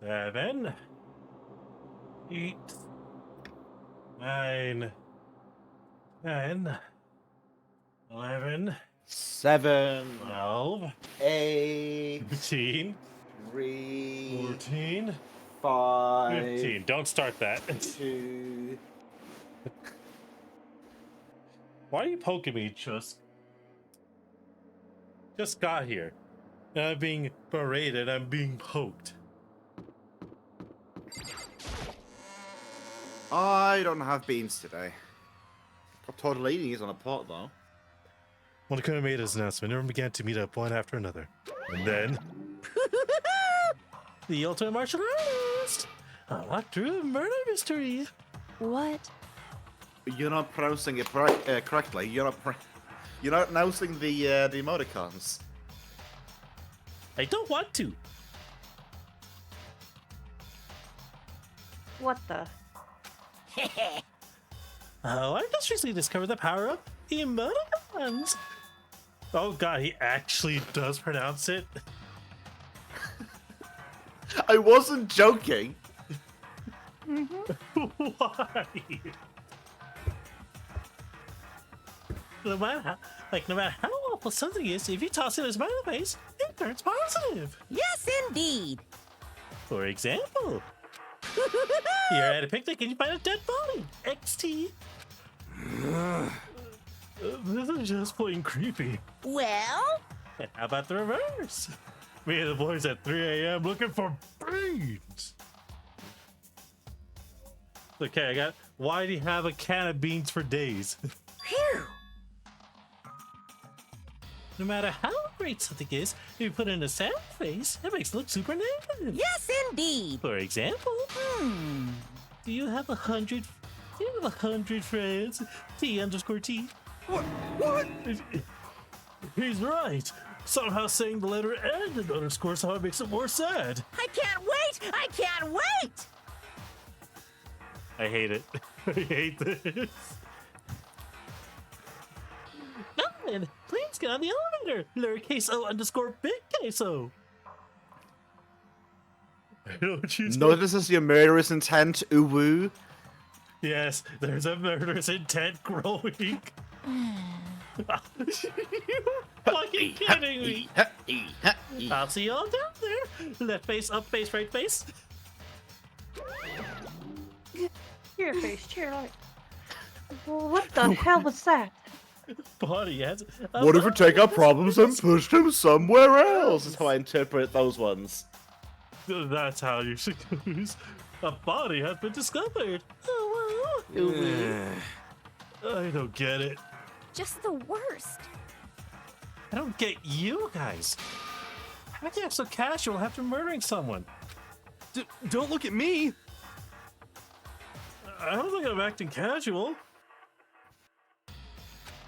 7, 8, 9, 10, 11, 7, 12, 8, 13, 14, 5, 15. Don't start that. 2. Why are you poking me, Chusk? Just got here. And I'm being berated. I'm being poked. I don't have beans today. Got tortellinis on a pot though. When the Kuna made his announcement, everyone began to meet up one after another. And then... the ultimate martial artist! Unlocked through the murder mystery! What? You're not pronouncing it correctly. You're not announcing the emoticons. I don't want to! What the? Oh, I just recently discovered the power of emoticons! Oh god, he actually does pronounce it? I wasn't joking. Why? No matter how awful something is, if you toss it as smiley face, it turns positive. Yes, indeed. For example, you're at a picnic and you find a dead body. XT. This is just plain creepy. Well, And how about the reverse? Me and the boys at 3 a.m. looking for beans. Okay, why do you have a can of beans for days? phew. No matter how great something is, if you put it in a sad face, it makes it look super negative. Yes, indeed. For example, do you have 100 friends? T_T. What? He's right. Somehow saying the letter N and underscore somehow makes it more sad. I can't wait. I can't wait. I hate it. I hate this. And please get on the elevator. Lowercase o underscore big queso. I know what you said. Notices your murderous intent, uwu. Yes, there's a murderous intent growing. You fucking kidding me? I'll see you all down there. Left face, up face, right face. Your face, chair light. What the hell was that? Body has. What if we take our problems and push them somewhere else? Is how I interpret those ones. That's how you should use. A body has been discovered. Oh, wow. I don't get it. Just the worst. I don't get you guys. How can you act so casual after murdering someone? Don't look at me! I don't think I'm acting casual.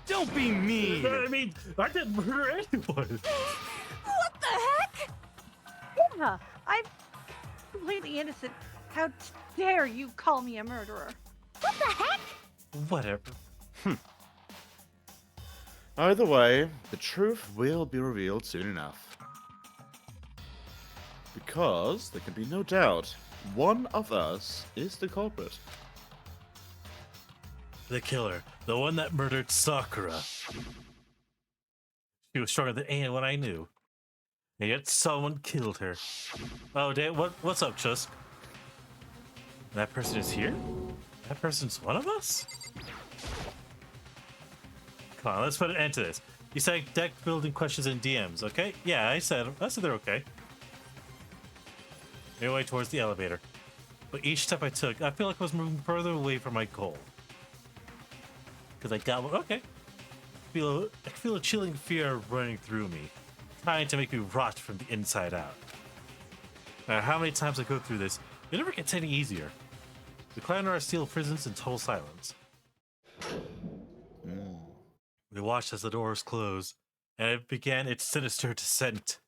Don't be mean! I mean, I didn't murder anyone. What the heck? Yeah, I'm completely innocent. How dare you call me a murderer? What the heck? Whatever. Either way, the truth will be revealed soon enough. Because there can be no doubt, one of us is the culprit. The killer, the one that murdered Sakura. She was stronger than anyone I knew. And yet someone killed her. Oh, damn, what's up, Chusk? That person is here? That person's one of us? Come on, let's put an end to this. You said deck building questions and DMs, okay? Yeah, I said they're okay. Made my way towards the elevator. But each step I took, I feel like I was moving further away from my goal. Because I got one. Okay. I feel a chilling fear running through me, trying to make me rot from the inside out. No matter how many times I go through this, it never gets any easier. We climb our steel prisons in total silence. We watched as the doors closed, and it began its sinister descent.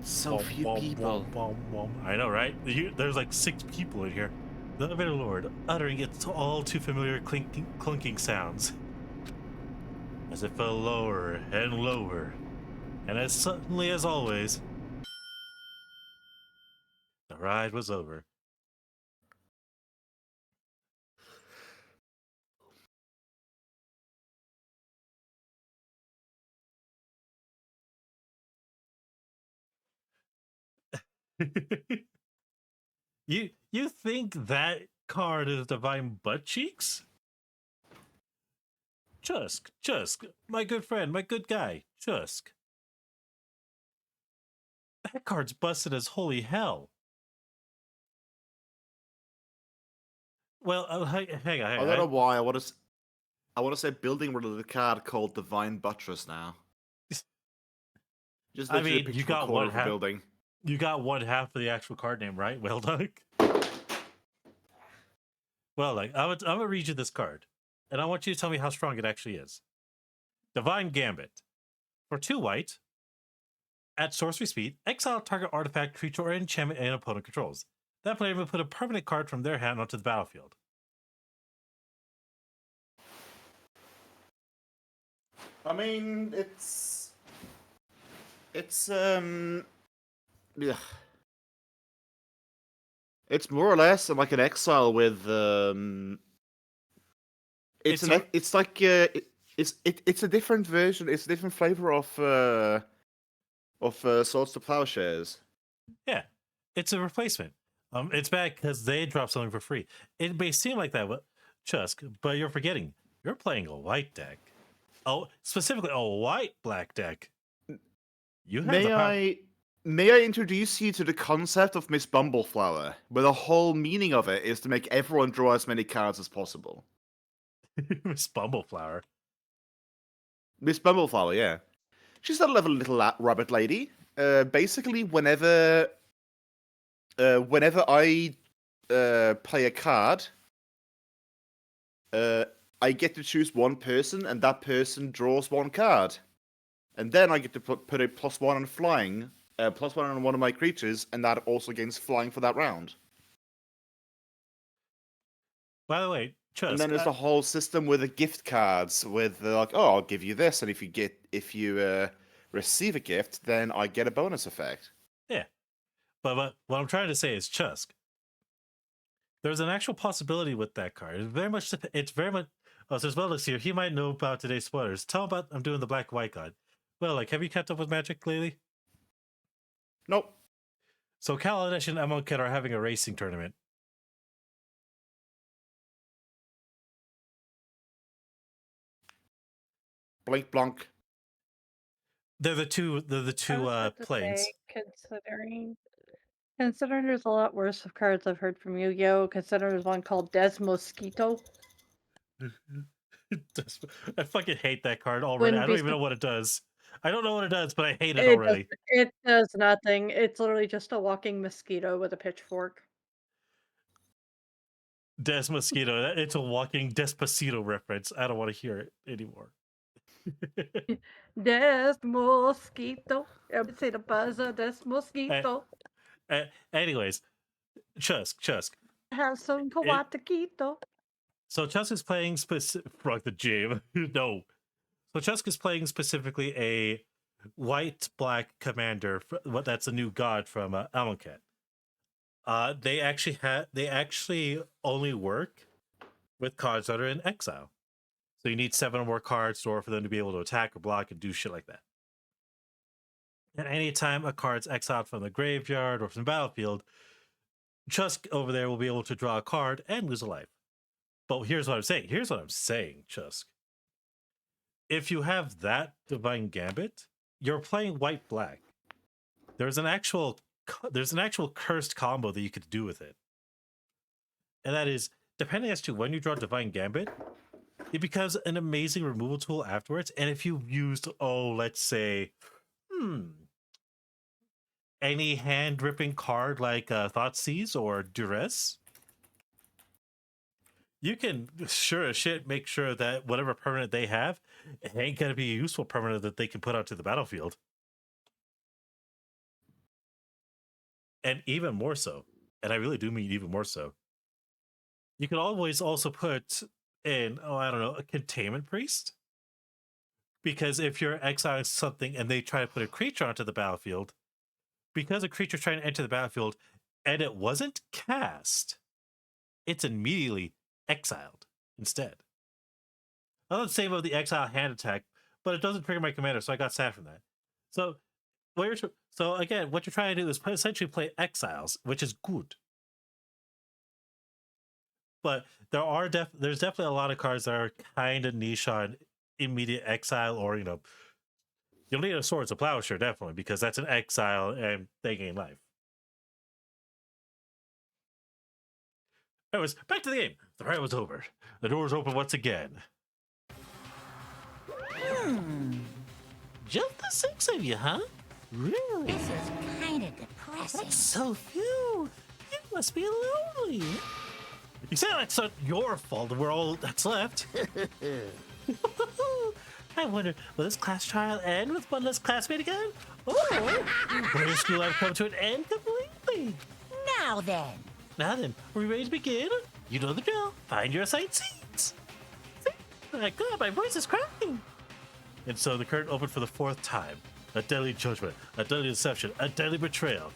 So few people. I know, right? There's like 6 people in here. The elevator lord, uttering its all too familiar clunking sounds. As it fell lower and lower. And as suddenly as always, ride was over. You think that card is divine butt cheeks? Chusk, my good friend, my good guy, Chusk. That card's busted as holy hell. Well, hang on. I don't know why. I want to say building with a card called Divine Buttress now. Just I literally mean, a picture you of a got corner one of a half. building. You got one half of the actual card name, right? Whaleduck. Well, like I'm gonna read you this card, and I want you to tell me how strong it actually is. Divine Gambit. For 2 white, at sorcery speed, exile target artifact, creature, or enchantment an opponent controls. That player will put a permanent card from their hand onto the battlefield. I mean, yeah. It's more or less like an exile with it's a different version. It's a different flavor of Swords to Plowshares. Yeah, it's a replacement. It's bad because they drop something for free. It may seem like that, Chusk, but you're forgetting. You're playing a white deck. Oh, specifically a white-black deck. You have the power. May I introduce you to the concept of Miss Bumbleflower, where the whole meaning of it is to make everyone draw as many cards as possible. Miss Bumbleflower. Miss Bumbleflower, yeah. She's a lovely little rabbit lady. Basically, whenever I play a card, I get to choose one person, and that person draws one card. And then I get to put a +1 on flying, +1 on one of my creatures, and that also gains flying for that round. By the way, Chusk. And then there's the whole system with the gift cards, with like, oh, I'll give you this, and if you receive a gift, then I get a bonus effect. Yeah, but what I'm trying to say is, Chusk. There's an actual possibility with that card. It's very much. Oh, so Whaleduck's here. He might know about today's spoilers. Tell him about I'm doing the black white god. Well, like, have you kept up with Magic lately? Nope. So Kaladesh and Amonkhet are having a racing tournament. Blink blonk. They're the two planes. Considering there's a lot worse of cards I've heard from Yu-Gi-Oh! Consider there's one called Mosquito. I fucking hate that card already. I don't even know what it does. I don't know what it does, but I hate it It already. it does nothing. It's literally just a walking mosquito with a pitchfork. Mosquito. It's a walking Despacito reference. I don't want to hear it anymore. Mosquito. I would say the buzzer, Mosquito. Anyways, Chusk. Have some Kawataquito. So Chusk is playing Frog the Jam. No. So Chusk is playing specifically a white-black commander. That's a new god from Amonkhet. They actually only work with cards that are in exile. So you need 7 or more cards in order for them to be able to attack or block and do shit like that. And anytime a card's exiled from the graveyard or from the battlefield, Chusk over there will be able to draw a card and lose a life. But here's what I'm saying, Chusk. If you have that Divine Gambit, you're playing white-black. There's an actual cursed combo that you could do with it. And that is, depending as to when you draw Divine Gambit, it becomes an amazing removal tool afterwards. And if you used, let's say, any hand-ripping card like Thoughtseize or Duress, you can sure as shit make sure that whatever permanent they have ain't gonna be a useful permanent that they can put out to the battlefield. And even more so, and I really do mean even more so, you can always also put in, a Containment Priest. Because if you're exiling something and they try to put a creature onto the battlefield, because a creature's trying to enter the battlefield, and it wasn't cast, it's immediately exiled instead. I love the same of the exile hand attack, but it doesn't trigger my commander, so I got sad from that. So, again, what you're trying to do is essentially play exiles, which is good. But there's definitely a lot of cards that are kind of niche on immediate exile, or you'll need a Swords of Plowshare definitely, because that's an exile and they gain life. Anyways, back to the game. The fight was over. The doors open once again. Just the 6 of you, huh? Really? This is kind of depressing. That's so few. You must be lonely. You say it's not your fault. We're all that's left. I wonder, will this class trial end with one less classmate again? Or will your school life come to an end completely? Now then. Now then, are we ready to begin? You know the drill. Find your assigned seats. See? My God, my voice is cracking. And so the curtain opened for the 4th time. A deadly judgment, a deadly deception, a deadly betrayal,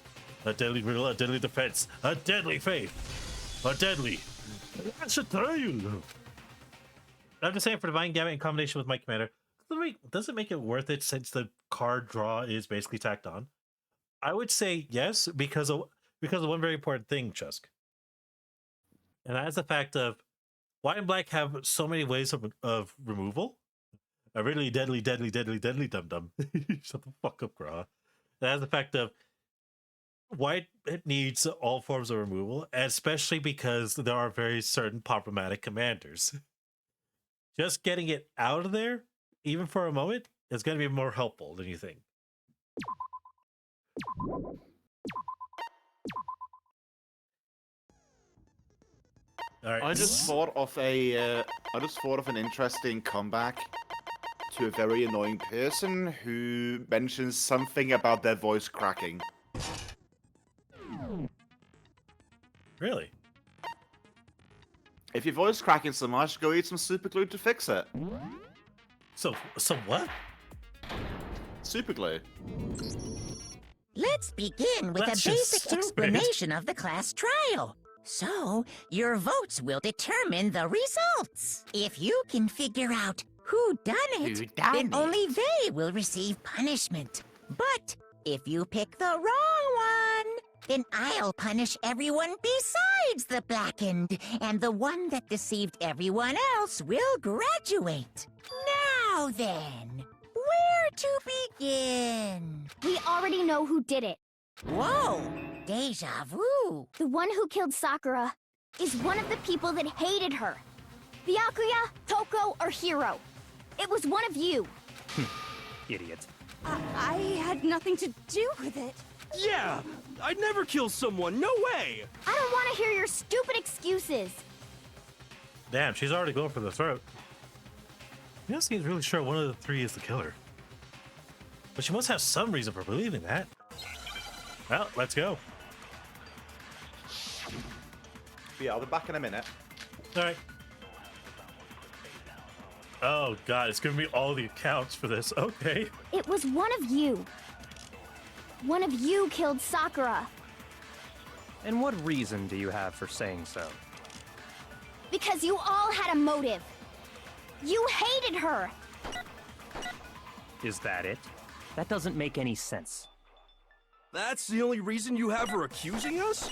a deadly riddle, a deadly defense, a deadly faith, a deadly. I should tell you. I'm just saying, for Divine Gamut in combination with my commander, does it make it worth it since the card draw is basically tacked on? I would say yes, because of one very important thing, Chusk. And that's the fact of white and black have so many ways of removal. A really deadly dum-dum. Shut the fuck up, Gra. That has the fact of white, it needs all forms of removal, especially because there are very certain problematic commanders. Just getting it out of there, even for a moment, is going to be more helpful than you think. All right. I just thought of an interesting comeback to a very annoying person who mentions something about their voice cracking. Really? If your voice cracking so much, go eat some super glue to fix it. So what? Super glue. Let's begin with That's a just basic stupid. explanation of the class trial. So, your votes will determine the results. If you can figure out who done it, then only they will receive punishment. But if you pick the wrong one, then I'll punish everyone besides the blackened, and the one that deceived everyone else will graduate. Now then, where to begin? We already know who did it. Whoa, deja vu. The one who killed Sakura is one of the people that hated her. Byakuya, Toko, or Hiro. It was one of you. Idiot. I had nothing to do with it. Yeah! I'd never kill someone, no way! I don't want to hear your stupid excuses. Damn, she's already going for the throat. You don't seem really sure one of the 3 is the killer. But she must have some reason for believing that. Well, let's go. Yeah, I'll be back in a minute. All right. Oh God, it's giving me all the accounts for this. Okay. It was one of you. One of you killed Sakura. And what reason do you have for saying so? Because you all had a motive. You hated her. Is that it? That doesn't make any sense. That's the only reason you have for accusing us?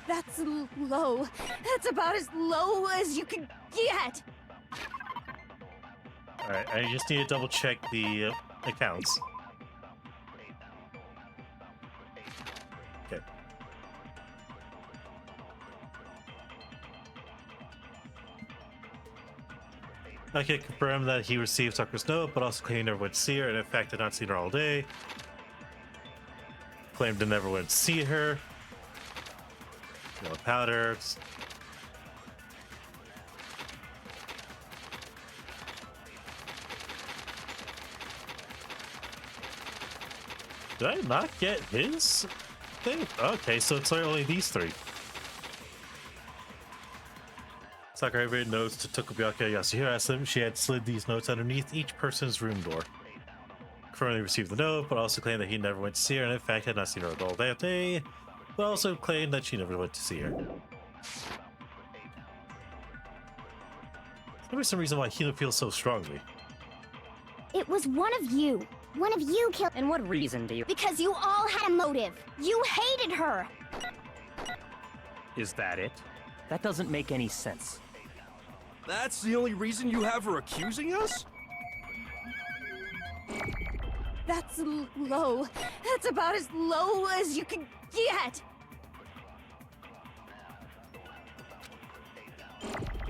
That's low. That's about as low as you can get. All right, I just need to double check the accounts. Okay. I can confirm that he received Sakura's note, but also claimed he never went to see her, and in fact, had not seen her all day. Claimed to never went to see her. Yellow powder. Did I not get his thing? Okay, so it's only these 3. Sakura written notes to Tokubyaka Yasuhiro asked them she had slid these notes underneath each person's room door. Currently received the note, but also claimed that he never went to see her, and in fact had not seen her at all that day. but also claimed that she never went to see her. There was some reason why Hina feels so strongly. It was one of you. One of you killed. And what reason do you... Because you all had a motive. You hated her. Is that it? That doesn't make any sense. That's the only reason you have her accusing us? That's low. That's about as low as you can get.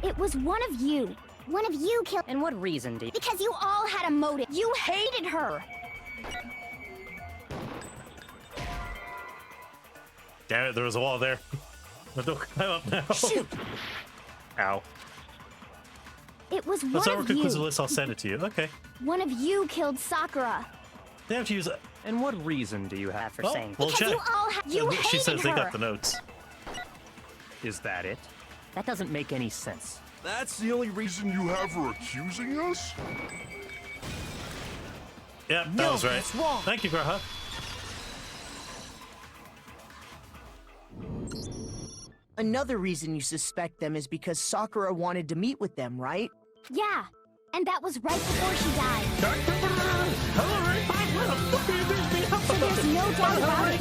It was one of you. One of you killed. And what reason do you... Because you all had a motive. You hated her. Damn it, there was a wall there. Don't climb up now. Shoot. Ow. It was Let's one over of conclusive you. list, I'll send it to you. Okay. One of you killed Sakura. They have to use it. And what reason do you have for saying... We'll Because check. you all you hated She says her. they got the notes. Is that it? That doesn't make any sense. That's the only reason you have her accusing us? Yep, that was right. that's wrong. Thank you, Graha. Another reason you suspect them is because Sakura wanted to meet with them, right? Yeah, and that was right before she died. So there's no doubt about it.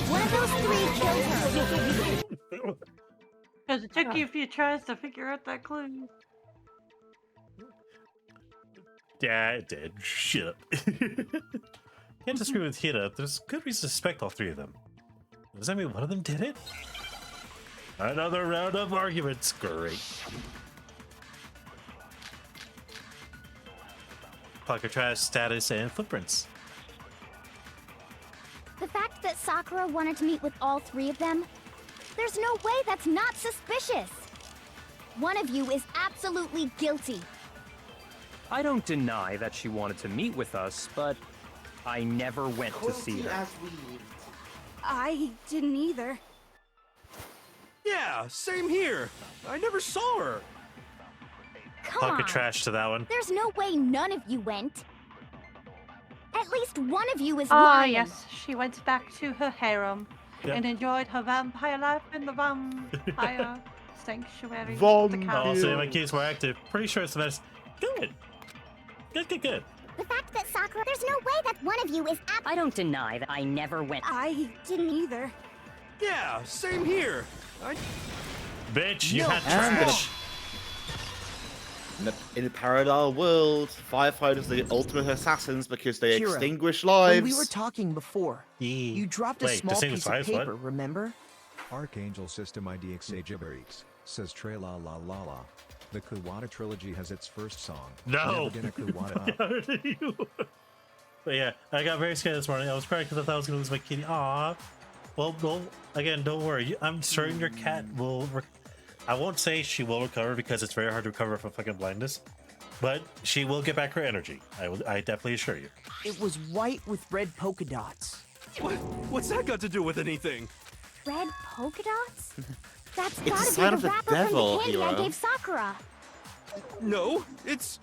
One of those three killed her. Because it took you a few tries to figure out that clue. Yeah, it did. Shut up. Can't disagree with Hina. There's good reason to suspect all three of them. Does that mean one of them did it? Another round of arguments. Great. Pocket trash, status, and footprints. The fact that Sakura wanted to meet with all three of them, there's no way that's not suspicious. One of you is absolutely guilty. I don't deny that she wanted to meet with us, but I never went to see her. I didn't either. Yeah, same here. I never saw her. Come Pocket on. trash to that one. There's no way none of you went. At least one of you is Ah, lying. yes, she went back to her harem Yep. and enjoyed her vampire life in the vampire sanctuary. Vom- The Oh, castle. so my keys were active. Pretty sure it's the best. Good. Good. The fact that Sakura, there's no way that one of you is I don't deny that I never went. I didn't either. Yeah, same here. Bitch, you No, had I'm gonna- trash. In a parallel world, firefighters are the ultimate assassins because they Hero, extinguish When lives. we were talking before, you dropped a Wait, small distinguish piece of lives, what? paper, remember? Archangel System ID 𝓕𝓻𝓲𝓵 says 𝓕𝓻𝓲𝓵. The 𝓮𝓲𝓷𝓭 trilogy has its first song. No. Never gonna 𝓮𝓲 up. But yeah, I got very scared this morning. I was crying because I thought I was going to lose my kitty. Aw. Well, again, don't worry. I'm certain your cat will... I won't say she will recover because it's very hard to recover from fucking blindness. But she will get back her energy. I definitely assure you. It was white with red polka dots. What's that got to do with anything? Red polka dots? That's It's a gotta sign be of the the wrapper devil, from the candy I Hero. gave Sakura. No, it's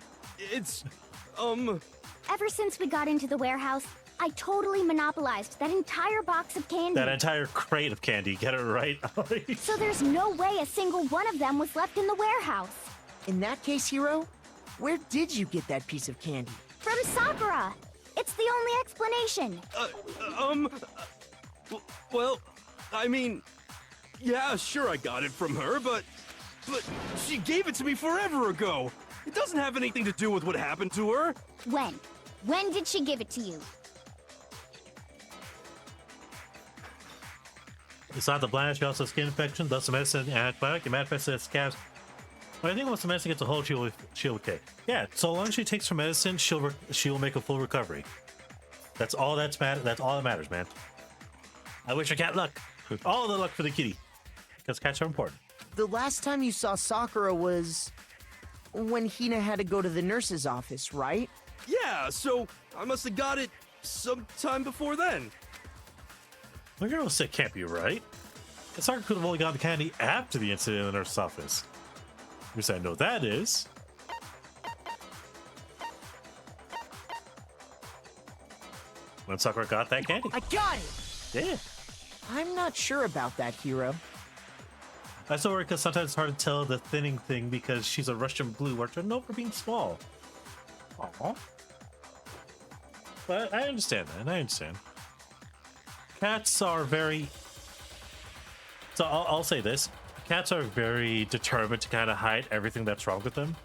Ever since we got into the warehouse, I totally monopolized that entire box of candy. That entire crate of candy. Get it right. So there's no way a single one of them was left in the warehouse. In that case, Hero, where did you get that piece of candy? From Sakura. It's the only explanation. well, I mean, yeah, sure I got it from her, but she gave it to me forever ago. It doesn't have anything to do with what happened to her. When? When did she give it to you? It's not the blindness, she also has skin infection, thus the medicine antibiotic. It manifests as scabs. But I think once the medicine gets a hold, she'll okay. Yeah, so long as she takes her medicine, she will make a full recovery. That's all that's all that matters, man. I wish her cat luck. All the luck for the kitty. Because cats are important. The last time you saw Sakura was when Hina had to go to the nurse's office, right? Yeah, so I must have got it sometime before then. Well, you're all sick, can't be right. Sakura could have only gotten the candy after the incident in the nurse's office. Which I know that is. When Sakura got that candy. I got it! Yeah. I'm not sure about that, Hero. I still worry because sometimes it's hard to tell the thinning thing because she's a Russian blue, which I know for being small. Aww. But I understand that. I understand. Cats are very... So I'll say this. Cats are very determined to kind of hide everything that's wrong with them.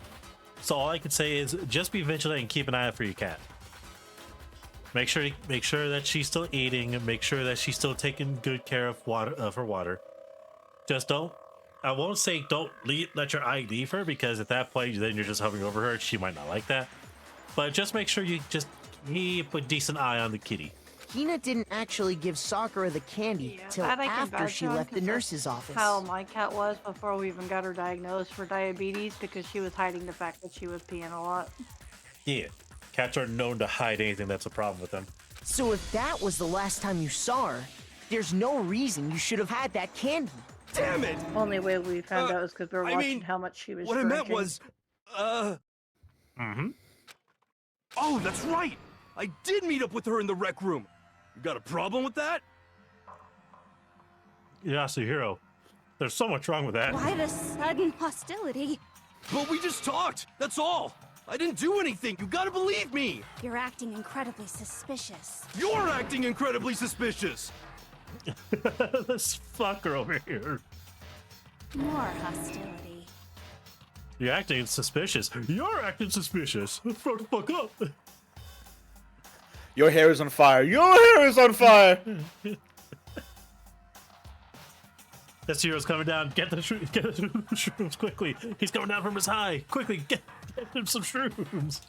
So all I can say is just be vigilant and keep an eye out for your cat. Make sure that she's still eating, and make sure that she's still taking good care of her water. Just don't. I won't say don't let your eye leave her, because at that point then you're just hovering over her. She might not like that. But just make sure you just keep a decent eye on the kitty. Hina didn't actually give Sakura the candy till after she left the nurse's office. How my cat was before we even got her diagnosed for diabetes, because she was hiding the fact that she was peeing a lot. Yeah, cats are known to hide anything that's a problem with them. So if that was the last time you saw her, there's no reason you should have had that candy. Damn it! Only way we found out was because we were watching how much she was drinking. What I meant was, Oh, that's right! I did meet up with her in the rec room. You got a problem with that? Yeah, so Hero, there's so much wrong with that. Why the sudden hostility? But we just talked, that's all. I didn't do anything, you gotta believe me. You're acting incredibly suspicious. You're acting incredibly suspicious. This fucker over here. More hostility. You're acting suspicious. You're acting suspicious. Throw the fuck up. Your hair is on fire. Your hair is on fire. This hero's coming down. Get the shrooms quickly. He's coming down from his high. Quickly, get him some shrooms.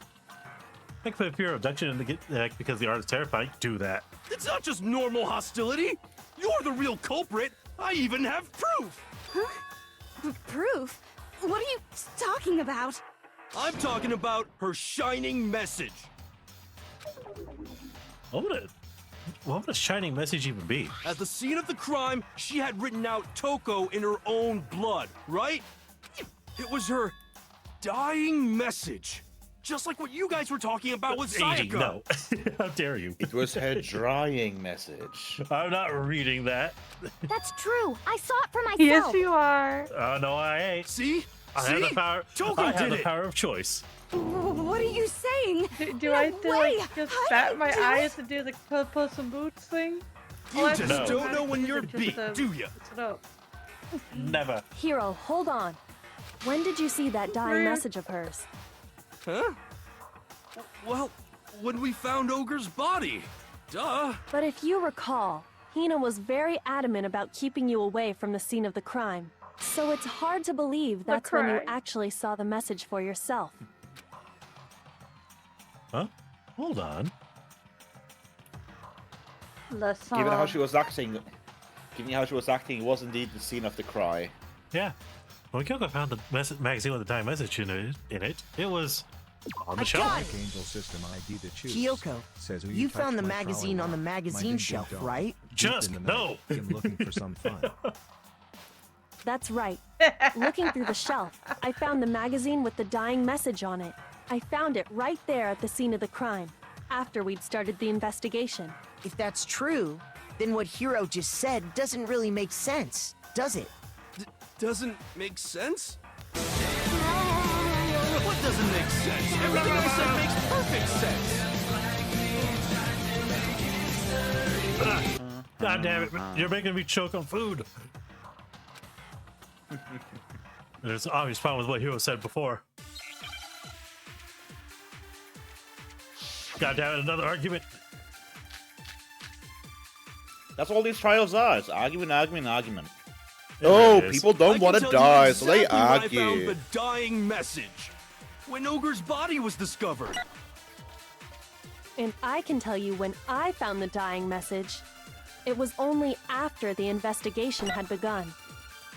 I can put a hero abduction in the deck because the art is terrifying. Do that. It's not just normal hostility. You're the real culprit. I even have proof. Huh? Proof? What are you talking about? I'm talking about her shining message. What would a shining message even be? At the scene of the crime, she had written out Toko in her own blood, right? It was her dying message. Just like what you guys were talking about with Eiji, Sayaka. no. How dare you? It was her drying message. I'm not reading that. That's true. I saw it for myself. Yes, you are. Oh, no, I ain't. See? I have the power. Toko I have did the it. power of choice. What are you saying? Do I have to like just bat my eyes and do the Puss in Boots thing? You just don't know when you're beat, do ya? Never. Hero, hold on. When did you see that dying Rude. message of hers? Huh? Well, when we found Ogre's body. Duh. But if you recall, Hina was very adamant about keeping you away from the scene of the crime. So it's hard to believe that's when you actually saw the message for yourself. Huh? Hold on. Given how she was acting, it was indeed the scene of the cry. Yeah. When Kyoko found the magazine with the dying message in it, it was on the shelf. Angel System ID to choose. Kyoko, says, you found the magazine on the magazine shelf, right? Just no. I'm looking for some fun. That's right. Looking through the shelf, I found the magazine with the dying message on it. I found it right there at the scene of the crime, after we'd started the investigation. If that's true, then what Hiro just said doesn't really make sense, does it? Doesn't make sense? What doesn't make sense? Everything I said makes perfect sense. God damn it, you're making me choke on food. There's an obvious problem with what Hiro said before. God damn it, another argument. That's all these trials are. It's argument, argument, argument. It Oh, really is. people don't want to die, so they When I argue. found the dying message. When Ogre's body was discovered. And I can tell you when I found the dying message. It was only after the investigation had begun.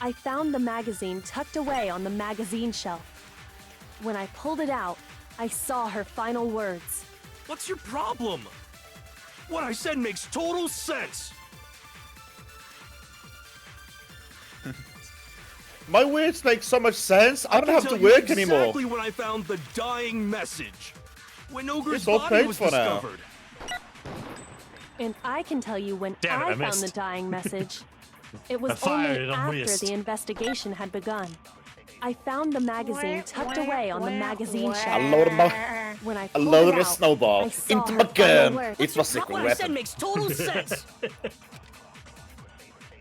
I found the magazine tucked away on the magazine shelf. When I pulled it out, I saw her final words. What's your problem? What I said makes total sense. My words make so much sense. I don't have to tell you work anymore. Exactly when I found the dying message. When Ogre's It's all body paid was for now. discovered. And I can tell you when Damn it, I I found missed. the dying message. It was I fired only it, I after missed. the investigation had begun. I found the magazine tucked away on the magazine shelf. When I A pulled load it of out, snowball I saw into her my final gun. words. It's my secret What I said weapon. makes total sense.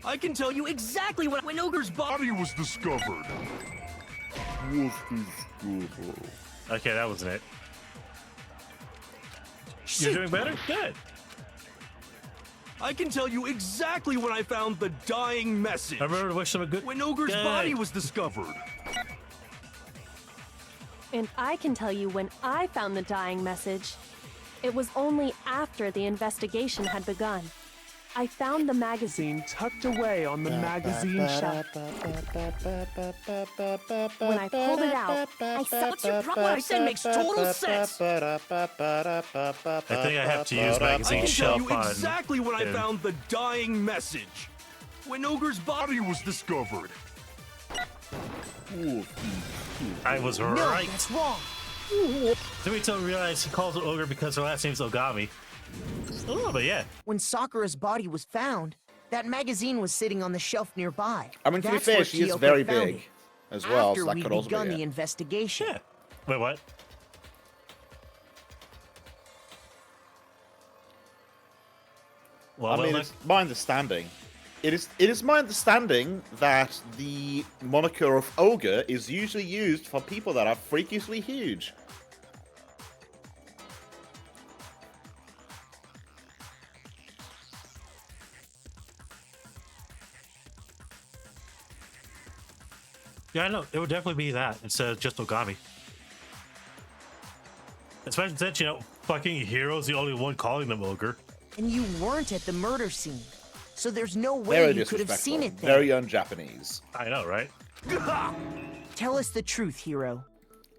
I can tell you exactly when Ogre's body was discovered. Okay, that wasn't it. You're doing better? Good. I can tell you exactly when I found the dying message. I remember to wish them a good. When Ogre's Good. body was discovered. And I can tell you when I found the dying message. It was only after the investigation had begun. I found the magazine tucked away on the magazine shelf. When I pulled it out, I saw What's your problem? What I said makes total sense. I think I have to use I magazine can tell shelf you on. exactly when I him. found the dying message. When Ogre's body was discovered. I was No, right. that's wrong. Then we don't realize he calls it ogre because her last name's Ogami. Oh, but yeah. When Sakura's body was found, that magazine was sitting on the shelf nearby. I mean, to be That's fair, where she is Kyoko very found big it, as well, after so that we'd could also begun be the it. investigation. Yeah. Wait, what? Well, I mean, it's my understanding. It is my understanding that the moniker of ogre is usually used for people that are freakishly huge. Yeah, I know. It would definitely be that instead of just Ogami. Especially since, you know, fucking Hero's the only one calling them ogre. And you weren't at the murder scene, so there's no Very way you could have seen disrespectful. it there. Very un-Japanese. I know, right? Tell us the truth, Hero.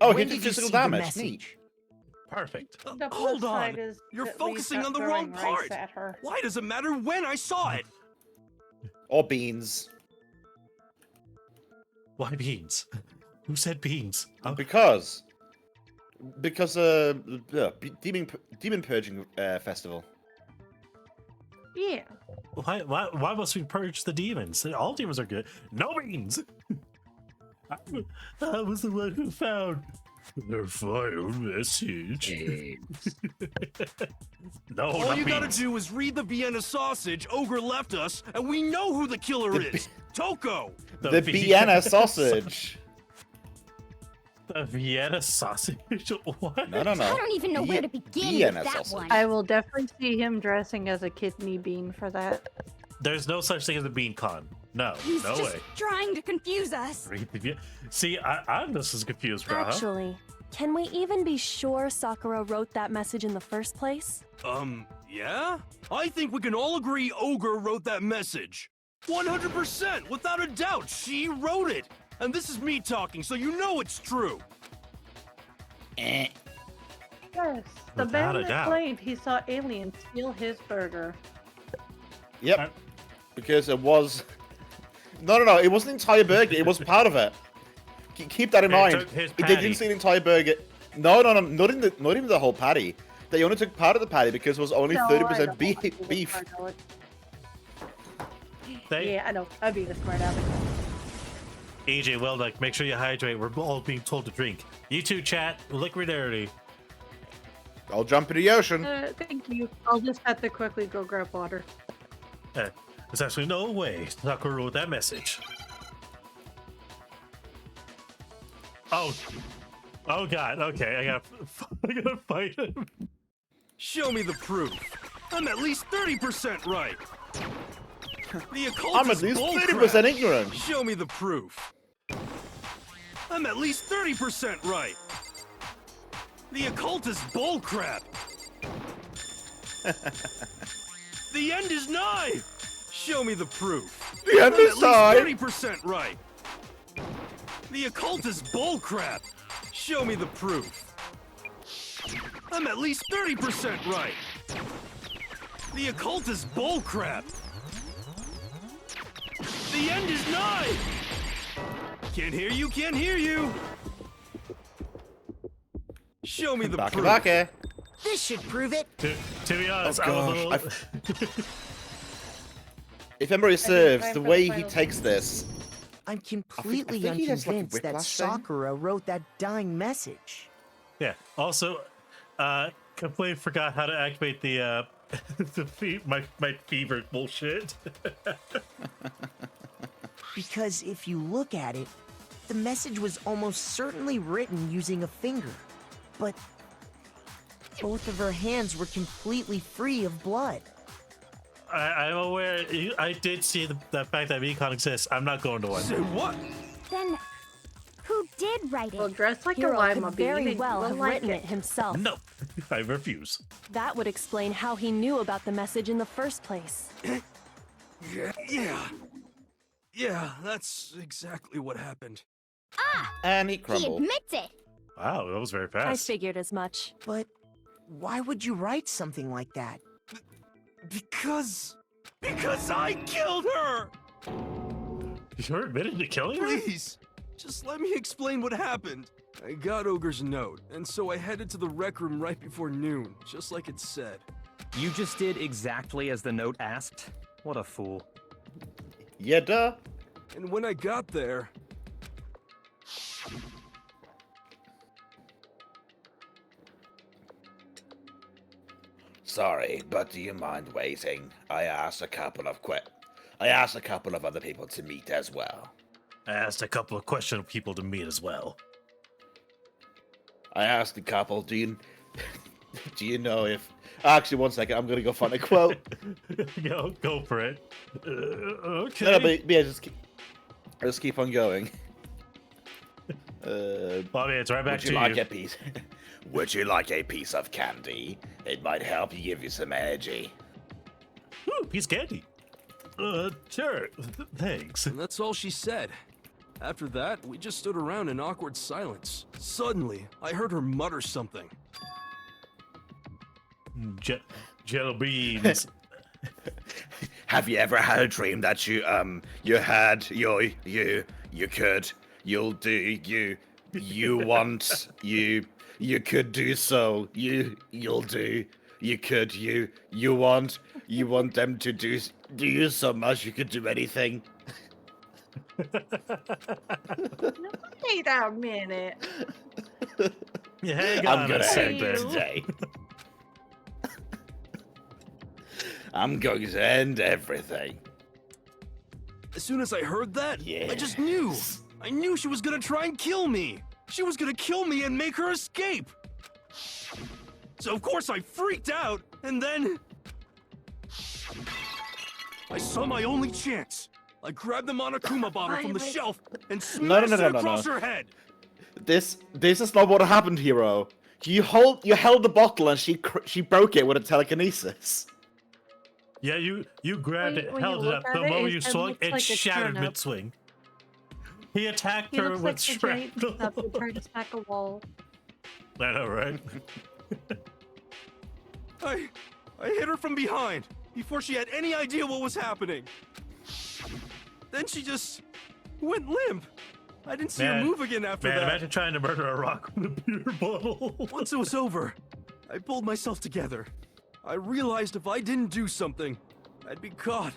Oh, When he did did you physical see the damage. message? Neat. Perfect. The plus Hold on. side is You're that we focusing got on the throwing wrong rice part. at her. Why does it matter when I saw it? Or beans. Why beans? Who said beans? Oh, Because demon purging festival. Yeah. why must we purge the demons? All demons are good. No beans! I was the one who found their final message. No, All not you gotta beans. do is read the Vienna sausage Ogre left us, and we know who the killer is. Toko! The Vienna sausage. The Vienna sausage? What? No, no, no. I don't even know where to begin Vienna with that sausage. one. I will definitely see him dressing as a kidney bean for that. There's no such thing as a bean con. No, He's no just way. trying to confuse us. See, I'm just as confused, bro. Actually, can we even be sure Sakura wrote that message in the first place? Yeah? I think we can all agree Ogre wrote that message. 100%, without a doubt, she wrote it. And this is me talking, so you know it's true. Yes. The Without man a that doubt. claimed he saw aliens steal his burger. Yep. Because it was. No. It wasn't the entire burger. It was part of it. Keep that in They mind. took his They patty. didn't see the entire burger. No. Not even the whole patty. They only took part of the patty because it was only No, 30% I beef. know. They, Yeah, I know. I'd be the smart aleck. AJ, Whaleduck, make sure you hydrate. We're all being told to drink. You too, chat. Liquidarity. I'll jump in the ocean. Thank you. I'll just have to quickly go grab water. There's actually no way Sakura wrote that message. Oh God. Okay, I gotta fight him. Show me the proof. I'm at least 30% right. The occult I'm is at least bullcrap. 30% ignorant. Show me the proof. I'm at least 30% right. The occult is bullcrap. The end is nigh. Show me the proof. The end is nigh. I'm at least 30% right. The occult is bullcrap. Show me the proof. I'm at least 30% right. The occult is bullcrap. The end is nigh. Can't hear you, can't hear you. Show me the proof. Baka. The This should prove it. To be honest, I'm a little... If memory serves, the way he takes this, I'm completely think he has, like, a unconvinced that whiplash thing. Sakura wrote that dying message. Yeah. Also, completely forgot how to activate the my fever bullshit. Because if you look at it, the message was almost certainly written using a finger. But both of her hands were completely free of blood. I'm aware. I did see the fact that Recon exists. I'm not going to one. Say what? Then, who did write it? Well, dressed like Hero a Y could very well have like written it himself. No, I refuse. That would explain how he knew about the message in the first place. Yeah, that's exactly what happened. and he He crumbled. admits it. Wow, that was very I fast. figured as much. But why would you write something like that? Because I killed her! You're admitting to killing her? Please, just let me explain what happened. I got Ogre's note, and so I headed to the rec room right before noon, just like it said. You just did exactly as the note asked? What a fool. Yeah, duh. And when I got there... Sorry, but do you mind waiting? I asked a couple of other people to meet as well. I asked a couple of questionable people to meet as well. I asked a couple, do you know if... Actually, one second, I'm gonna go find a quote. Go for it. Okay. No, but yeah, just keep on going. Bobby, it's right back to you. Would you like a piece of candy? It might help you give you some energy. Ooh, piece of candy. Sure. Thanks. And that's all she said. After that, we just stood around in awkward silence. Suddenly, I heard her mutter something. Jello beans. Have you ever had a dream that you could do so, you want them to do you so much you could do anything? Wait a minute. Yeah, hang on I'm gonna a end second. today. I'm going to end everything. As soon as I heard that, I just knew. I knew she was gonna try and kill me. She was gonna kill me and make her escape. So of course I freaked out, and then... I saw my only chance. I grabbed the Monokuma bottle from the shelf and smashed it across her head. This is not what happened, Hero. You held the bottle and she broke it with a telekinesis. Yeah, you grabbed it, When held you it look up. at The it, moment it you swung, looks it like a shattered turnip. mid-swing. He attacked He her looks with like the giant shrapnel. stuff that tried to smack a wall. I know, right? I hit her from behind before she had any idea what was happening. Then she just went limp. I didn't see her move again after that. Imagine trying to murder a rock with a beer bottle. Once it was over, I pulled myself together. I realized if I didn't do something, I'd be caught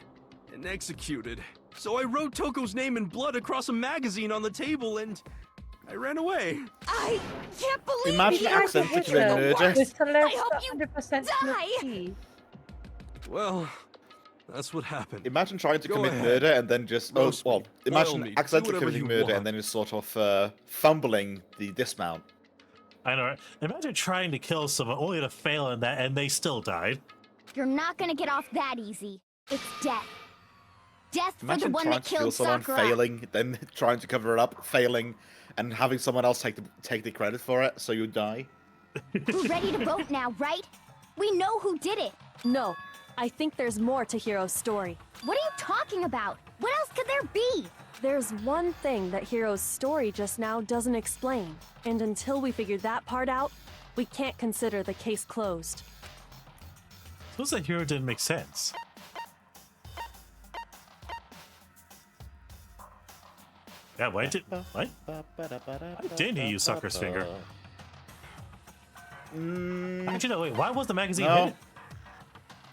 and executed. So I wrote Toko's name in blood across a magazine on the table and I ran away. I can't believe Imagine it. accent to commit murder. I hope you 100% die. Well, that's what happened. Imagine trying to Go commit ahead. murder and then just Roast me, boil imagine me, do accidentally whatever committing you murder want. and then just sort of fumbling the dismount. I know, right? Imagine trying to kill someone only to fail in that and they still died. You're not gonna get off that easy. It's death. Death for the Imagine one trying that to kill killed someone, Sakura. failing, then trying to cover it up, failing, and having someone else take the credit for it, so you die. We're ready to vote now, right? We know who did it. No, I think there's more to Hiro's story. What are you talking about? What else could there be? There's one thing that Hiro's story just now doesn't explain, and until we figure that part out, we can't consider the case closed. Suppose that hero didn't make sense. Yeah, why didn't he use Sakura's finger? Actually, no, wait. Why was the magazine No. hidden?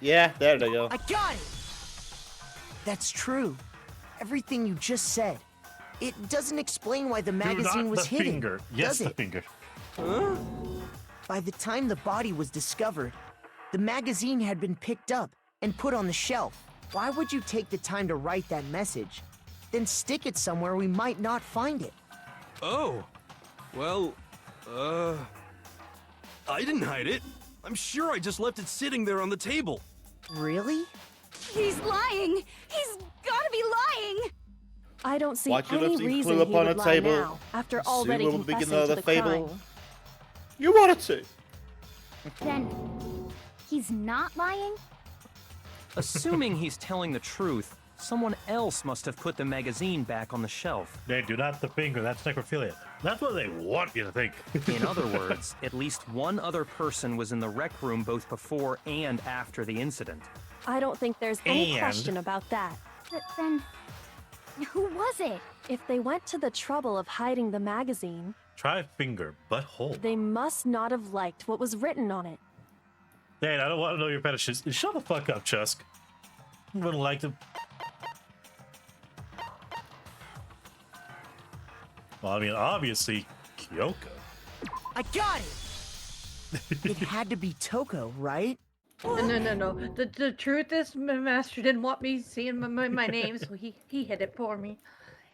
Yeah, there they go. I got it! That's true. Everything you just said. It doesn't explain why the magazine Do not was the hidden. finger. Yes, does the it? finger. Huh? By the time the body was discovered, the magazine had been picked up and put on the shelf. Why would you take the time to write that message, then stick it somewhere we might not find it? Oh. Well, I didn't hide it. I'm sure I just left it sitting there on the table. Really? He's lying! He's gotta be lying! I don't see Why'd you any leave the reason clue he upon would a lie table? now, after already Soon will begin confessing to another the fable. crime. You wanted to. Then, he's not lying? Assuming he's telling the truth, someone else must have put the magazine back on the shelf. They do not the finger. That's necrophilia. That's what they want you to think. In other words, at least one other person was in the rec room both before and after the incident. I don't think there's any And- question about that. But then, who was it? If they went to the trouble of hiding the magazine, Try finger, butthole. they must not have liked what was written on it. Dad, I don't want to know your fetishes. Shut the fuck up, Chusk. I wouldn't like to. Well, I mean, obviously, Kyoko. I got it! It had to be Toko, right? No. The truth is, my master didn't want me seeing my name, so he hid it for me.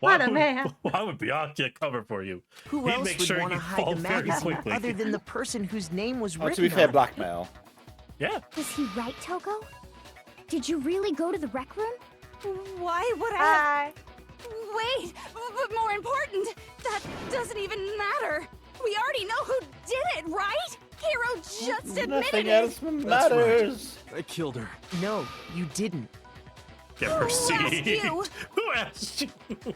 What a man! Why would Byakuya cover for you? Who He'd else make would sure want to you hide fall the very magazine quickly. other than the person whose name was Oh, written to be fair, on it? blackmail. Yeah. Was he right, Toko? Did you really go to the rec room? Why would I? Wait, but more important, that doesn't even matter. We already know who did it, right? Hero just admitted Nothing it. else That's matters. right. I killed her. No, you didn't. Get Who asked perceived. you? Who asked you?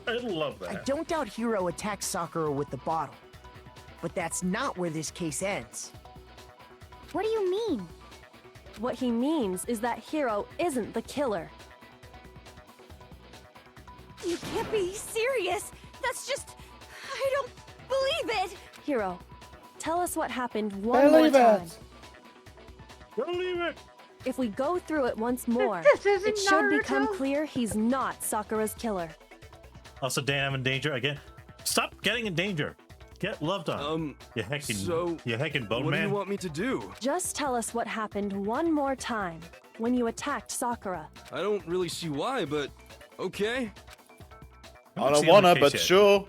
I love I that. don't doubt Hiro attacked Sakura with the bottle. But that's not where this case ends. What do you mean? What he means is that Hiro isn't the killer. You can't be serious. That's just... I don't believe it. Hiro, tell us what happened one more time. Believe it. If we go through it once more, This isn't it should become Naruto. clear he's not Sakura's killer. Also, Dan, I'm in danger again. Stop getting in danger. Get loved on. You heckin' bone what man. do you want me to do? Just tell us what happened one more time when you attacked Sakura. I don't really see why, but okay. I don't wanna, but yet. sure.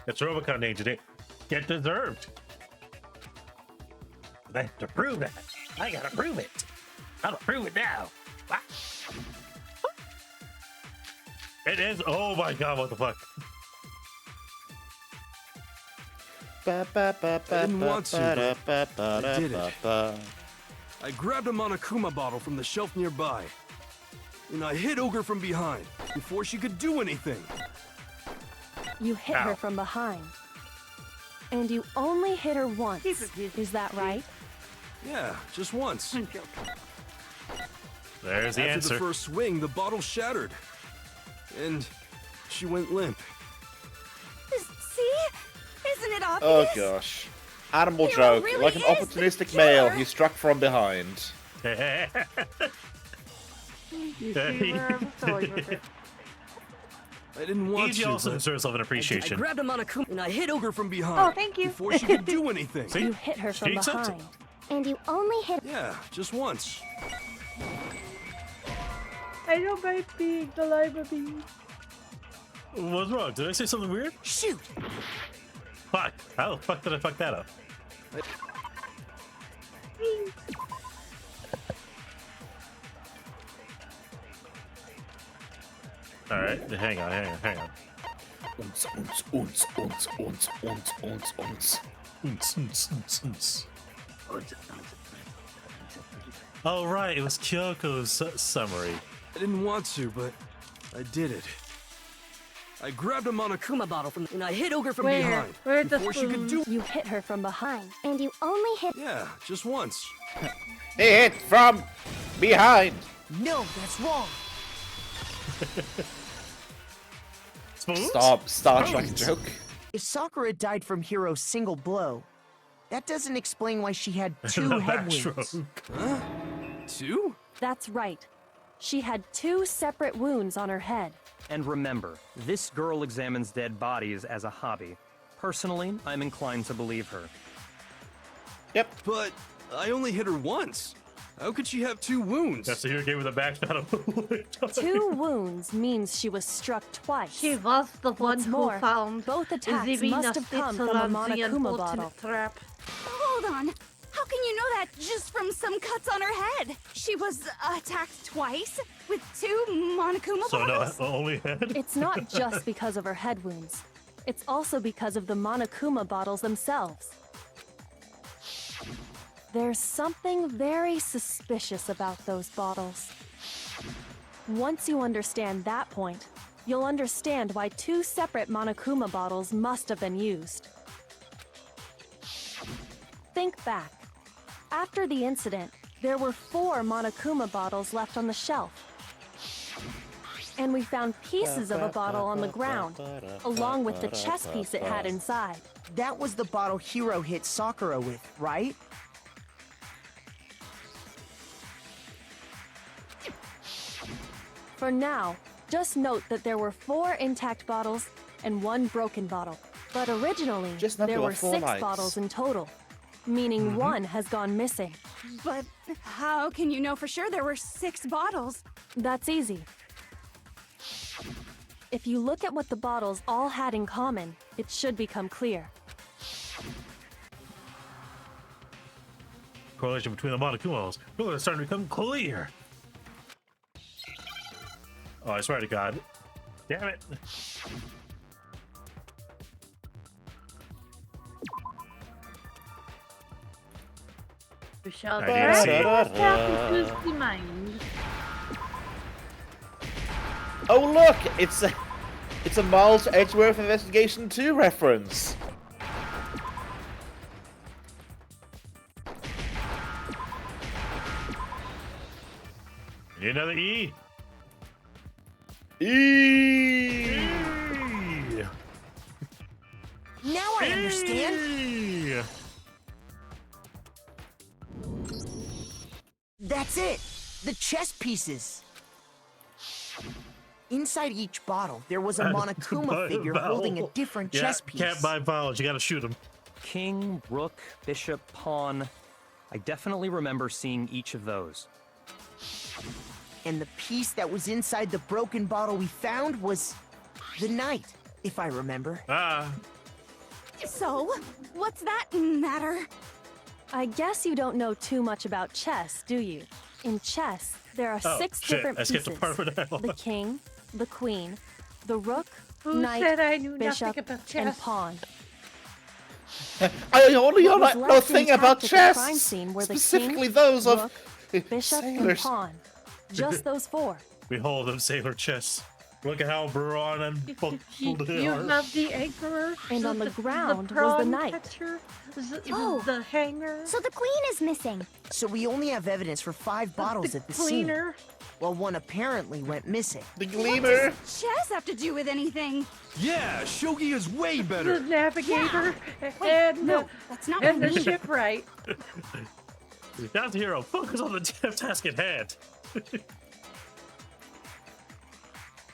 It's Robocon danger. They get deserved. Then to prove that, I gotta prove it. I'll prove it now. Ah. It is. Oh my god! What the fuck? I didn't want to, but I did it. I grabbed a Monokuma bottle from the shelf nearby, and I hit Ogre from behind before she could do anything. You hit her from behind. And you only hit her once. Is that right? Yeah, just once. There's the After answer. the first swing, the bottle shattered, and she went limp. See? Isn't it Oh obvious? gosh. Animal Hero joke. really Like an is the opportunistic male, killer. he struck from behind. You see where I'm going with it. I didn't want Eiji to. also but deserves an I appreciation. grabbed a Monokuma and I hit Ogre from behind. Oh, thank you. Before she could do anything. See? You hit her from She accepts behind. And you only hit... Yeah, just once. I know my being the lima bean. What's wrong? Did I say something weird? Shoot! Fuck. How the fuck did I fuck that up? Alright, hang on. Uns, uns, uns, uns, uns, uns, uns, uns. Oh right, it was Kyoko's summary. I didn't want to, but I did it. I grabbed a Monokuma bottle from and I hit Ogre from behind. Where's the before she could do. You hit her from behind. And you only hit... Yeah, just once. He hit from behind. No, that's wrong. Spoons? Stop Star Trek joke. If Sakura died from Hiro's single blow, That doesn't explain why she had The 2 head backstroke. wounds. Huh? 2? That's right. She had 2 separate wounds on her head. And remember, this girl examines dead bodies as a hobby. Personally, I'm inclined to believe her. Yep. But I only hit her once. How could she have 2 wounds? That's the hero game with a backstab. 2 wounds means she was struck twice. She was the one What's who more, found both attacks Zivina must have come from a 𝓲𝓛𝓷𝓭𝓵 Monokuma trap. Hold on. How can you know that just from some cuts on her head? She was attacked twice with 2 Monokuma So no, bottles? only head? It's not just because of her head wounds. It's also because of the Monokuma bottles themselves. There's something very suspicious about those bottles. Once you understand that point, you'll understand why 2 separate Monokuma bottles must have been used. Think back. After the incident, there were 4 Monokuma bottles left on the shelf. And we found pieces of a bottle on the ground, along with the chess piece it had inside. That was the bottle Hero hit Sakura with, right? For now, just note that there were 4 intact bottles and 1 broken bottle. But originally, Just not there your were 4 6 nights. bottles in total, meaning 1 has gone missing. But how can you know for sure there were 6 bottles? That's easy. If you look at what the bottles all had in common, it should become clear. Correlation between the Monokumas. Oh, it's starting to become clear. Oh, I swear to God. Damn it. We shall I didn't see it. tap the mind. Oh look, it's a Miles Edgeworth Investigation 2 reference. Need another E. E. Now I understand. E. That's it! The chess pieces! Inside each bottle, there was a Monokuma figure holding a different chess piece. Can't buy vowels, you gotta shoot him. King, rook, bishop, pawn. I definitely remember seeing each of those. And the piece that was inside the broken bottle we found was the knight, if I remember. Ah. So, what's that matter? I guess you don't know too much about chess, do you? In chess, there are 6 different I skipped pieces. a part of it. The king, the queen, the rook, Who knight, said I knew bishop, nothing about and chess? pawn. I only What know was no left thing intact about at the crime chess. scene were the Specifically king, those of rook, bishop, and sailors. pawn. Just those 4. Behold them sailor chess. Look at how brawn and buckled they You are. have the anchor. And on the ground was the prawn knight. catcher, Oh. the hanger, So the queen is missing. So we only have evidence for 5 bottles the at the scene. cleaner. Well, one apparently went missing. The Gleamer. Chess have to do with anything? Yeah, Shogi is way The better. navigator, Wait, and no, that's not and what I the mean. shipwright. Down to hero, focus on the task at hand.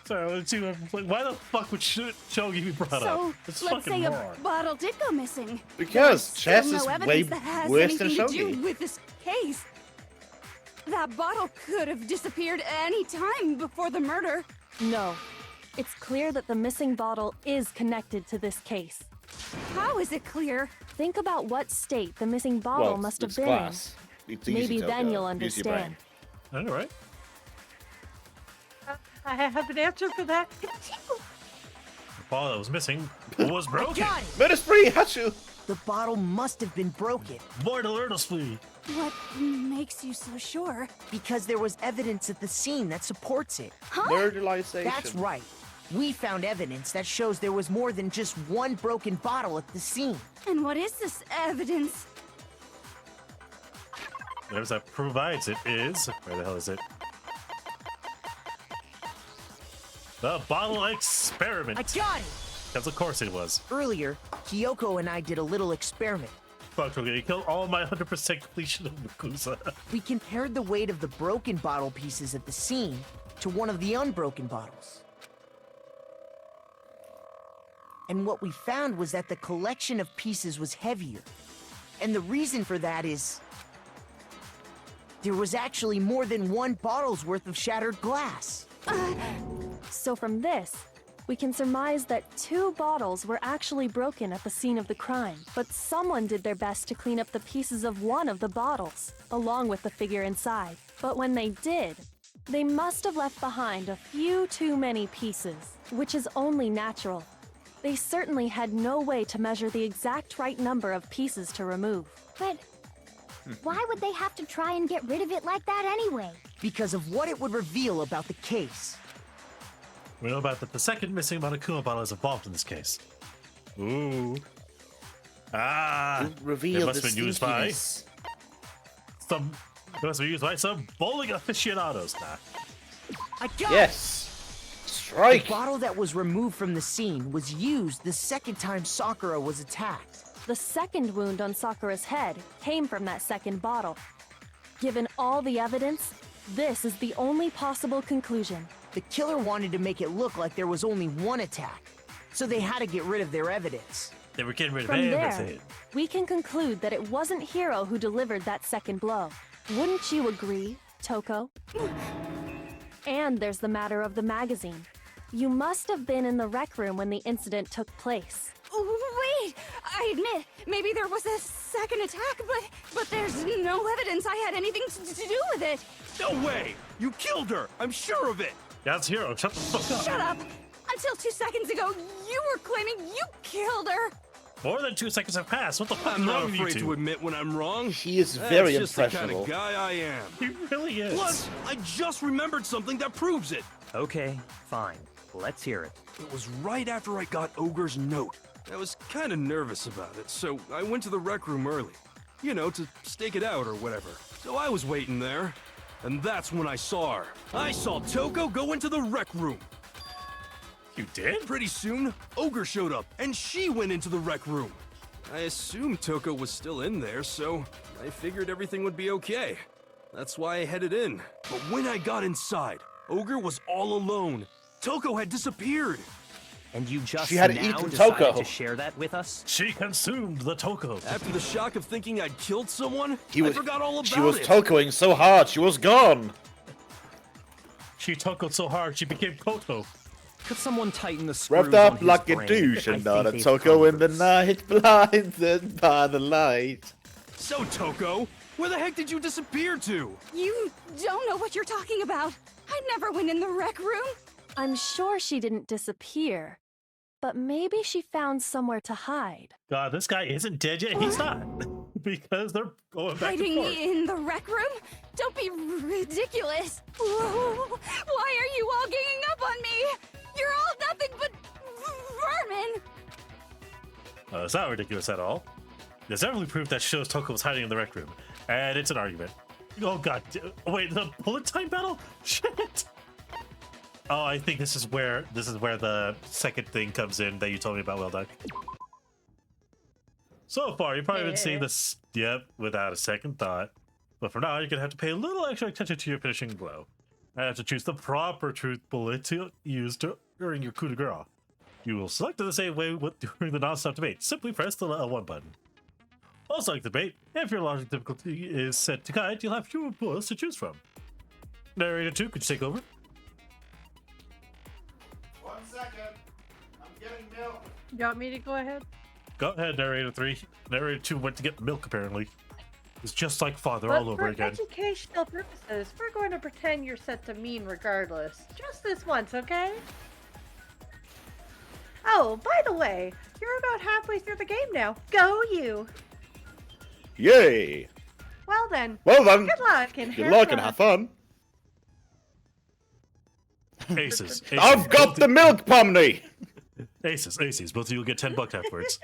Sorry, let's see. Why the fuck would Shogi be brought So, up? It's let's fucking say moron. a bottle did go missing. Because Still chess no is evidence way that has worse than anything to do Shogi. with this case. That bottle could have disappeared any time before the murder. No. It's clear that the missing bottle is connected to this case. How is it clear? Think about what state the missing bottle Well, must have it's been glass. It's easy Maybe to then go. you'll Use your brain. understand. All right. I have an answer for that. The ball that was missing was broken. Got it! Murder spree, Hachu! The bottle must have been broken More to learn, flee. What makes you so sure? because there was evidence at the scene that supports it. Murderization. That's right. We found evidence that shows there was more than just one broken bottle at the scene. And what is this evidence? There's that provides it is. Where the hell is it? The bottle experiment. I got it! Because of course it was. Earlier, Kyoko and I did a little experiment. Fuck, okay, you killed all my 100% completion of Makusa. We compared the weight of the broken bottle pieces at the scene to one of the unbroken bottles. And what we found was that the collection of pieces was heavier. And the reason for that is... there was actually more than one bottle's worth of shattered glass. So from this, we can surmise that 2 bottles were actually broken at the scene of the crime, but someone did their best to clean up the pieces of one of the bottles, along with the figure inside. But when they did, they must have left behind a few too many pieces, which is only natural. They certainly had no way to measure the exact right number of pieces to remove. But why would they have to try and get rid of it like that anyway? Because of what it would reveal about the case. We know about that the second missing Monokuma bottle is involved in this case. Ooh. Ah. Reveal it must the have been used by sneakiness. some. It must have been used by some bowling aficionados. Nah. I got Yes. it! Strike. The bottle that was removed from the scene was used the second time Sakura was attacked. The second wound on Sakura's head came from that second bottle. Given all the evidence, this is the only possible conclusion. The killer wanted to make it look like there was only one attack, so they had to get rid of their evidence. They were getting rid of From there, everything. we can conclude that it wasn't Hiro who delivered that second blow. Wouldn't you agree, Toko? And there's the matter of the magazine. You must have been in the rec room when the incident took place. Wait! I admit, maybe there was a second attack, but there's no evidence I had anything to do with it. No way! You killed her! I'm sure of it! That's Hiro. Shut the fuck up. Shut up! Until 2 seconds ago, you were claiming you killed her! More than 2 seconds have passed. What the fuck I'm is not wrong with you afraid two? to admit when I'm wrong. He is very That's just the kind impressionable. of guy I am. He really is. Plus, I just remembered something that proves it. Okay, fine. Let's hear it. It was right after I got Ogre's note. I was kind of nervous about it, so I went to the rec room early. You know, to stake it out or whatever. So I was waiting there, and that's when I saw her. I saw Toko go into the rec room. You did? Pretty soon, Ogre showed up, and she went into the rec room. I assumed Toko was still in there, so I figured everything would be okay. That's why I headed in. But when I got inside, Ogre was all alone. Toko had disappeared. And you just She had now eaten decided Toko. to share that with us? She consumed the Toko. After the shock of thinking I'd killed someone, I forgot all about She was it. Tokoing so hard, she was gone. She Tokoed so hard, she became Koto. Could someone tighten the screws Revved on up his like a brain? douche I and think not a they've Toko in the converse. night, blinded by the light. So, Toko, where the heck did you disappear to? You don't know what you're talking about. I never went in the rec room. I'm sure she didn't disappear, but maybe she found somewhere to hide. God, this guy isn't dead yet. He's not. Because they're going back Hiding and forth. in the rec room? Don't be ridiculous. Whoa. Why are you all ganging up on me? You're all nothing but vermin. It's not ridiculous at all. There's definitely proof that shows Toko was hiding in the rec room. And it's an argument. Oh god. Wait, the bullet time battle? Shit! Oh, I think this is where the second thing comes in that you told me about, Whaleduck. So far, you've probably been seeing this, yep, without a second thought. But for now, you're gonna have to pay a little extra attention to your finishing blow. I have to choose the proper truth bullet to use during your coup de grace. You will select it the same way during the non-stop debate. Simply press the L1 button. While selecting debate, if your logic difficulty is set to guide, you'll have fewer bullets to choose from. Narrator 2, could you take over? 1 second. I'm getting milk. You want me to go ahead? Go ahead, Narrator 3. Narrator 2 went to get milk, apparently. It's just like father But all over for again. educational purposes, we're going to pretend you're set to mean regardless. Just this once, okay? Oh, by the way, you're about halfway through the game now. Go you! Yay! Well then. Well then. Good luck and Good luck and have fun. Aces. I've got the milk, Pomni! Aces. Both of you will get 10 bucks afterwards.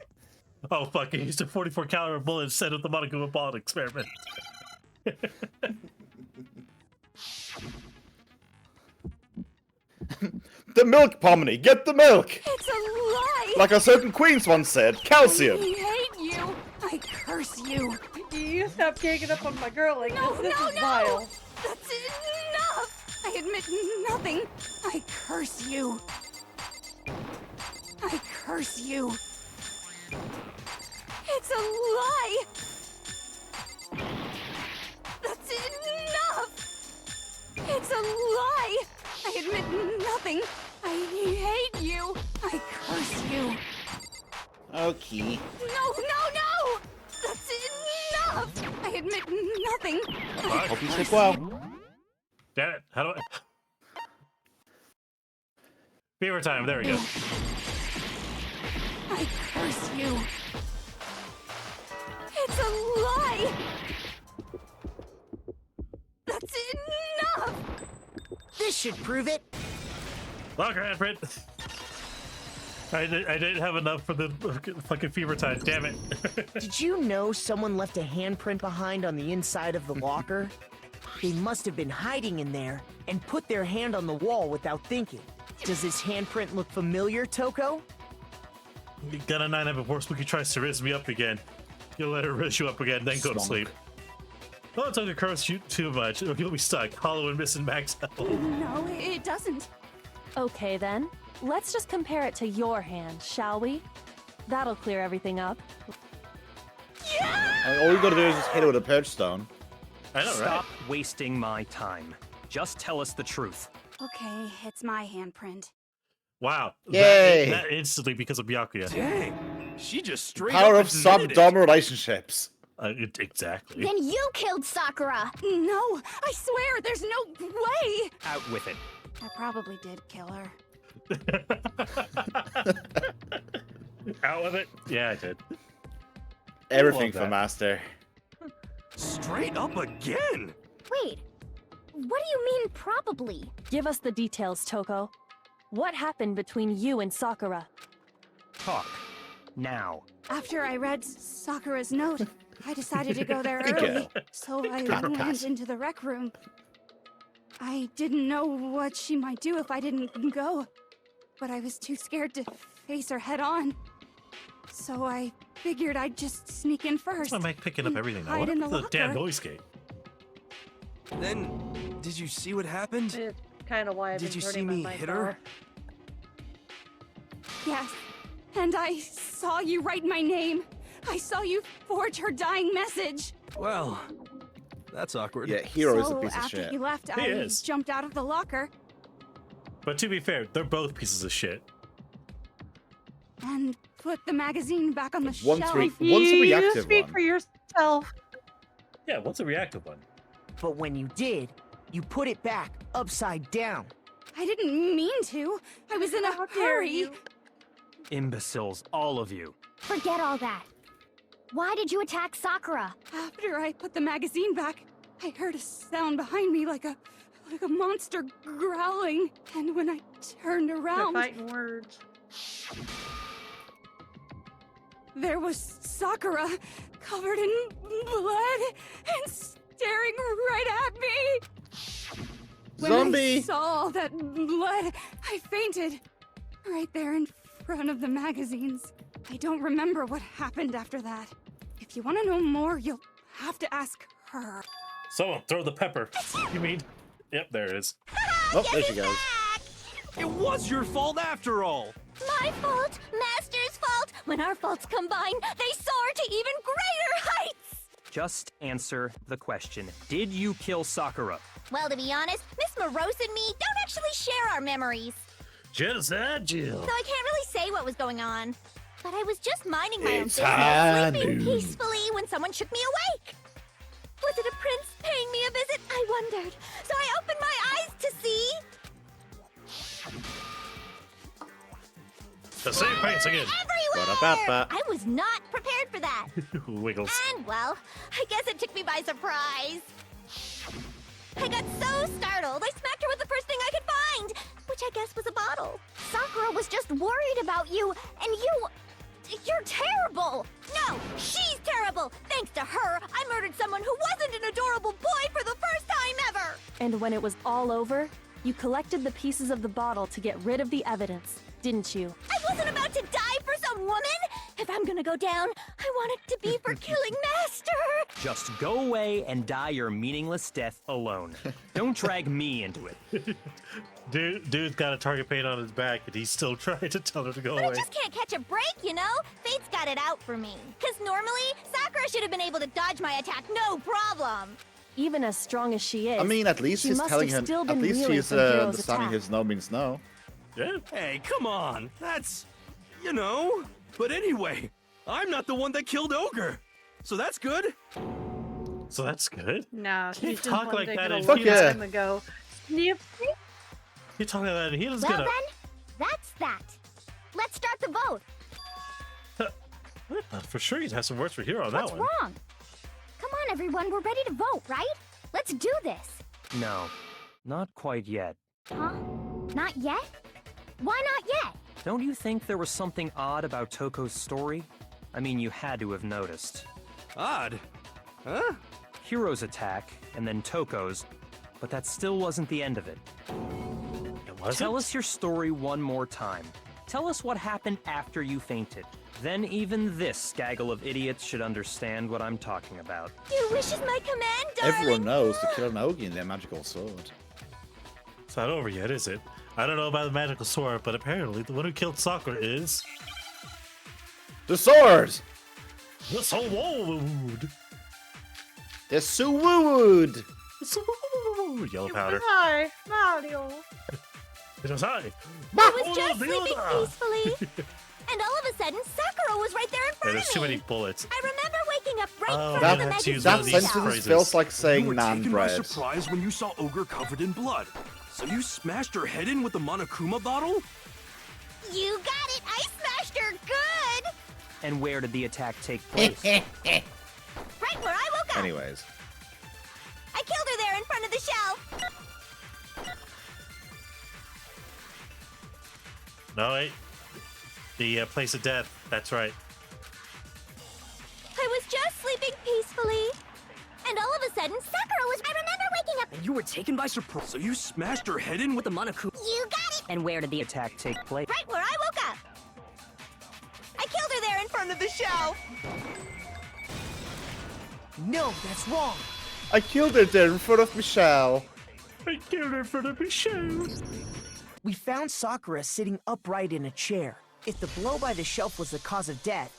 Oh, fuck. He used a 44 caliber bullet instead of the Monokuma bullet experiment. The milk, Pomni! Get the milk! It's a lie. Like a certain queen once said, calcium! I hate you. I curse you! You stop ganging up on my girl like No, this. This no, is no! vile. That's enough! I admit nothing. I curse you. I curse you. It's a lie! That's enough! It's a lie! I admit nothing. I hate you. I curse you. Okay. No! That's enough! I admit nothing. Hope you sleep well. Damn it. How do I... Fever time. There we go. I curse you. It's a lie! That's enough! This should prove it. Locker handprint. I didn't have enough for the fucking fever time. Damn it. Did you know someone left a handprint behind on the inside of the locker? They must have been hiding in there and put their hand on the wall without thinking. Does this handprint look familiar, Toko? You got a 9 before Spooky tries to raise me up again. You'll let her raise you up again, then go to sleep. Don't take the curse you too much, or you'll be stuck, hollow and missing max health. No, it doesn't. Okay then, let's just compare it to your hand, shall we? That'll clear everything up. I mean, all you gotta do is just hit it with a perch stone. I know, right? Stop wasting my time. Just tell us the truth. Okay, it's my handprint. Wow. Yay! That instantly because of Byakuya. Dang, she just straight Power up of admitted it. sub-dom relationships. Exactly. Then you killed Sakura! No, I swear, there's no way! Out with it. I probably did kill her. Out with it? Yeah, I did. Everything that. for Master. Straight up again. Wait, what do you mean probably? Give us the details, Toko. What happened between you and Sakura? Talk. Now. After I read Sakura's note, I decided to go there Good early, girl. so I Proper went pass. into the rec room. I didn't know what she might do if I didn't go, but I was too scared to face her head on. So I figured I'd just sneak in first. I'm like picking up everything now. hide What in happened the to the damn locker. noise gate? Then, did you see what happened? It's kind of why I've Did been you see turning my me mic hit her? off. Yes, and I saw you write my name. I saw you forge her dying message. Well, that's awkward. Yeah, Hero is a So piece of after shit. you left, He I is. jumped out of the locker But to be fair, they're both pieces of shit. and put the magazine back on the One's shelf. One's a You reactive speak one. for yourself. Yeah, what's a reactive one? But when you did, you put it back upside down. I didn't mean to. I was in a How dare hurry. you. Imbeciles, all of you. Forget all that. Why did you attack Sakura? After I put the magazine back, I heard a sound behind me like a monster growling. And when I turned They're around, fighting words. there was Sakura, covered in blood and staring right at me. When I Zombie! saw all that blood, I fainted. Right there in front of the magazines. I don't remember what happened after that. If you want to know more, you'll have to ask her. Someone throw the pepper. You mean? Yep, there it is. Oh, there she goes. It was your fault after all. My fault, Master's fault. When our faults combine, they soar to even greater heights. Just answer the question. Did you kill Sakura? Well, to be honest, Miss Morose and me don't actually share our memories. Genocide, Jill. So I can't really say what was going on. But I was just minding my own It's business, sleeping Hanu. peacefully when someone shook me awake. Was it a prince paying me a visit? I wondered. So I opened my eyes to see... The same face again. everywhere! Ba-da-ba-ba. I was not prepared for that. Wiggles. And, well, I guess it took me by surprise. I got so startled, I smacked her with the first thing I could find, which I guess was a bottle. Sakura was just worried about you, and you're terrible. No, she's terrible. Thanks to her, I murdered someone who wasn't an adorable boy for the first time ever. And when it was all over, you collected the pieces of the bottle to get rid of the evidence, didn't you? I wasn't about to die for so brown woman? If I'm gonna go down, I want it to be for killing Master! Just go away and die your meaningless death alone. Don't drag me into it. Dude's got a target paint on his back, and he's still trying to tell her to go But I away. just can't catch a break, you know? Fate's got it out for me. Because normally, Sakura should have been able to dodge my attack no problem. Even as strong as she is, I mean, at least she he's must telling have him. still At been least reeling he's from Hero's understanding attack. his no means no. Yeah. Hey, come on. That's, you know. But anyway, I'm not the one that killed Ogre. So that's good. So that's good. No, You she's just talk one like thing that a and long Fuck yeah. time ago. Sniff. You're talking about that, he was Well gonna. then, that's that. Let's start the vote. For sure, you'd have some words for Hero on What's that one. wrong? Come on, everyone. We're ready to vote, right? Let's do this. No, not quite yet. Huh? Not yet? Why not yet? Don't you think there was something odd about Toko's story? I mean, you had to have noticed. Odd. Huh? Hero's attack, and then Toko's, but that still wasn't the end of it. It wasn't? Tell us your story one more time. Tell us what happened after you fainted. Then even this gaggle of idiots should understand what I'm talking about. Your wish is my command, darling. Everyone knows to kill an Ogi in their magical sword. It's not over yet, is it? I don't know about the magical sword, but apparently the one who killed Sakura is The sword! the sword. The sword! Yellow It powder. was I, Mario. It was I. I was just the sleeping other. peacefully. And all of a sudden, Sakura was right there in Yeah, front there's of too me. many bullets. I remember waking up right Oh, in front man, of the that's used magazine. one That of these sentence phrases. feels like You saying were nan taken by bread. surprise when you saw Ogre covered in blood. So you smashed her head in with the 𝓮𝓼𝓾𝓲 𝓛𝓲𝓷𝓭? You got it! I smashed her good! And where did the attack take place? Right where I woke up! Anyways. I killed her there in front of the shelf! No, wait. The place of death. That's right. I was just sleeping peacefully. And all of a sudden, Sakura was... I remember waking up... You were taken by surprise. So you smashed her head in with the 𝓮𝓼𝓾𝓲. You got it! And where did the attack take place? Right where I woke up! I killed her there in front of the shelf! No, that's wrong. I killed her there in front of Michelle. I killed her for the show. We found Sakura sitting upright in a chair. If the blow by the shelf was the cause of death,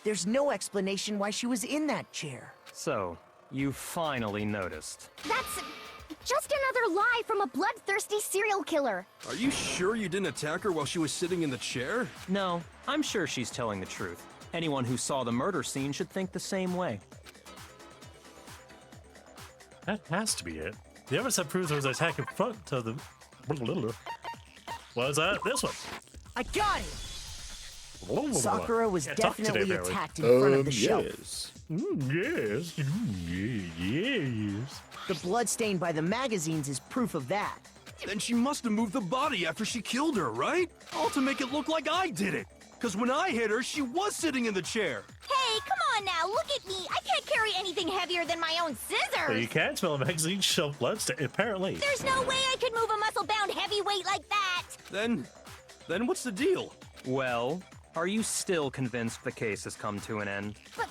there's no explanation why she was in that chair. So, you finally noticed. That's just another lie from a bloodthirsty serial killer. Are you sure you didn't attack her while she was sitting in the chair? No, I'm sure she's telling the truth. Anyone who saw the murder scene should think the same way. That has to be it. The evidence proves there was an attack in front of the. What was that? This one. I got it! Sakura was Can't talk today, definitely apparently. attacked in front of the shelf. Yes. Yes. Yes. The blood stain by the magazines is proof of that. Then she must have moved the body after she killed her, right? All to make it look like I did it. Because when I hit her, she was sitting in the chair. Hey, come on now, look at me. I can't carry anything heavier than my own But you scissors. can smell a magazine shelf bloodstain, apparently. There's no way I could move a muscle-bound heavyweight like that. Then what's the deal? Well, are you still convinced the case has come to an end? But...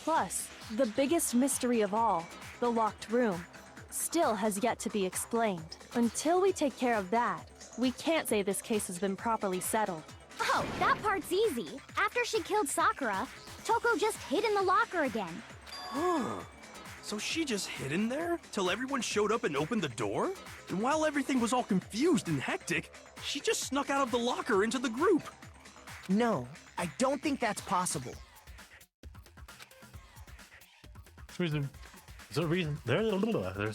Plus, the biggest mystery of all, the locked room, still has yet to be explained. Until we take care of that, we can't say this case has been properly settled. Oh, that part's easy. After she killed Sakura, Toko just hid in the locker again. Huh. So she just hid in there till everyone showed up and opened the door? And while everything was all confused and hectic, she just snuck out of the locker into the group. No, I don't think that's possible. There's a reason. There's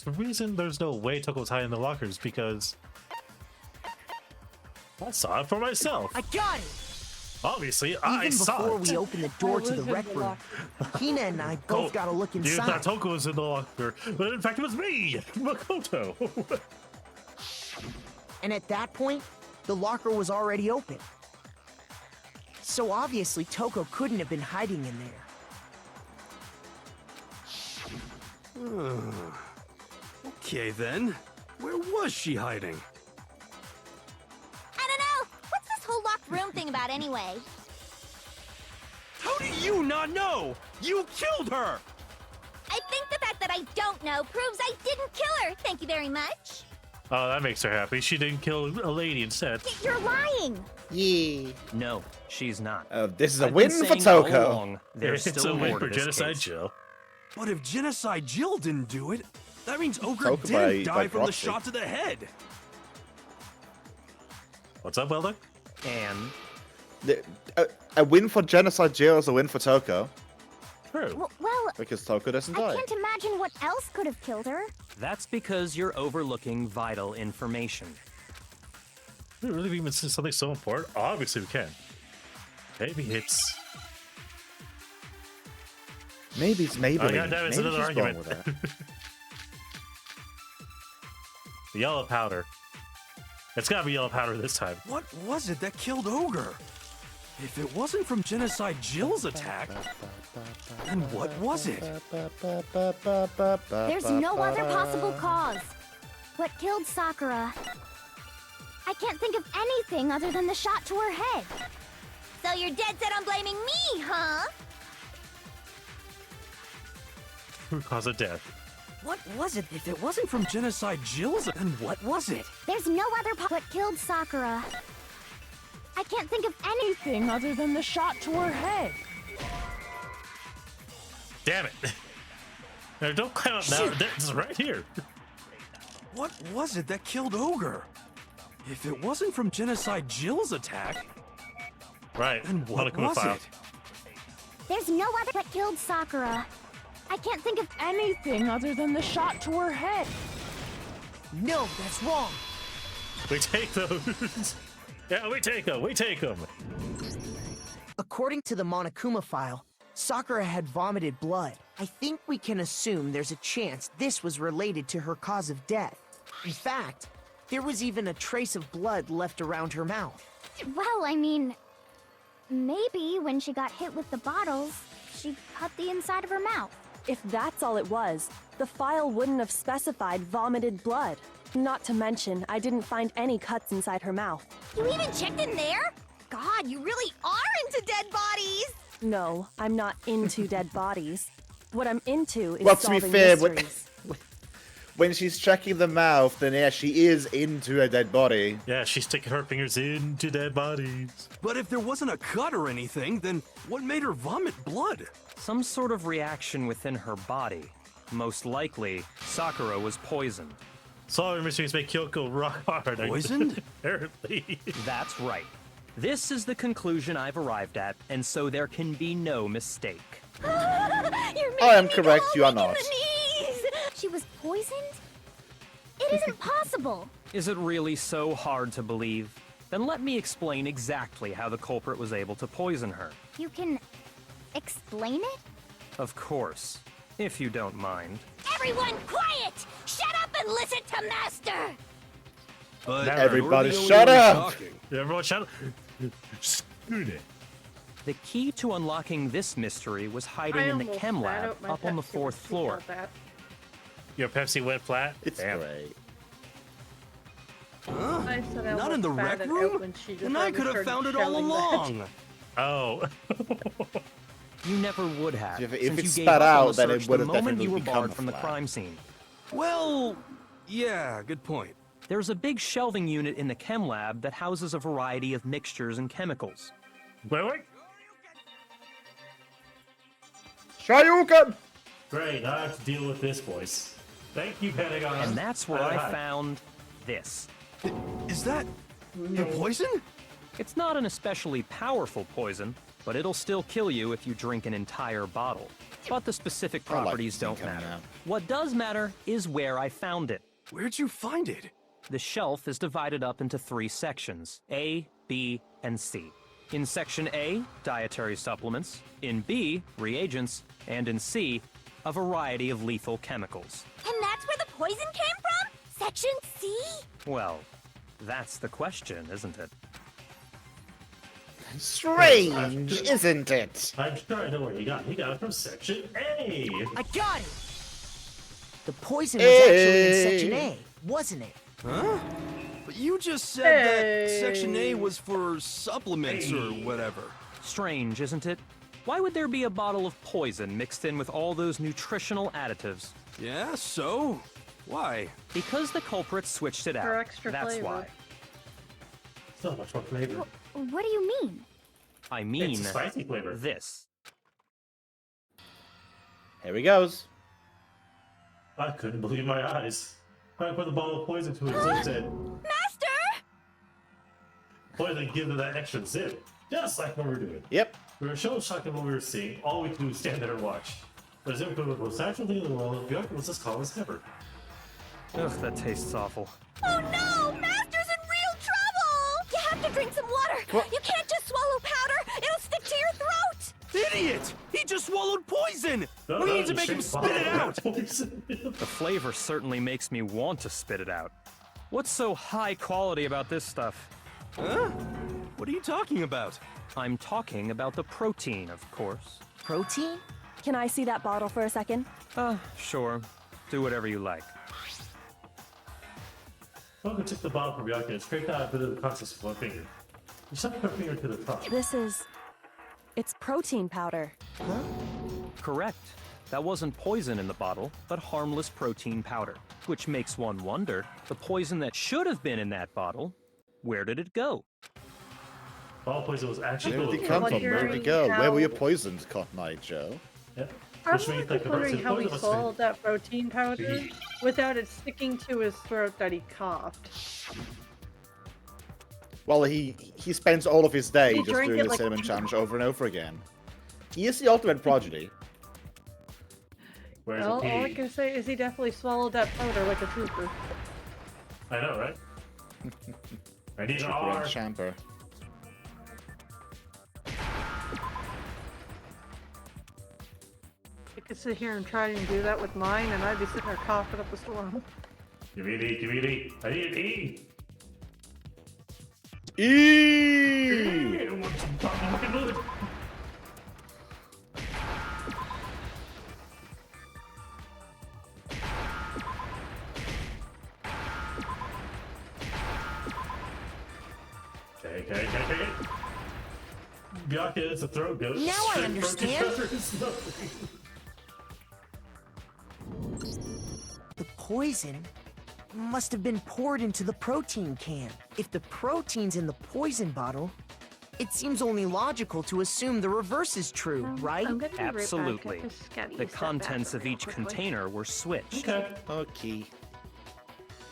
a reason there's no way Toko's hiding in the lockers because I saw it for myself. I got it! Obviously, I Even saw before it. we opened the door to was the in rec the room, Hina and I both got to look Dude inside. thought Toko was in the locker, but in fact it was me, Makoto. And at that point, the locker was already open. So obviously Toko couldn't have been hiding in there. Okay then, where was she hiding? I don't know. What's this whole locked room thing about anyway? How do you not know? You killed her! I think the fact that I don't know proves I didn't kill her. Thank you very much. Oh, that makes her happy. She didn't kill a lady instead. You're lying. Yeah. No, she's not. This is a I've win been for saying all Toko. along, there's It's still a win more for to this Genocide case. Jill. But if Genocide Jill didn't do it, that means Ogre Toko did by die from the proxy. shot to the head. What's up, Whaleduck? And A win for Genocide Jill is a win for Toko. True. Well, Because Toko doesn't I die. can't imagine what else could have killed her. that's because you're overlooking vital information. We really even see something so important? Obviously we can. Maybe it's... Maybe it's Maybelline. Oh, goddamn, it's Maybe another she's wrong argument. with that. The yellow powder. It's gotta be yellow powder this time. What was it that killed Ogre? If it wasn't from Genocide Jill's attack, then what was it? There's no other possible cause. What killed Sakura? I can't think of anything other than the shot to her head. So you're dead set on blaming me, huh? Root cause of death. What was it? If it wasn't from Genocide Jill's, then what was it? There's no other what killed Sakura. I can't think of anything other than the shot to her head. Damn it. Now, don't climb up now. It's right here. What was it that killed Ogre? If it wasn't from Genocide Jill's attack, Right. then what Monokuma was file. it? There's no other what killed Sakura. I can't think of anything other than the shot to her head. No, that's wrong. We take those. Yeah, we take them. We take them. According to the Monokuma file, Sakura had vomited blood. I think we can assume there's a chance this was related to her cause of death. In fact, there was even a trace of blood left around her mouth. Well, I mean, maybe when she got hit with the bottles, she cut the inside of her mouth. If that's all it was, the file wouldn't have specified vomited blood. Not to mention, I didn't find any cuts inside her mouth. You even checked in there? God, you really are into dead bodies! No, I'm not into dead bodies. What I'm into is Well, to be solving fair, mysteries. when she's checking the mouth, then yeah, she is into a dead body. Yeah, she's sticking her fingers into dead bodies. But if there wasn't a cut or anything, then what made her vomit blood? Some sort of reaction within her body. Most likely, Sakura was poisoned. Solving mysteries make Kyoko rock hard. Poisoned? Apparently. That's right. This is the conclusion I've arrived at, and so there can be no mistake. You're making I am me correct, go you are weak in not. the knees. She was poisoned? It isn't possible. Is it really so hard to believe? Then let me explain exactly how the culprit was able to poison her. You can explain it? Of course, if you don't mind. Everyone quiet! Shut up and listen to Master! But Everybody you're the shut only one up! talking. Everyone shut up. Screw it. The key to unlocking this mystery was hiding in the chem lab up on the 4th floor. Your Pepsi went flat? It's Damn. great. I said I Not in the looked rec bad room? when she just And I already could have started found it all shelling that. along. Oh. You never would have, If since it's you gave spat up on out, the then it search would the have moment you definitely were become barred a from the flag. crime scene. Well, yeah, good point. There's a big shelving unit in the chem lab that houses a variety of mixtures and chemicals. Wait. Shoryuken! Great, I have to deal with this voice. Thank you, Pentagon. And that's where I found this. Is that your poison? It's not an especially powerful poison, but it'll still kill you if you drink an entire bottle. But the specific I like properties this thing don't coming matter. out. What does matter is where I found it. Where'd you find it? The shelf is divided up into 3 sections, A, B, and C. In Section A, dietary supplements. In B, reagents. And in C, a variety of lethal chemicals. And that's where the poison came from? Section C? Well, that's the question, isn't it? Strange, isn't it? I'm sure I know where you got it. You got it from Section A. I got it! The poison was actually in Hey. Section A, wasn't it? Huh? But you just said that Section A was for supplements or whatever. Strange, isn't it? Why would there be a bottle of poison mixed in with all those nutritional additives? Yeah, so? Why? Because the culprit switched it out. For extra That's flavor. why. So much more flavor. What do you mean? I mean It's spicy flavor. this. Here he goes. I couldn't believe my eyes. I put the bottle of poison to his lips and Master! poison gives it that extra zip. Just like what we're doing. Yep. We were so shocked at what we were seeing. All we could do was stand there and watch. But as if it was the most natural thing in the world, Bjork was as calm as ever. Ugh, that tastes awful. Oh no! Master's in real trouble! You have to drink some water! What? You can't just swallow powder! It'll stick to your throat! Idiot! He just swallowed poison! No, We no, need to you make him shake spit it bottle out! of poison. The flavor certainly makes me want to spit it out. What's so high quality about this stuff? Huh? What are you talking about? I'm talking about the protein, of course. Protein? Can I see that bottle for a second? Sure. Do whatever you like. Boko took the bottle from Bjork and scraped out a bit of the contents with one finger. He shoved her finger to the top. It's protein powder. Correct. That wasn't poison in the bottle, but harmless protein powder. Which makes one wonder, the poison that should have been in that bottle, where did it go? Bottle poison was actually Where full did of it come from? protein. Where did it go? Where were you poisoned, Cotton Eye Joe? Yep. I'm Which means that the wondering rest how of he the poison swallowed that protein powder without it sticking to his throat that he coughed. Well, he spends all of his day He just drank doing it the like- cinnamon challenge over and over again. He is the ultimate prodigy. Where's Well, the all I pea? can say is he definitely swallowed that powder like a trooper. I know, right? I need an Trooper R. and Champer. I could sit here and try and do that with mine, and I'd be sitting there coughing up a storm. Give me an E, give me an E. I need an E. Eee! I want some fucking fluid. Okay. Byakuya is a throat goat. Now I Straight understand. protein powder is nothing. The poison must have been poured into the protein can. If the protein's in the poison bottle, it seems only logical to assume the reverse is true, right? I'm gonna be right back. Absolutely. I just gotta The use that contents of bathroom each real quickly. container were switched. Okay. Okay.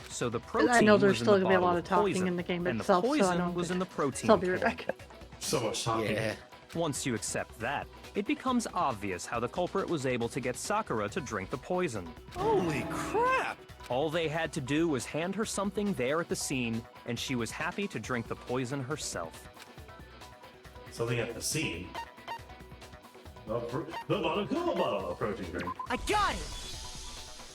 So the protein I know there's was in still the gonna be a bottle lot of of talking poison, in the game and itself, the so I poison don't was in the protein So I'll be right can. back. So much talking. Yeah. Once you accept that, it becomes obvious how the culprit was able to get Sakura to drink the poison. Holy crap! All they had to do was hand her something there at the scene, and she was happy to drink the poison herself. Something at the scene. The bottle of protein drink. I got it!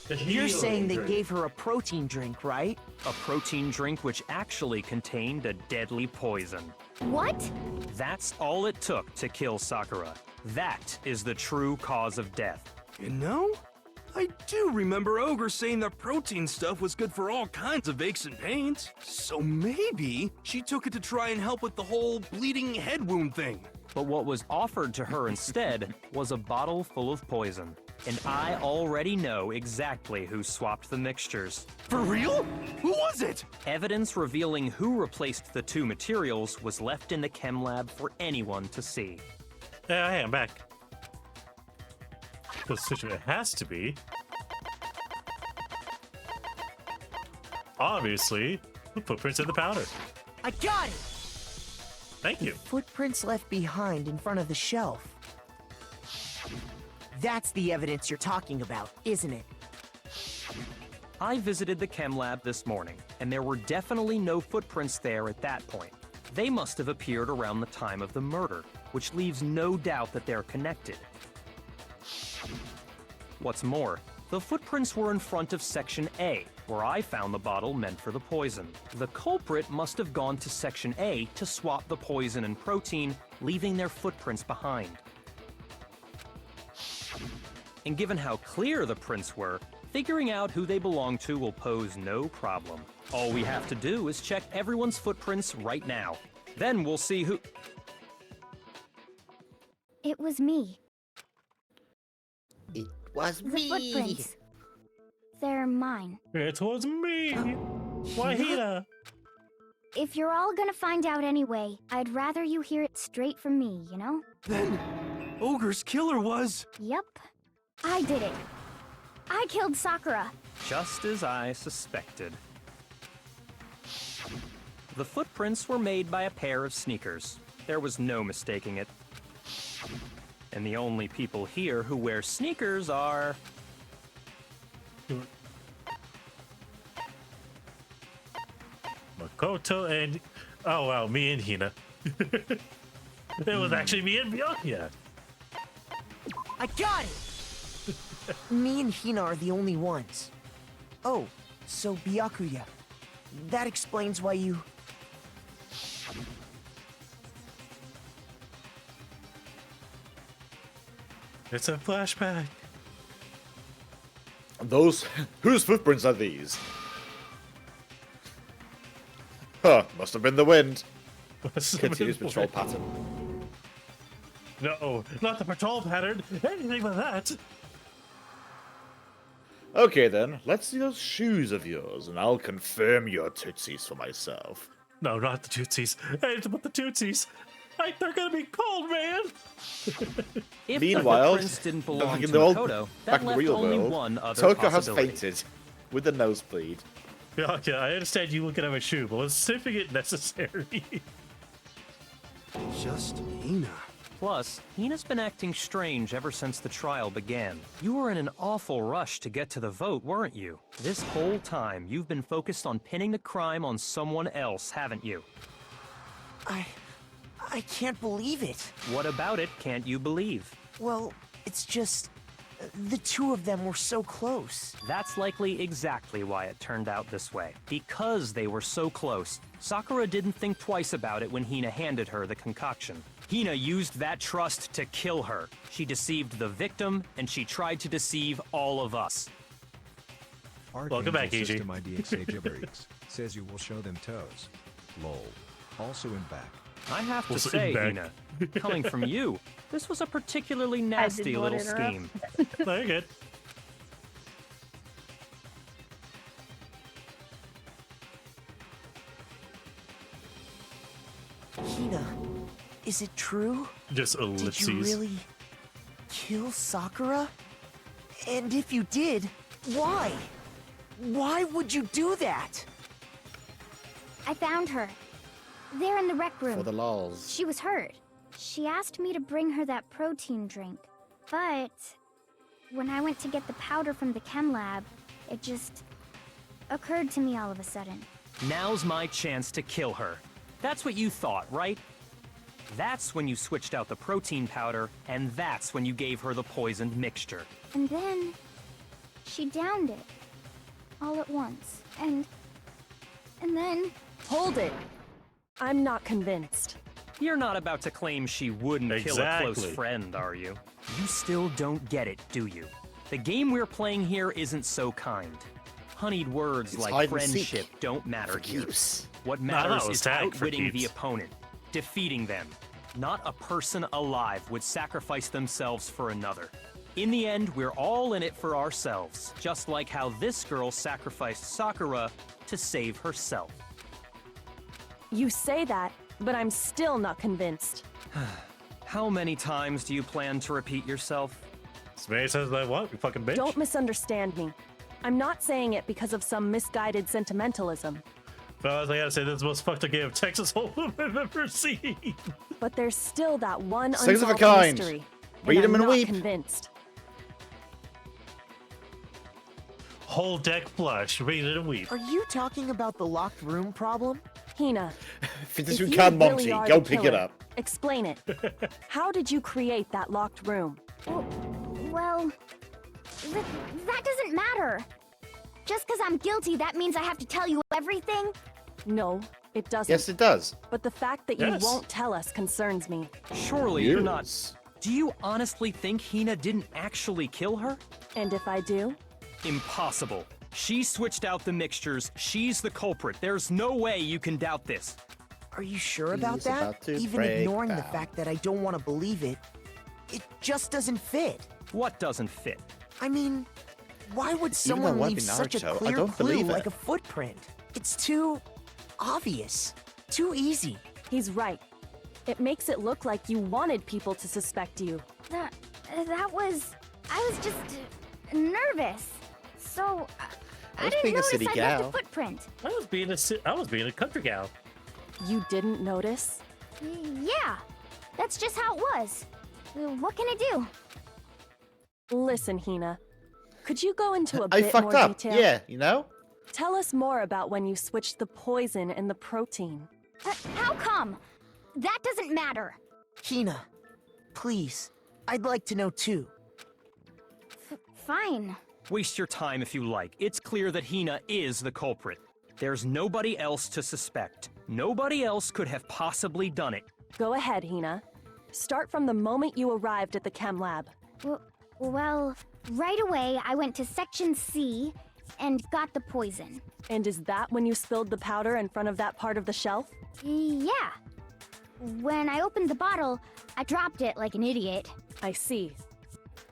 The You're healing saying they drink. gave her a protein drink, right? A protein drink which actually contained a deadly poison. What? That's all it took to kill Sakura. That is the true cause of death. You know, I do remember Ogre saying that protein stuff was good for all kinds of aches and pains. So maybe she took it to try and help with the whole bleeding head wound thing. But what was offered to her instead was a bottle full of poison. And I already know exactly who swapped the mixtures. For real? Who was it? Evidence revealing who replaced the two materials was left in the chem lab for anyone to see. Yeah, hey, I'm back. Position it has to be. Obviously, the footprints in the powder. I got it! Thank you. Footprints left behind in front of the shelf. That's the evidence you're talking about, isn't it? I visited the chem lab this morning, and there were definitely no footprints there at that point. They must have appeared around the time of the murder, which leaves no doubt that they're connected. What's more, the footprints were in front of Section A, where I found the bottle meant for the poison. The culprit must have gone to Section A to swap the poison and protein, leaving their footprints behind. And given how clear the prints were, figuring out who they belong to will pose no problem. All we have to do is check everyone's footprints right now. Then we'll see who... It was me. It was The me. footprints. They're mine. It was me. Why, Hina? If you're all gonna find out anyway, I'd rather you hear it straight from me, you know? Then, Ogre's killer was... Yep. I did it. I killed Sakura. Just as I suspected. The footprints were made by a pair of sneakers. There was no mistaking it. And the only people here who wear sneakers are... Makoto and... Oh, wow, me and Hina. It was actually me and Byakuya. I got it! Me and Hina are the only ones. Oh, so Byakuya. That explains why you... It's a flashback. Those... Whose footprints are these? Huh, must have been the wind. Continuous patrol pattern. No, not the patrol pattern. Anything but that. Okay then, let's see those shoes of yours, and I'll confirm your tootsies for myself. No, not the Tootsies. Anything but the Tootsies. They're gonna be cold, man. If Meanwhile, the footprints didn't belong back to in the Makoto, that back in the left real only world, one other Toko has possibility. fainted with a nosebleed. Yeah, okay, I understand you looking at my shoe, but was sniffing it necessary? Just Hina. Plus, Hina's been acting strange ever since the trial began. You were in an awful rush to get to the vote, weren't you? This whole time, you've been focused on pinning the crime on someone else, haven't you? I can't believe it. What about it can't you believe? Well, it's just... the two of them were so close. That's likely exactly why it turned out this way. Because they were so close, Sakura didn't think twice about it when Hina handed her the concoction. Hina used that trust to kill her. She deceived the victim, and she tried to deceive all of us. Welcome back, Eiji. System ID 𝓕𝓻𝓲𝓵 says you will show them toes. Lol. Also in back. I have to Also say, back. Hina, coming from you, this was a particularly nasty want little to interrupt. scheme. Very good. Hina, is it true? Just Did you ellipses. really kill Sakura? And if you did, why? Why would you do that? I found her. There in the rec room. For the lols. She was hurt. She asked me to bring her that protein drink. But when I went to get the powder from the chem lab, it just occurred to me all of a sudden. Now's my chance to kill her. That's what you thought, right? That's when you switched out the protein powder, and that's when you gave her the poisoned mixture. And then she downed it all at once. And then Hold it. I'm not convinced. You're not about to claim she wouldn't kill a close Exactly. friend, are you? You still don't get it, do you? The game we're playing here isn't so kind. Honeyed words It's like hide and seek. friendship don't matter For here. keeps. What No, matters it was is tag for outwitting the keeps. opponent, defeating them. Not a person alive would sacrifice themselves for another. In the end, we're all in it for ourselves, just like how this girl sacrificed Sakura to save herself. You say that, but I'm still not convinced. How many times do you plan to repeat yourself? Smash says like what? You fucking bitch. Don't misunderstand me. I'm not saying it because of some misguided sentimentalism. Fellas, I gotta say, this is the most fucked up game of Texas Hold'em I've ever seen. But there's still that one Six of a unsolved kind. mystery. Read 'em I'm and not weep. convinced. Whole deck flush, read it and weep. Are you talking about the locked room problem? Hina, Fit if as you you can, really Monty. are Go the pick it killer, up. explain it. How did you create that locked room? Well, that doesn't matter. Just because I'm guilty, that means I have to tell you everything? No, it doesn't. Yes, it does. But the fact that Yes. you won't tell us concerns me. Surely you're not. Yes. Do you honestly think Hina didn't actually kill her? And if I do? Impossible. She switched out the mixtures. She's the culprit. There's no way you can doubt this. Are you sure about He's that? about to Even break ignoring the down. fact that I don't want to believe it, It just doesn't fit. What doesn't fit? I mean, why would though someone I've leave been such a Naruto, I clear don't clue believe like it. a footprint? It's too obvious. Too easy. He's right. It makes it look like you wanted people to suspect you. That was... I was just nervous. So I was didn't being a notice city I left gal. a footprint. I was being a country gal. You didn't notice? Yeah, that's just how it was. What can I do? Listen, Hina. Could you go into a I bit fucked more up. detail? Yeah, you know? Tell us more about when you switched the poison and the protein. How come? That doesn't matter. Hina, please. I'd like to know too. Fine. Waste your time if you like. It's clear that Hina is the culprit. There's nobody else to suspect. Nobody else could have possibly done it. Go ahead, Hina. Start from the moment you arrived at the chem lab. Well, right away I went to Section C and got the poison. And is that when you spilled the powder in front of that part of the shelf? Yeah. When I opened the bottle, I dropped it like an idiot. I see.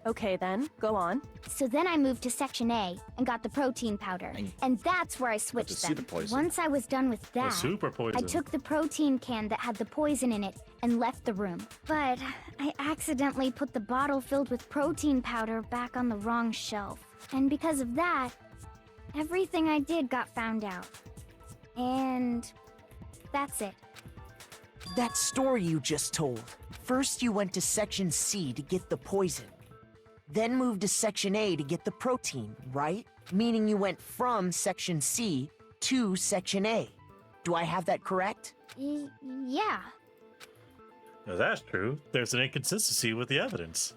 Okay then, go on. So then I moved to Section A and got the protein powder. And that's where I switched super them. poison. Once I was done with that, super poison. I took the protein can that had the poison in it and left the room. But I accidentally put the bottle filled with protein powder back on the wrong shelf. And because of that, everything I did got found out. And that's it. That story you just told. First you went to Section C to get the poison. Then moved to Section A to get the protein, right? Meaning you went from Section C to Section A. Do I have that correct? Yeah. If that's true, there's an inconsistency with the evidence.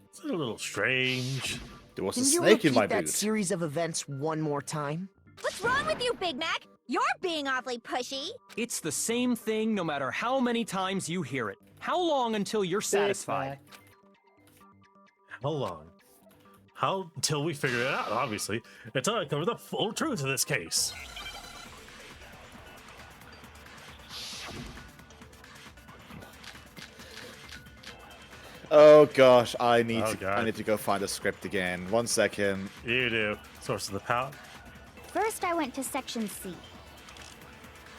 It's a little strange. There was Can a you snake in repeat my that boot. series of events one more time? What's wrong with you, Big Mac? You're being awfully pushy. It's the same thing no matter how many times you hear it. How long until you're satisfied? How long? How until we figure it out, obviously. Until I cover the full truth of this case. Oh gosh, I need Oh, God. to go find the script again. 1 second. You do. Source of the power. First, I went to Section C.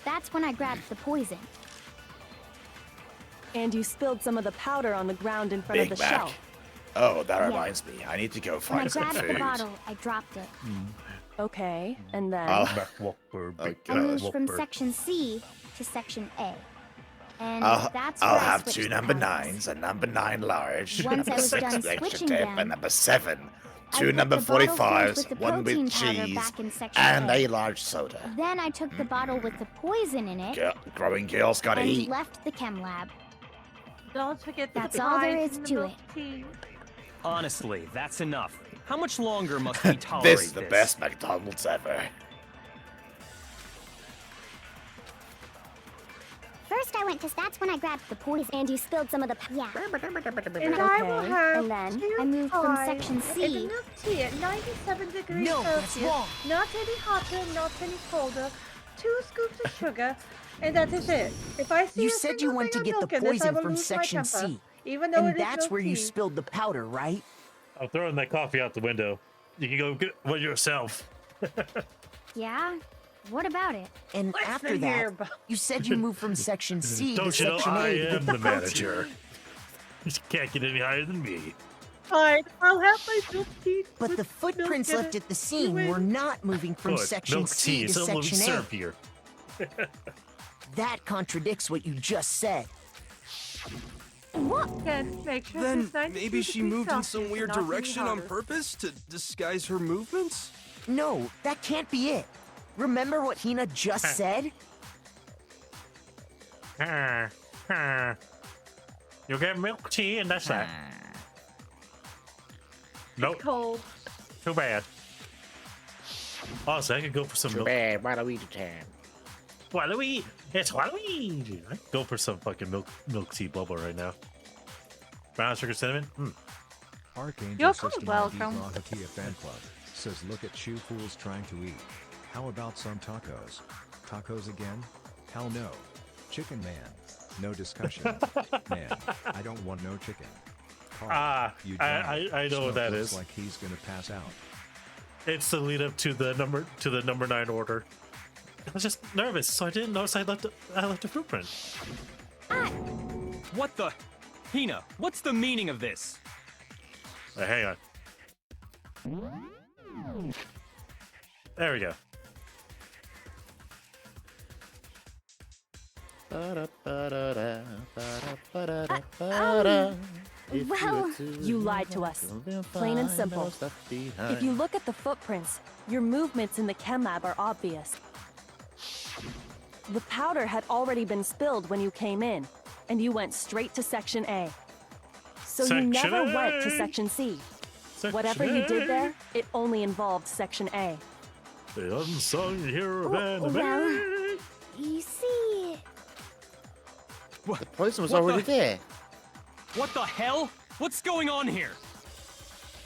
That's when I grabbed the poison. And you spilled some of the powder on the ground in front Big of the Mac. shelf. Oh, that Yeah. reminds me. I need to go When I find some grabbed the food. bottle, I dropped it. Okay, and then... I Okay. moved from Section C to Section A. And that's where I'll I have switched 2 the number powders. 9s, a number 9 large, Once number I was 6 done extra switching dip, them, and number 7. I 2 put number the bottle filled 45s, with the 1 protein with powder cheese, back in Section and A. a large soda. Then I took the bottle with the poison in it Growing girls gotta and eat. left the chem lab. Don't forget the That's all there pies is and the to milk it. tea. Honestly, that's enough. How much longer must we tolerate This is the best McDonald's ever. First, I went to... That's when I grabbed the poison. And you spilled some of the... Yeah. And I will Okay, have and then 2 I moved from pies Section and C. the milk tea at 97 degrees No, that's Celsius. wrong. Not any hotter, not any colder. 2 scoops of sugar, and that is it. If I see You a said you single went to thing of get the milk in this, I poison will from lose my Section temper, C. even though And it is that's milk where you tea. spilled the powder, right? I'm throwing that coffee out the window. You can go get one yourself. Yeah? What about it? And Listen after here, that, you said you moved from Section C to Don't you know Section I A to am get the the protein. manager? You can't get any higher than me. Fine, I'll have my milk tea. But with the footprints milk in left it. at the scene win. were not moving from Good. Section Milk C tea to is what we Section A. serve here. That contradicts what you just said. Ken, make sure Then this 92 maybe she degrees moved in Celsius some and weird not any direction on hotter. purpose to disguise her movements? No, that can't be it. Remember what Hina just said? You get milk tea and that's that. Nope, Cold. too bad. Honestly, I could go for some milk. Bad, why don't we time? Waluigi! It's Waluigi! I'd go for some fucking milk tea bubble right now. Brown sugar cinnamon? Archangel You're System welcome. 𝓮𝓵𝓾𝓲 says look at Shoe Fools trying to eat. How about some tacos? Tacos again? Hell no. Chicken Man. No discussion. Man, I don't want no chicken. Carl, you I know Snoke what that looks is. like he's gonna pass out. It's the lead up to the number 9 order. I was just nervous, so I didn't notice I left a footprint. What the? Hina, what's the meaning of this? Hang on. There we go. Well, You lied to us. Plain and simple. If you look at the footprints, your movements in the chem lab are obvious. The powder had already been spilled when you came in, and you went straight to Section A. So you Section never A. went to Section C. Section Whatever you A. did there, it only involved Section A. The unsung hero of anime. well, you see... The poison was What already the- there. What the hell? What's going on here?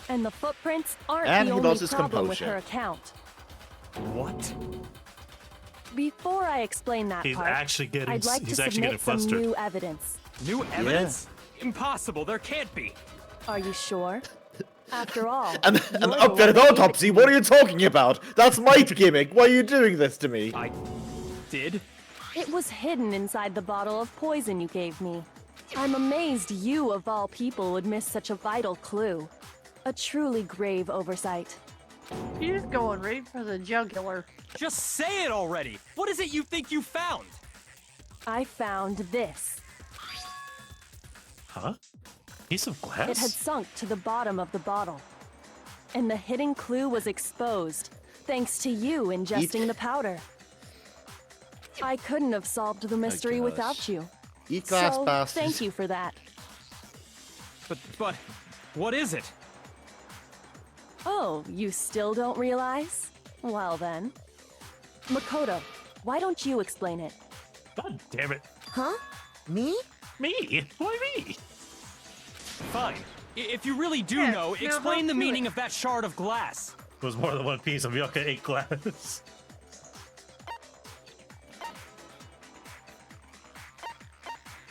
And the footprints aren't And the he only lost his problem with composure. her account. What? Before I explain that He's part, actually getting- I'd like he's to actually getting submit some flustered. new evidence. New evidence? Impossible, there can't be. Are you sure? After all, And you're the updated one who gave autopsy, it what to are you talking about? That's my gimmick. Why are you doing this to me? I did? It was hidden inside the bottle of poison you gave me. I'm amazed you, of all people, would miss such a vital clue. A truly grave oversight. He's going right for the jugular. Just say it already! What is it you think you found? I found this. Huh? Piece of glass? It had sunk to the bottom of the bottle. And the hidden clue was exposed, thanks to you ingesting the powder. I couldn't have solved the mystery gosh. without you. Eat glass So, bastards. thank you for that. But, what is it? Oh, you still don't realize? Well then. Makoto, why don't you explain it? God damn it. Huh? Me? Me? Why me? Fine. If you really do Yeah, know, you're explain the about to meaning it. of that shard of glass. It was more than one piece of Yoka ate glass.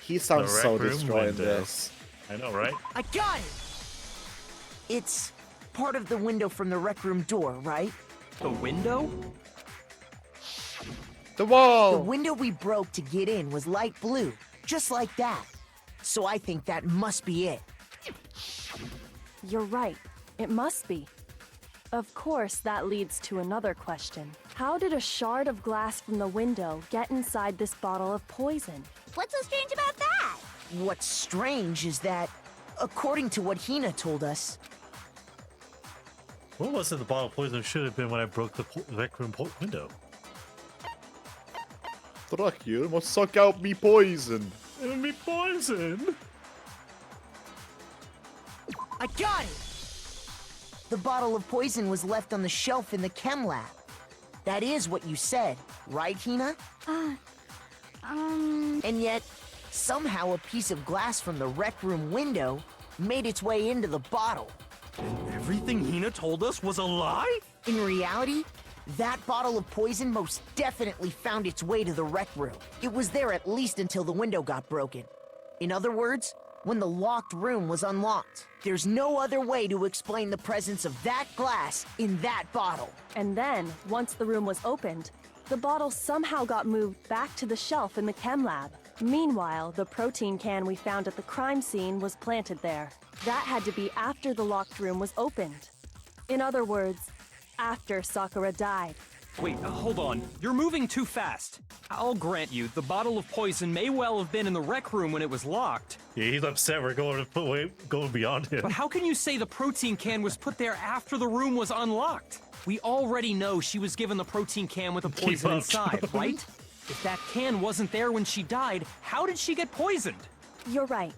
He sounds The so rec room destroying window. this. I know, right? I got it! It's part of the window from the rec room door, right? The window? The The wall! window we broke to get in was light blue, just like that. So I think that must be it. You're right. It must be. Of course, that leads to another question. How did a shard of glass from the window get inside this bottle of poison? What's so strange about that? What's strange is that, according to what Hina told us, What was it the bottle of poison should have been when I broke the rec room window? Dracula must suck out me poison. It would be poison! I got it! The bottle of poison was left on the shelf in the chem lab. That is what you said, right, Hina? And yet, somehow a piece of glass from the rec room window made its way into the bottle. Everything Hina told us was a lie? In reality, that bottle of poison most definitely found its way to the rec room. It was there at least until the window got broken. In other words, when the locked room was unlocked. There's no other way to explain the presence of that glass in that bottle. And then, once the room was opened, the bottle somehow got moved back to the shelf in the chem lab. Meanwhile, the protein can we found at the crime scene was planted there. That had to be after the locked room was opened. In other words, after Sakura died. Wait, hold on. You're moving too fast. I'll grant you, the bottle of poison may well have been in the rec room when it was locked. Yeah, he's upset we're going beyond him. But how can you say the protein can was put there after the room was unlocked? We already know she was given the protein can with the poison up, inside, right? If that can wasn't there when she died, how did she get poisoned? You're right.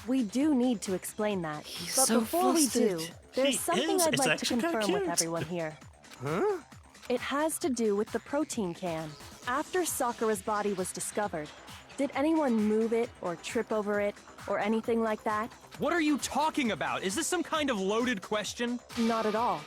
We do need to explain that. But so before we do, flustered. there's He something is. I'd It's like to actually kinda confirm with cute. everyone here. Huh? It has to do with the protein can. After Sakura's body was discovered, did anyone move it or trip over it or anything like that? What are you talking about? Is this some kind of loaded question? Not at all.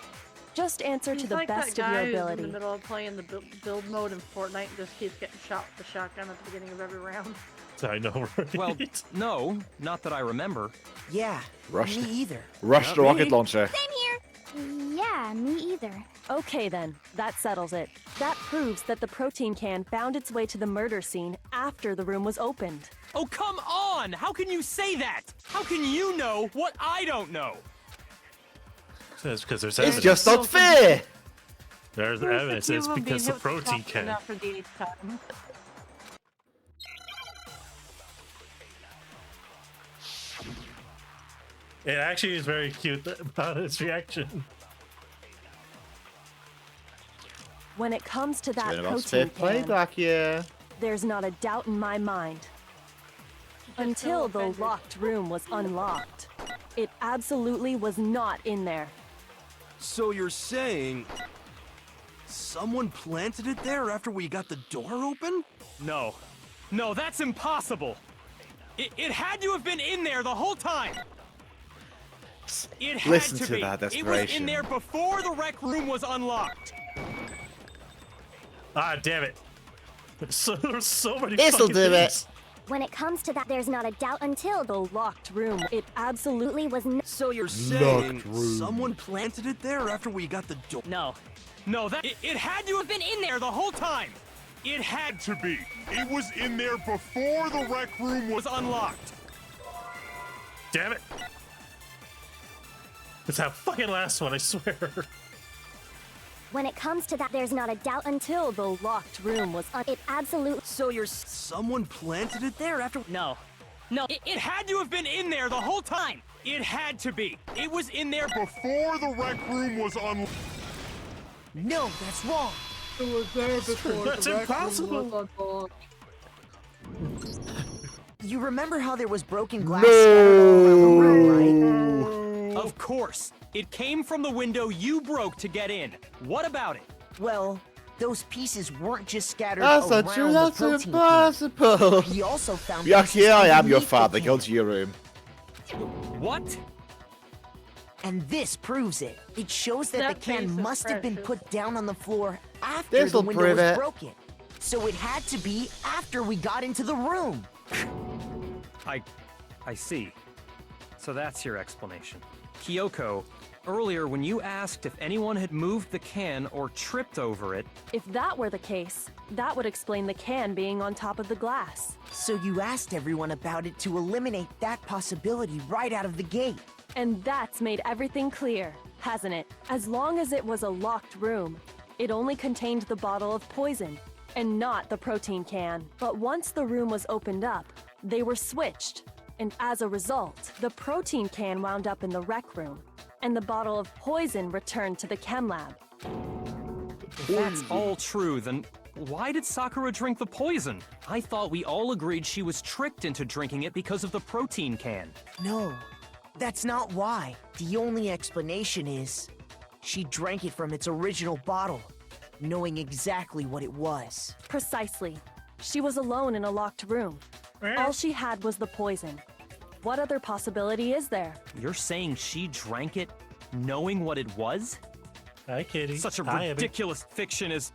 Just answer He's to the like best that of your guy who's ability. in the middle of playing the build mode in Fortnite and just keeps getting shot with the shotgun at the beginning of every round. I know, right? Well, no, not that I remember. Yeah, Rush. me either. Rush Not the rocket me. launcher. Same here. Yeah, me either. Okay then, that settles it. That proves that the protein can found its way to the murder scene after the room was opened. Oh, come on! How can you say that? How can you know what I don't know? It's because there's It's evidence. just not fair. There's Where's evidence. the It's cube of because being the protein hit can. after the 8th time? It actually is very cute about its reaction. When it comes to that Been about protein fifth play can, back, yeah. there's not a doubt in my mind. Until the locked room was unlocked, it absolutely was not in there. So you're saying someone planted it there after we got the door open? No. No, that's impossible! It had to have been in there the whole time! It had Listen to to be. that It was in desperation. there before the rec room was unlocked! Ah, damn it. There's so many This'll fucking do things. When it comes to that, there's not a doubt until The locked room, it absolutely was not. So you're saying Locked room. someone planted it there after we got the door? No. No, it had to have been in there the whole time! It had to be. It was in there before the rec room was unlocked. Damn it. It's that fucking last one, I swear. When it comes to that, there's not a doubt until the locked room was it absolutely. So you're someone planted it there after? No. No, it had to have been in there the whole time! It had to be. It was in there before the rec room was unlocked. No, that's wrong. It was there before That's the rec room impossible. was unlocked. You remember how there was broken glass scattered all around the room, right? Of course. It came from the window you broke to get in. What about it? Well, those pieces weren't just scattered That's around not true. the That's protein can. impossible. He also found Yeah, pieces here I am, your underneath the father. can. Go to your room. What? And this proves it. It shows that That the can face is must have been precious. put down on the floor after This'll the window prove was it. broken. So it had to be after we got into the room. I see. So that's your explanation. Kyoko, earlier when you asked if anyone had moved the can or tripped over it, If that were the case, that would explain the can being on top of the glass. So you asked everyone about it to eliminate that possibility right out of the gate. And that's made everything clear, hasn't it? As long as it was a locked room, it only contained the bottle of poison, and not the protein can. But once the room was opened up, they were switched. And as a result, the protein can wound up in the rec room, and the bottle of poison returned to the chem lab. if that's all true, then why did Sakura drink the poison? I thought we all agreed she was tricked into drinking it because of the protein can. No, that's not why. The only explanation is she drank it from its original bottle, knowing exactly what it was. Precisely. She was alone in a locked room. All she had was the poison. What other possibility is there? You're saying she drank it knowing what it was? Hi, kitty. Such a Hi, Abby. ridiculous fiction is...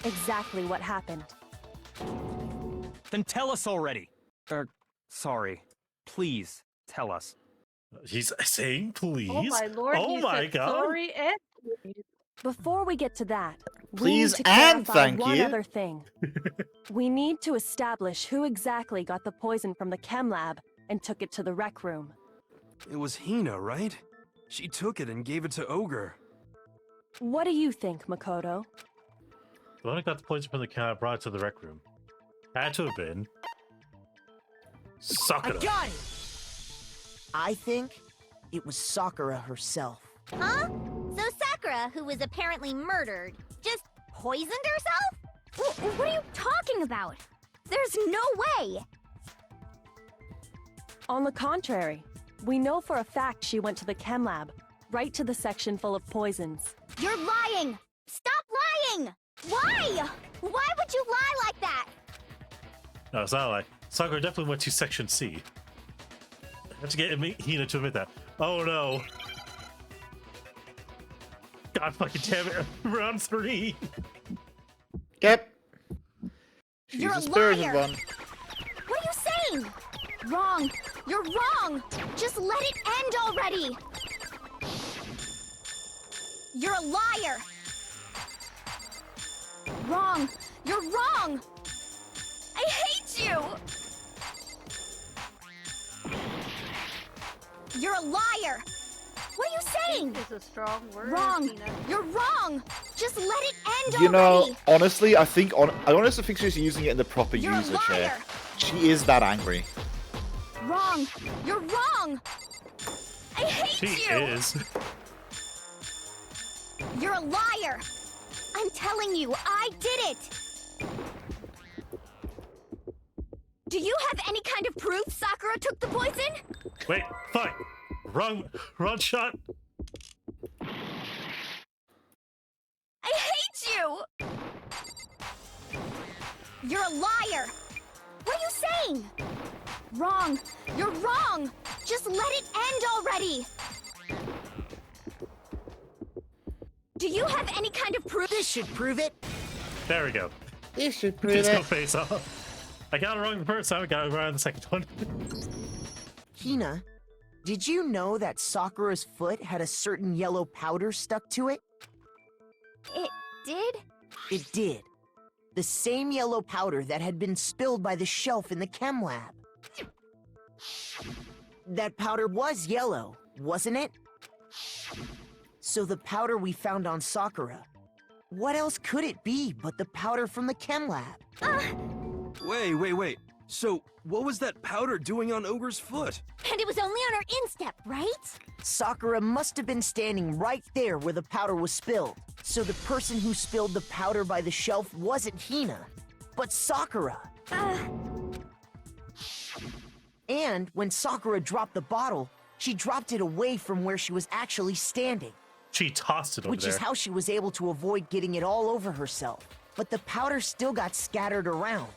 Exactly what happened. Then tell us already. Sorry. Please, tell us. He's saying please. Oh my lord, Oh he my said god. sorry and please. Before we get to that, Please we need to and clarify thank one you. other thing. We need to establish who exactly got the poison from the chem lab and took it to the rec room. It was Hina, right? She took it and gave it to Ogre. What do you think, Makoto? The one who got the poison from the can brought it to the rec room. Had to have been Sakura. I got it! I think it was Sakura herself. Huh? So Sakura, who was apparently murdered, just poisoned herself? What are you talking about? There's no way! On the contrary, we know for a fact she went to the chem lab, right to the section full of poisons. You're lying! Stop lying! Why? Why would you lie like that? No, it's not like Sakura definitely went to section C. I have to get Hina to admit that. Oh no. God fucking damn it. Round 3. Yep. She's You're a a spirited liar. one. What are you saying? Wrong. You're wrong. Just let it end already. You're a liar. Wrong. You're wrong. I hate you. You're a liar. What are you saying? It's a strong word. Wrong. Tina. You're wrong. Just let it end You know, already. honestly, I honestly think she's using it in the proper You're a usage here. liar. She is that angry. Wrong. You're wrong. I hate She you. is. You're a liar. I'm telling you, I did it. Do you have any kind of proof Sakura took the poison? Wait, fuck. Wrong shot. I hate you. You're a liar. What are you saying? Wrong. You're wrong. Just let it end already. Do you have any kind of proof? This should prove it. There we go. This should prove Let's go it. face off. I got it wrong the first time, I got it right on the second one. Hina, did you know that Sakura's foot had a certain yellow powder stuck to it? It did? It did. The same yellow powder that had been spilled by the shelf in the chem lab. That powder was yellow, wasn't it? So the powder we found on Sakura, what else could it be but the powder from the chem lab? Wait. So, what was that powder doing on Ogre's foot? And it was only on her instep, right? Sakura must have been standing right there where the powder was spilled. So the person who spilled the powder by the shelf wasn't Hina, but Sakura. And when Sakura dropped the bottle, she dropped it away from where she was actually standing. She tossed it over Which there. is how she was able to avoid getting it all over herself. But the powder still got scattered around,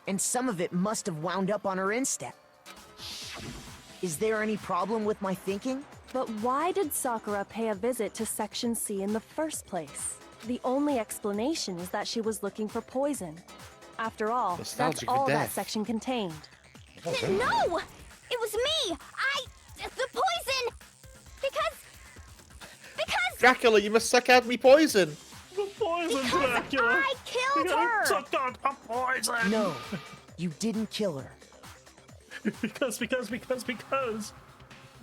and some of it must have wound up on her instep. Is there any problem with my thinking? But why did Sakura pay a visit to Section C in the first place? The only explanation is that she was looking for poison. After all, that's Nostalgic for all that death. section contained. No! It was me! The poison! Because... Dracula, you must suck out me poison. The poison, Because Dracula. I killed You gotta her! suck out the poison. No, you didn't kill her. because.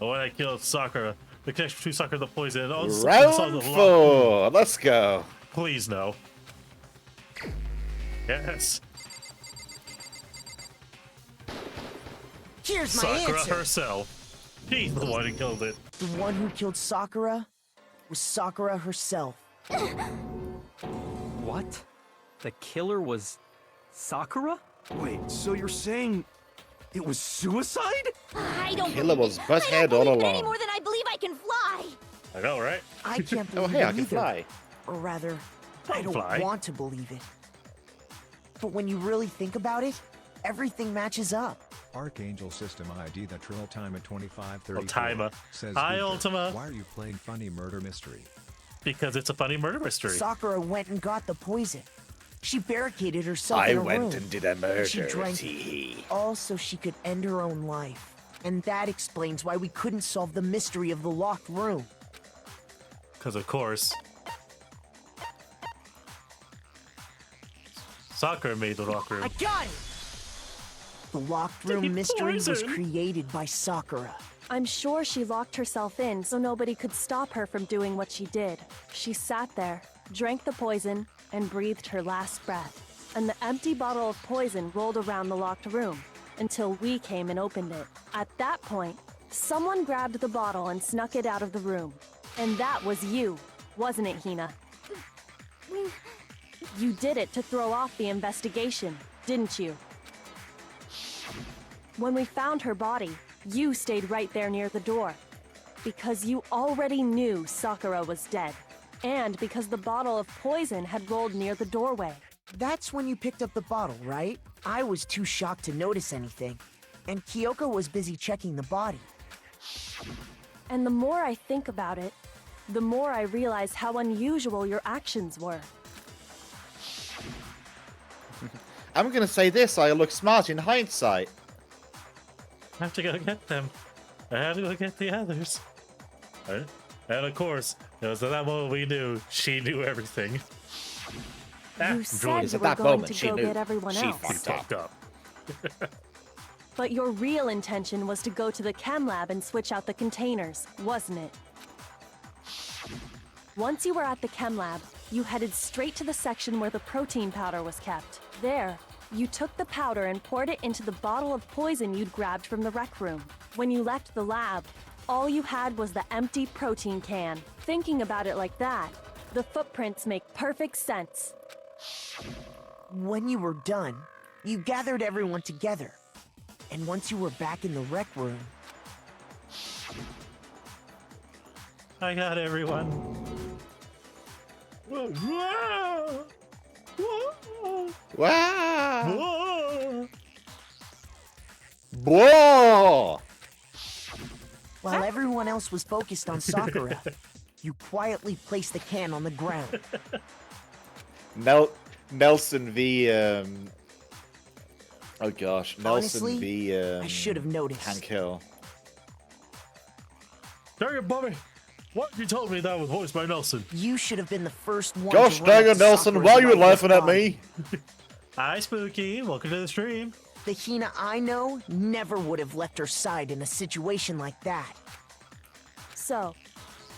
Oh, when I killed Sakura, the connection between Sakura and the poison. And all Round 4. Let's go. Please no. Yes. Here's my Sakura answer. herself. She's the one who killed it. The one who killed Sakura was Sakura herself. What? The killer was Sakura? Wait, so you're saying it was suicide? I don't Killer believe was it. butthead I don't all believe it any along. more than I believe I can fly. I know, right? I can't Oh, believe hey, I it can either. fly. Or rather, I Don't don't fly. want to believe it. But when you really think about it, everything matches up. Archangel System ID the Trill Time at 2534 Ultima. says, Hi, "Gunther, Ultima." Why are you playing funny murder mystery? Because it's a funny murder mystery. Sakura went and got the poison. She barricaded herself I in a went room. and did a murder, She drank tee-hee. all so she could end her own life. And that explains why we couldn't solve the mystery of the locked room. Because of course, Sakura made the locker room. I got it! The locked room Taking mystery was poison. created by Sakura. I'm sure she locked herself in so nobody could stop her from doing what she did. She sat there, drank the poison, and breathed her last breath. And the empty bottle of poison rolled around the locked room until we came and opened it. At that point, someone grabbed the bottle and snuck it out of the room. And that was you, wasn't it, Hina? You did it to throw off the investigation, didn't you? When we found her body, you stayed right there near the door. Because you already knew Sakura was dead. And because the bottle of poison had rolled near the doorway. That's when you picked up the bottle, right? I was too shocked to notice anything. And Kyoko was busy checking the body. And the more I think about it, the more I realize how unusual your actions were. I'm gonna say this, I look smart in hindsight. I have to go get them. I have to go get the others. Right? And of course, it was at that moment we knew she knew everything. You said you were going to go get everyone else. She fucked up. But your real intention was to go to the chem lab and switch out the containers, wasn't it? Once you were at the chem lab, you headed straight to the section where the protein powder was kept. There, you took the powder and poured it into the bottle of poison you'd grabbed from the rec room. When you left the lab, all you had was the empty protein can. Thinking about it like that, the footprints make perfect sense. When you were done, you gathered everyone together. And once you were back in the rec room... I got everyone. Whoa. Whoa. Whoa. Wow! Whoa! While everyone else was focused on Sakura, you quietly placed the can on the ground. Nelson v. Oh gosh, Nelson Honestly, v. I should have noticed. Can kill. Dang it, Bobby! What? You told me that was voiced by Nelson. You should have been the first one. Gosh dang it, Nelson! Why are you laughing at me? Hi, Spooky. Welcome to the stream. The Hina I know never would have left her side in a situation like that. So,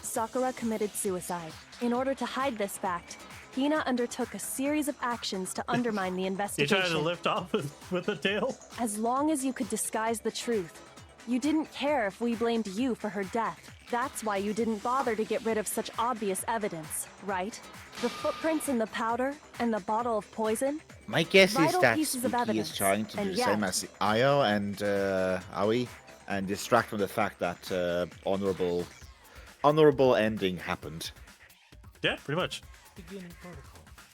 Sakura committed suicide. In order to hide this fact, Hina undertook a series of actions to undermine the You investigation. trying to lift off with the tail? As long as you could disguise the truth, you didn't care if we blamed you for her death. That's why you didn't bother to get rid of such obvious evidence, right? The footprints in the powder and the bottle of poison? My guess is Vital that pieces of Spooky evidence, is trying to do and the same yet- as Ayo and Aoi, and distract from the fact that honorable ending happened. Yeah, pretty much.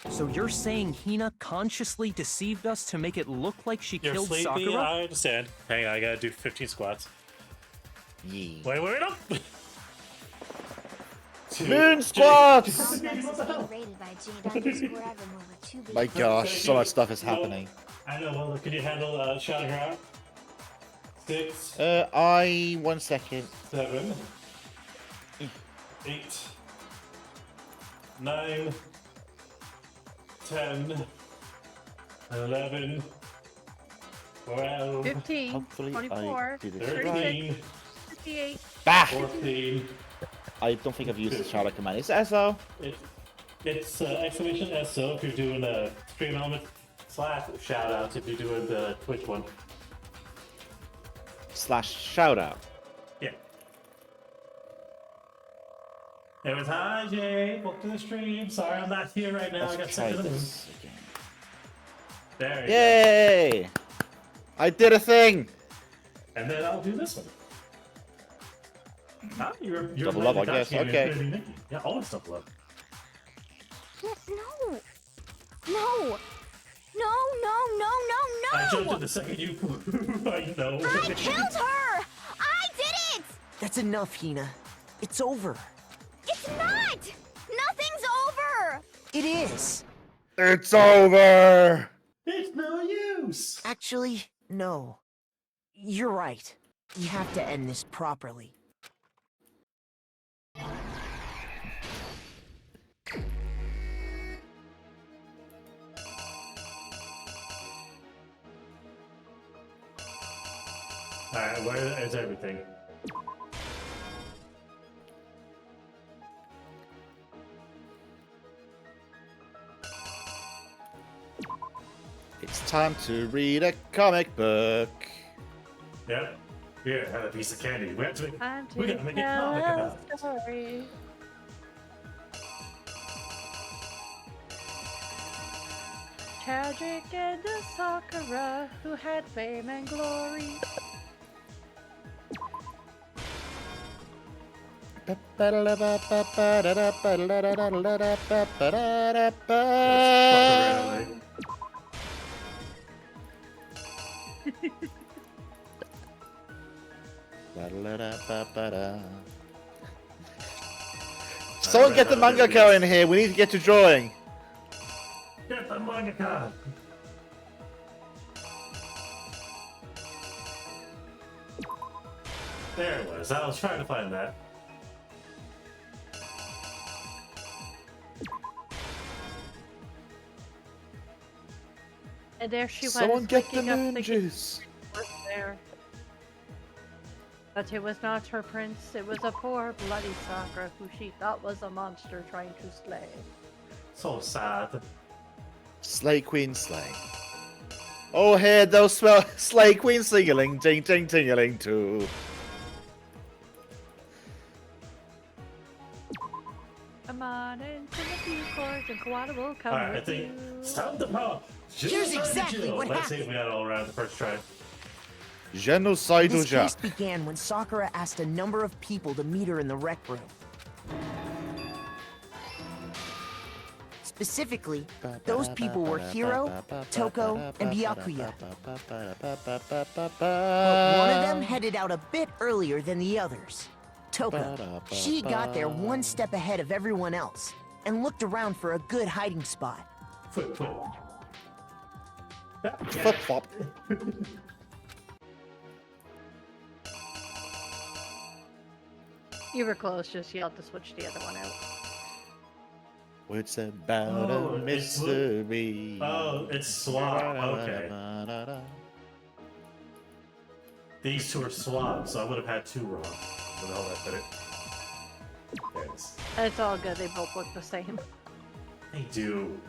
So you're saying Hina consciously deceived us to make it look like she You're killed sleepy, Sakura? I understand. Hang on, I gotta do 15 squats. Yee. Wait up! Moon squats! Rated by Jade_Evermore with 2 My gosh, so much stuff is happening. I know, well, can you handle shouting her out? 6, 1 second. 7, 8, 9, 10, 11, 12, 15, Hopefully 24, I did it 36, right. 58. Bah! 14. I don't think I've used the shout out command. Is that so? It's exclamation SO if you're doing a stream element / shout outs if you're doing the Twitch one. / shout out. Yeah. It was hi Jay, welcome to the stream. Sorry I'm not here right now. I got Let's sent try to the moon. this again. There you Yay! I did a thing! go. And then I'll do this one. Ah, you're Double up, I guess. Okay. Yeah, always double up. No! No! No, no, no, no, no! I jumped in the second you I know. I killed her! I did it! That's enough, Hina. It's over. It's not! Nothing's over! It is. It's over! It's no use! Actually, no. You're right. You have to end this properly. Alright, where is everything? It's time to read a comic book. Yep. Here, have a piece of candy. We have to make, Time we to gotta make a tell comic a about it. story. Tragic and the Sakura who had fame and glory. Someone get the mangaka in here. We need to get to drawing. Get the mangaka. There it was. I was trying to find that. And there she Someone went. get the licking up moon the juice. was there. But it was not her prince, it was a poor bloody Sakura who she thought was a monster trying to slay. So sad. Slay Queen Slay. Oh, hey, those Slay Queen singling, ting ting tingling too. Come on into the few chords and Kawada will come Alright, I with think you. it's time to pop. Here's exactly what Let's see if happened. we got it all around the first try. Genocidal This case Jack. began when Sakura asked a number of people to meet her in the rec room. Specifically, those people were Hiro, Toko, and Byakuya. But one of them headed out a bit earlier than the others. Toko. She got there one step ahead of everyone else and looked around for a good hiding spot. Flip. Flip flop. You were close, just yelled to switch the other one out. It's about Oh, a mystery. Oh, it's swap. Okay. These two are swaps, so I would have had two wrong. But all that better. There it is. It's all good, they both look the same. They do.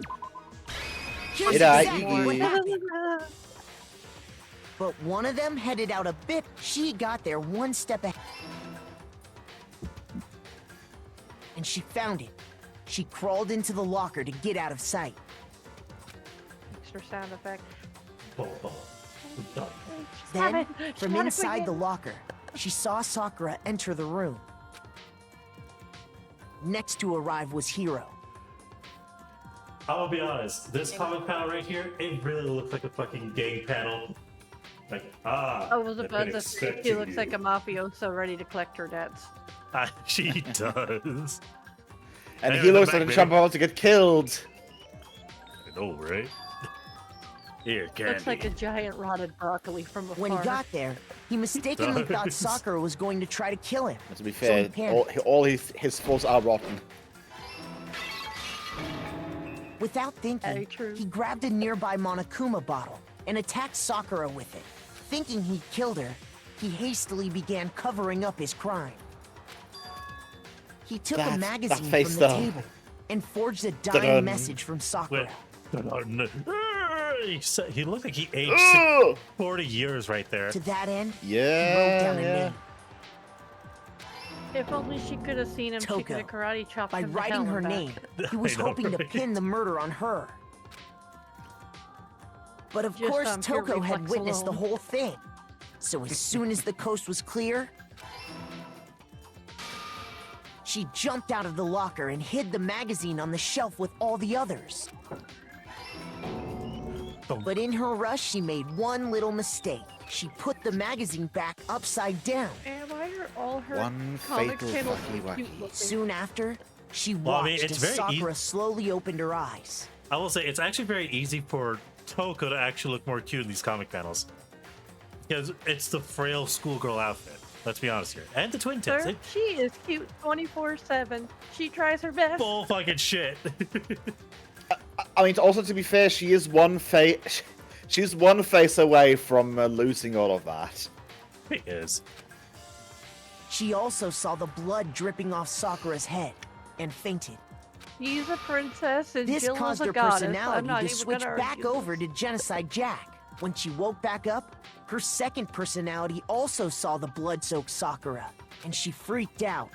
Here's It ain't exactly what you. happened. But one of them headed out a bit. She got there one step ahead. And she found it. She crawled into the locker to get out of sight. Extra sound effect. Boom. Then, She's from not a inside quick the hit. locker, she saw Sakura enter the room. Next to arrive was Hiro. I'll be honest, this comic panel right here, it really looks like a fucking gang panel. Like, I was they've about been to say, she expecting looks you. like a mafioso ready to collect her debts. She does. And Hey, he the looks like a back, champ about to get killed. I know, right? Here, candy. Looks like a giant rotted broccoli from afar. When he got there, he mistakenly thought does. Sakura was going to try to kill him. To be So fair, he panicked. all his thoughts are rotten. Without thinking, Very true. he grabbed a nearby Monokuma bottle and attacked Sakura with it. Thinking he'd killed her, he hastily began covering up his crime. He took a That magazine face from the though. table and forged a Dun-dun. dying message from Sakura. He looked like he aged Ugh! 40 years right there. To that end, he wrote Yeah, down a yeah. name. If only she could have seen him, she could have Toko. karate chopped By him to writing hell her and back. name, he was I know, hoping to right? pin the murder on her. But of Just course, on pure Toko had reflex witnessed the alone. whole thing. So as soon as the coast was clear, she jumped out of the locker and hid the magazine on the shelf with all the others. But in her rush, she made one little mistake. She put the magazine back upside down. And why are all her One comic fatal panels wacky so cute wacky. looking? Soon after, she Well, I watched mean, it's as very Sakura slowly opened her eyes. I will say, it's actually very easy for Toko to actually look more cute in these comic panels. Because it's the frail schoolgirl outfit. Let's be honest here. And the twin tails. Sir, she is cute 24/7. She tries her best. Bull fucking shit. I mean, also to be fair, she is one face. She's one face away from losing all of that. It is. She also saw the blood dripping off Sakura's head and fainted. She's a princess and This Jill caused is a her goddess. I'm personality not to even switch gonna back argue over this. to Genocide Jack. When she woke back up, her second personality also saw the blood-soaked Sakura, and she freaked out.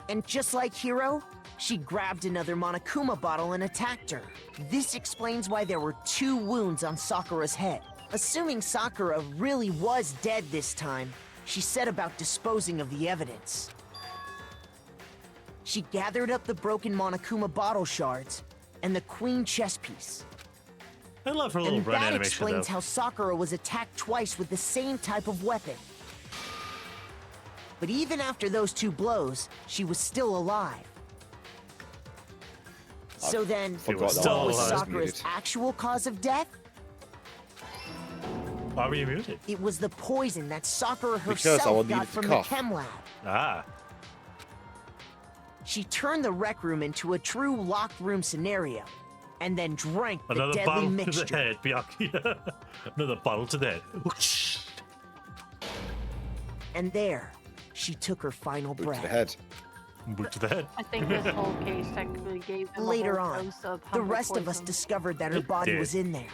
And just like Hiro, she grabbed another Monokuma bottle and attacked her. This explains why there were 2 wounds on Sakura's head. Assuming Sakura really was dead this time, she set about disposing of the evidence. She gathered up the broken Monokuma bottle shards and the queen chess piece. I love her little And run that animation, explains though. how Sakura was attacked twice with the same type of weapon. But even after those 2 blows, she was still alive. So then, forgot that what was one was Sakura's muted. actual cause of death? Why were you muted? It was the poison that Sakura Because I herself needed got to from the cough. chem lab. Ah. She turned the rec room into a true locked room scenario, and then drank the Another deadly bottle to mixture. the head, Bianchi. Another bottle to the head. And there, she took her final Boot breath. to the head. Boot to the head. I think this whole case technically gave them Later a whole on, dose of the hunger rest of us poison. discovered that her It body did. was in there.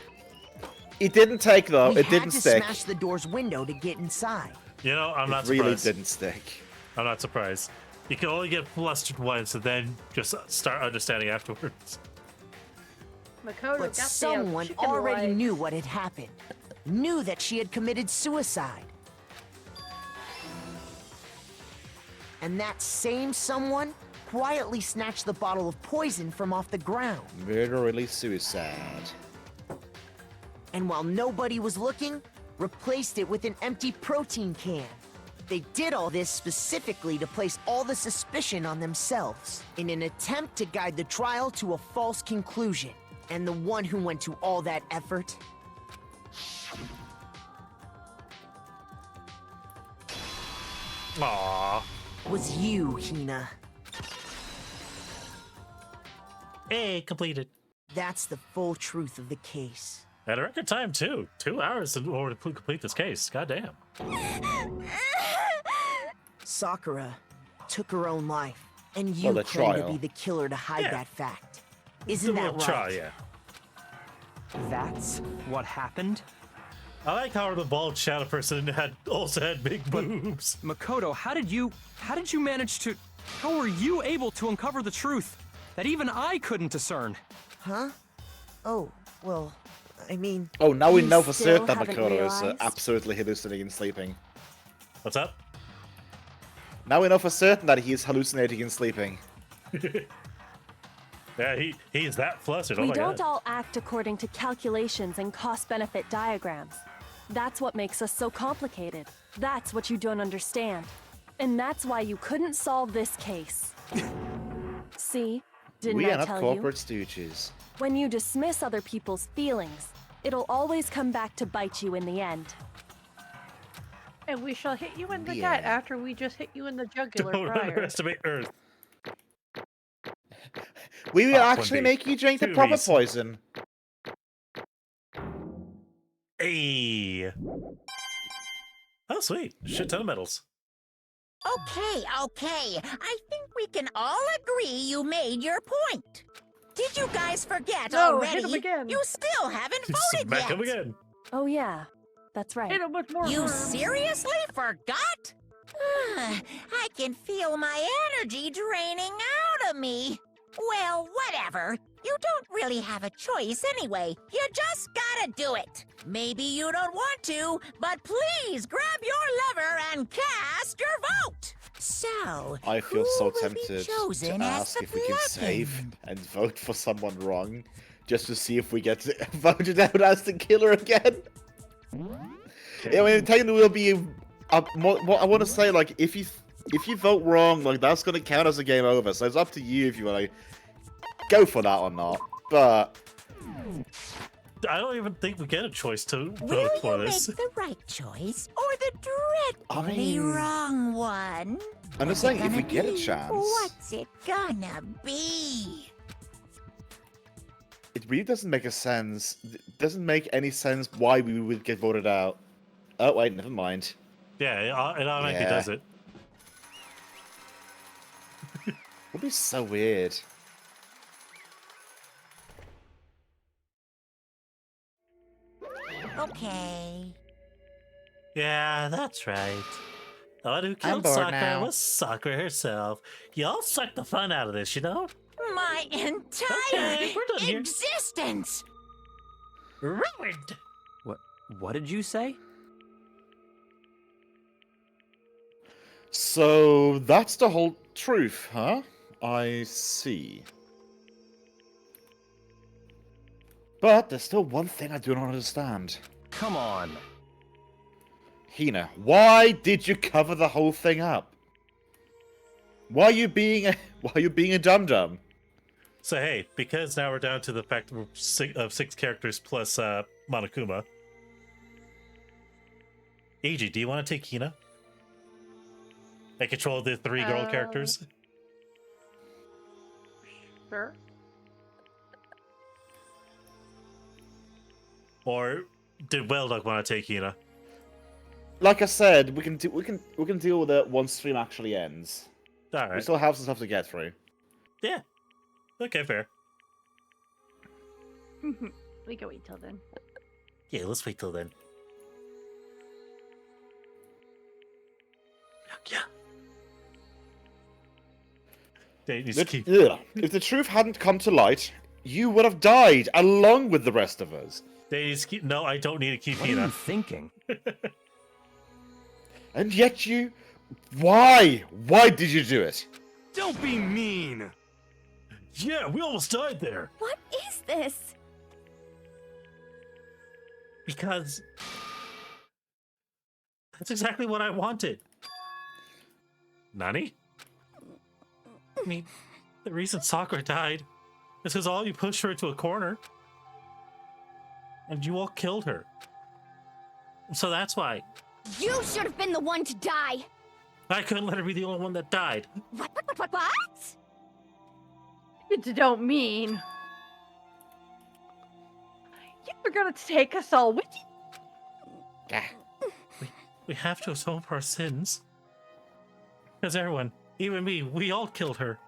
It didn't take though. We It had didn't to stick. smash the door's window to get inside. You know, I'm not It really surprised. didn't stick. I'm not surprised. You can only get flustered once and then just start understanding afterwards. Makoto got But the someone chicken already legs. knew what had happened. Knew that she had committed suicide. And that same someone quietly snatched the bottle of poison from off the ground. Murderly suicide. And while nobody was looking, replaced it with an empty protein can. They did all this specifically to place all the suspicion on themselves, in an attempt to guide the trial to a false conclusion. And the one who went to all that effort Aww. was you, Hina. Hey, completed. That's the full truth of the case. At a record time, too. 2 hours in order to complete this case. Goddamn. Sakura took her own life, and you Well, the claim to trial. be the killer to hide Yeah. that fact. Isn't that right? Try, yeah. That's what happened? I like how the bald shadow person also had big boobs. Makoto, how did you manage to... How were you able to uncover the truth that even I couldn't discern? Huh? Oh, well, I mean... Oh, now we You know for still certain that haven't Makoto is realized? absolutely hallucinating and sleeping. What's up? Now we know for certain that he is hallucinating and sleeping. Yeah, he's that flustered. Oh We my don't god. all act according to calculations and cost-benefit diagrams. That's what makes us so complicated. That's what you don't understand. And that's why you couldn't solve this case. See? Didn't We are I not tell corporate you? stooges. When you dismiss other people's feelings, it'll always come back to bite you in the end. And we shall hit you in the Yeah. gut after we just hit you in the jugular Don't prior. underestimate Earth. We will Oh, actually one make you drink the Two proper V's. poison. Hey. Oh, sweet. Shit ton of medals. Okay. I think we can all agree you made your point. Did you guys forget No, already? hit him again. You still haven't voted Smack yet. him again. Oh yeah, that's right. Hit him with more You room. seriously forgot? I can feel my energy draining out of me. Well, whatever. You don't really have a choice anyway. You just gotta do it. Maybe you don't want to, but please grab your lever and cast your vote. So, I feel who so will be tempted chosen to as ask the if we can save bludgeon? and vote for someone wrong, just to see if we get voted out as the killer again. I mean, technically, we'll be. What I want to say, like, if you vote wrong, like that's gonna count as a game over. So it's up to you if you want to go for that or not. But I don't even think we get a choice to Will vote you for make this. the right choice or the dreadfully mean- wrong one? I'm just What's it saying, if we gonna get a be? chance, What's it gonna be? it really doesn't make a sense. It doesn't make any sense why we would get voted out. Oh wait, never mind. Yeah, it automatically Yeah. does it. Would be so weird. Okay. Yeah, that's right. The one who killed bored Sakura now. was Sakura herself. Y'all suck the fun out of this, you know? My entire Okay, we're done here. existence! Ruined! What did you say? So that's the whole truth, huh? I see. But there's still one thing I do not understand. Come on. Hina, why did you cover the whole thing up? Why are you being a dum-dum? So hey, because now we're down to the fact of six characters plus Monokuma. Eiji, do you want to take Hina? I control the 3 girl characters. Sure. Or did Whaleduck want to take Hina? Like I said, we can deal with it once stream actually ends. All right. We still have some stuff to get through. Yeah. Okay, fair. We can wait till then. Yeah, let's wait till then. Yeah. If the truth hadn't come to light, you would have died along with the rest of us. No, I don't need to keep What Hina. are you thinking? And yet you... Why? Why did you do it? Don't be mean! Yeah, we almost died there. What is this? Because that's exactly what I wanted. Nani? I mean, the reason Sakura died is because all you pushed her into a corner. And you all killed her. So that's why. You should have been the one to die! I couldn't let her be the only one that died. What? You don't mean... You were gonna take us all with you? We have to atone for our sins. Because everyone, even me, we all killed her.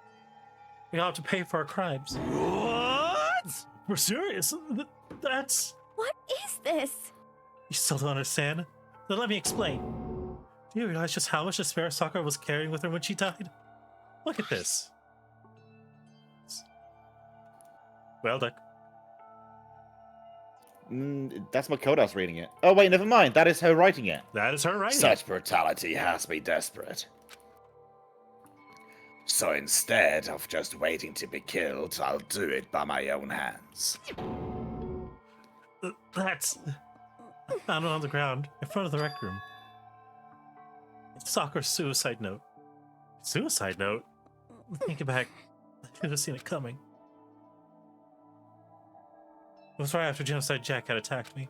We all have to pay for our crimes. What? We're serious. That's... What is this? You still don't understand? Then let me explain. Do you realize just how much despair Sakura was carrying with her when she died? Look at this. Whaleduck. That's Makoto's reading it. Oh wait, never mind. That is her writing it. That is her writing Such brutality has me desperate. So instead of just waiting to be killed, I'll do it by my own hands. That's... I found it on the ground, in front of the rec room. It's Sakura's suicide note. Suicide note? Thinking back, I should have seen it coming. It was right after Genocide Jack had attacked me.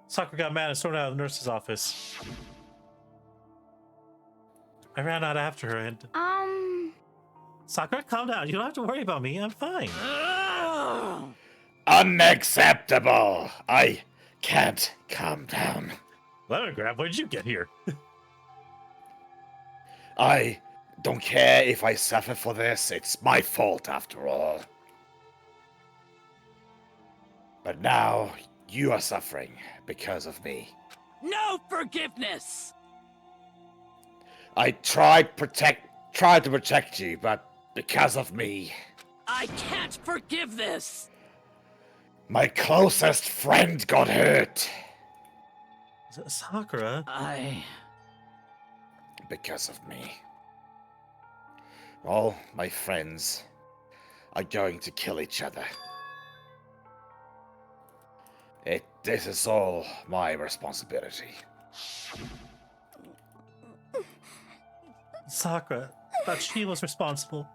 Sakura got mad and stormed out of the nurse's office. I ran out after her and... Sakura, calm down. You don't have to worry about me. I'm fine. Unacceptable! I can't calm down. Lemongrab, when did you get here? I don't care if I suffer for this. It's my fault after all. But now, you are suffering because of me. No forgiveness! I tried to protect you, but because of me, I can't forgive this! my closest friend got hurt. Sakura? Because of me. All my friends are going to kill each other. This is all my responsibility. Sakura thought she was responsible.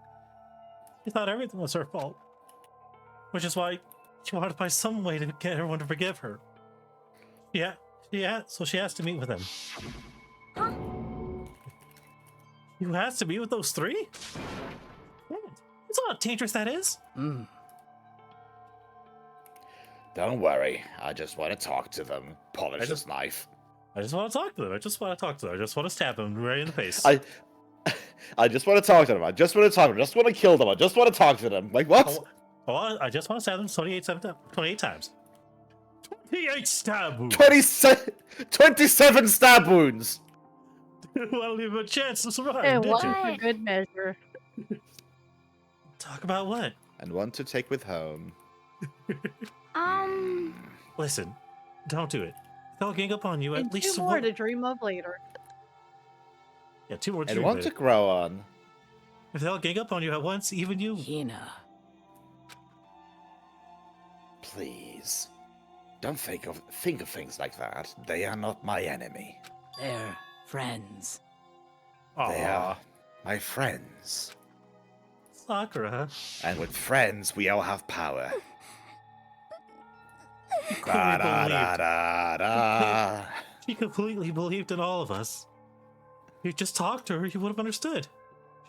She thought everything was her fault. Which is why she wanted to find some way to get everyone to forgive her. So she has to meet with him. Huh? You has to meet with those 3? It's not how dangerous that is. Don't worry, I just want to talk to them. Polish this knife. I just want to talk to them. I just want to stab them right in the face. I just want to talk to them. I just want to kill them. I just want to talk to them. Like, what? I just want to stab them 28 times. 28 stab wounds. 27 stab wounds. I'll leave him a chance to survive. And did what you? for good measure. Talk about what? And one to take with home. Listen, don't do it. They'll gang up on you at And least 2 more to dream of later. Yeah, 2 more to And dream one later. to grow on. If they'll gang up on you at once, even you. Hina. Please. Don't think of things like that. They are not my enemy. They're friends. They are My friends. Sakura. And with friends, we all have power. Clearly believed. Da. She completely believed in all of us. You just talked to her, you would have understood.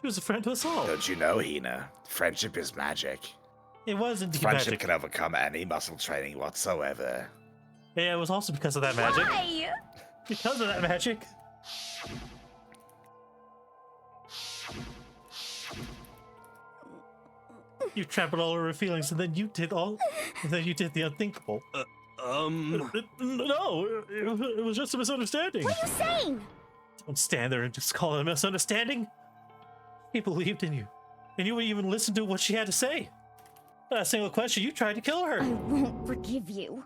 She was a friend to us all. Don't you know, Hina? Friendship is magic. It was indeed Friendship magic. can overcome any muscle training whatsoever. Yeah, it was also because of that magic. Why? Because of that magic. You trampled all over her feelings, and then you did the unthinkable. No, it was just a misunderstanding. What are you saying? Don't stand there and just call it a misunderstanding. He believed in you, and you wouldn't even listen to what she had to say. Not a single question, you tried to kill her. I won't forgive you.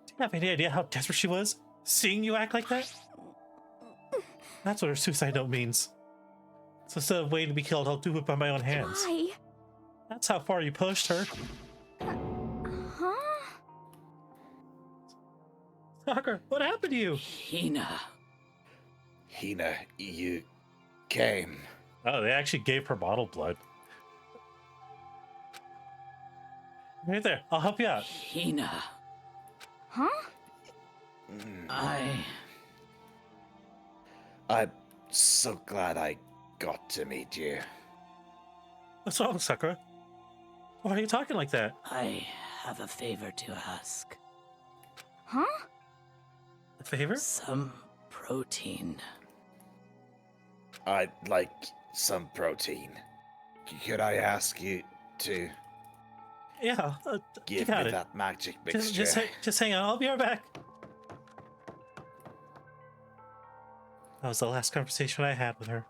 Do you have any idea how desperate she was, seeing you act like that? That's what her suicide note means. So instead of waiting to be killed, I'll do it by my own hands. Why? That's how far you pushed her. Huh? Sakura, what happened to you? Hina, you came. Oh, they actually gave her bottled blood. Right there, I'll help you out. Hina. Huh? I'm so glad I got to meet you. What's wrong, Sakura? Why are you talking like that? I have a favor to ask. Huh? A favor? Some protein. I'd like some protein. Could I ask you to Yeah, give you got me it. that magic mixture? Just hang on, I'll be right back. That was the last conversation I had with her.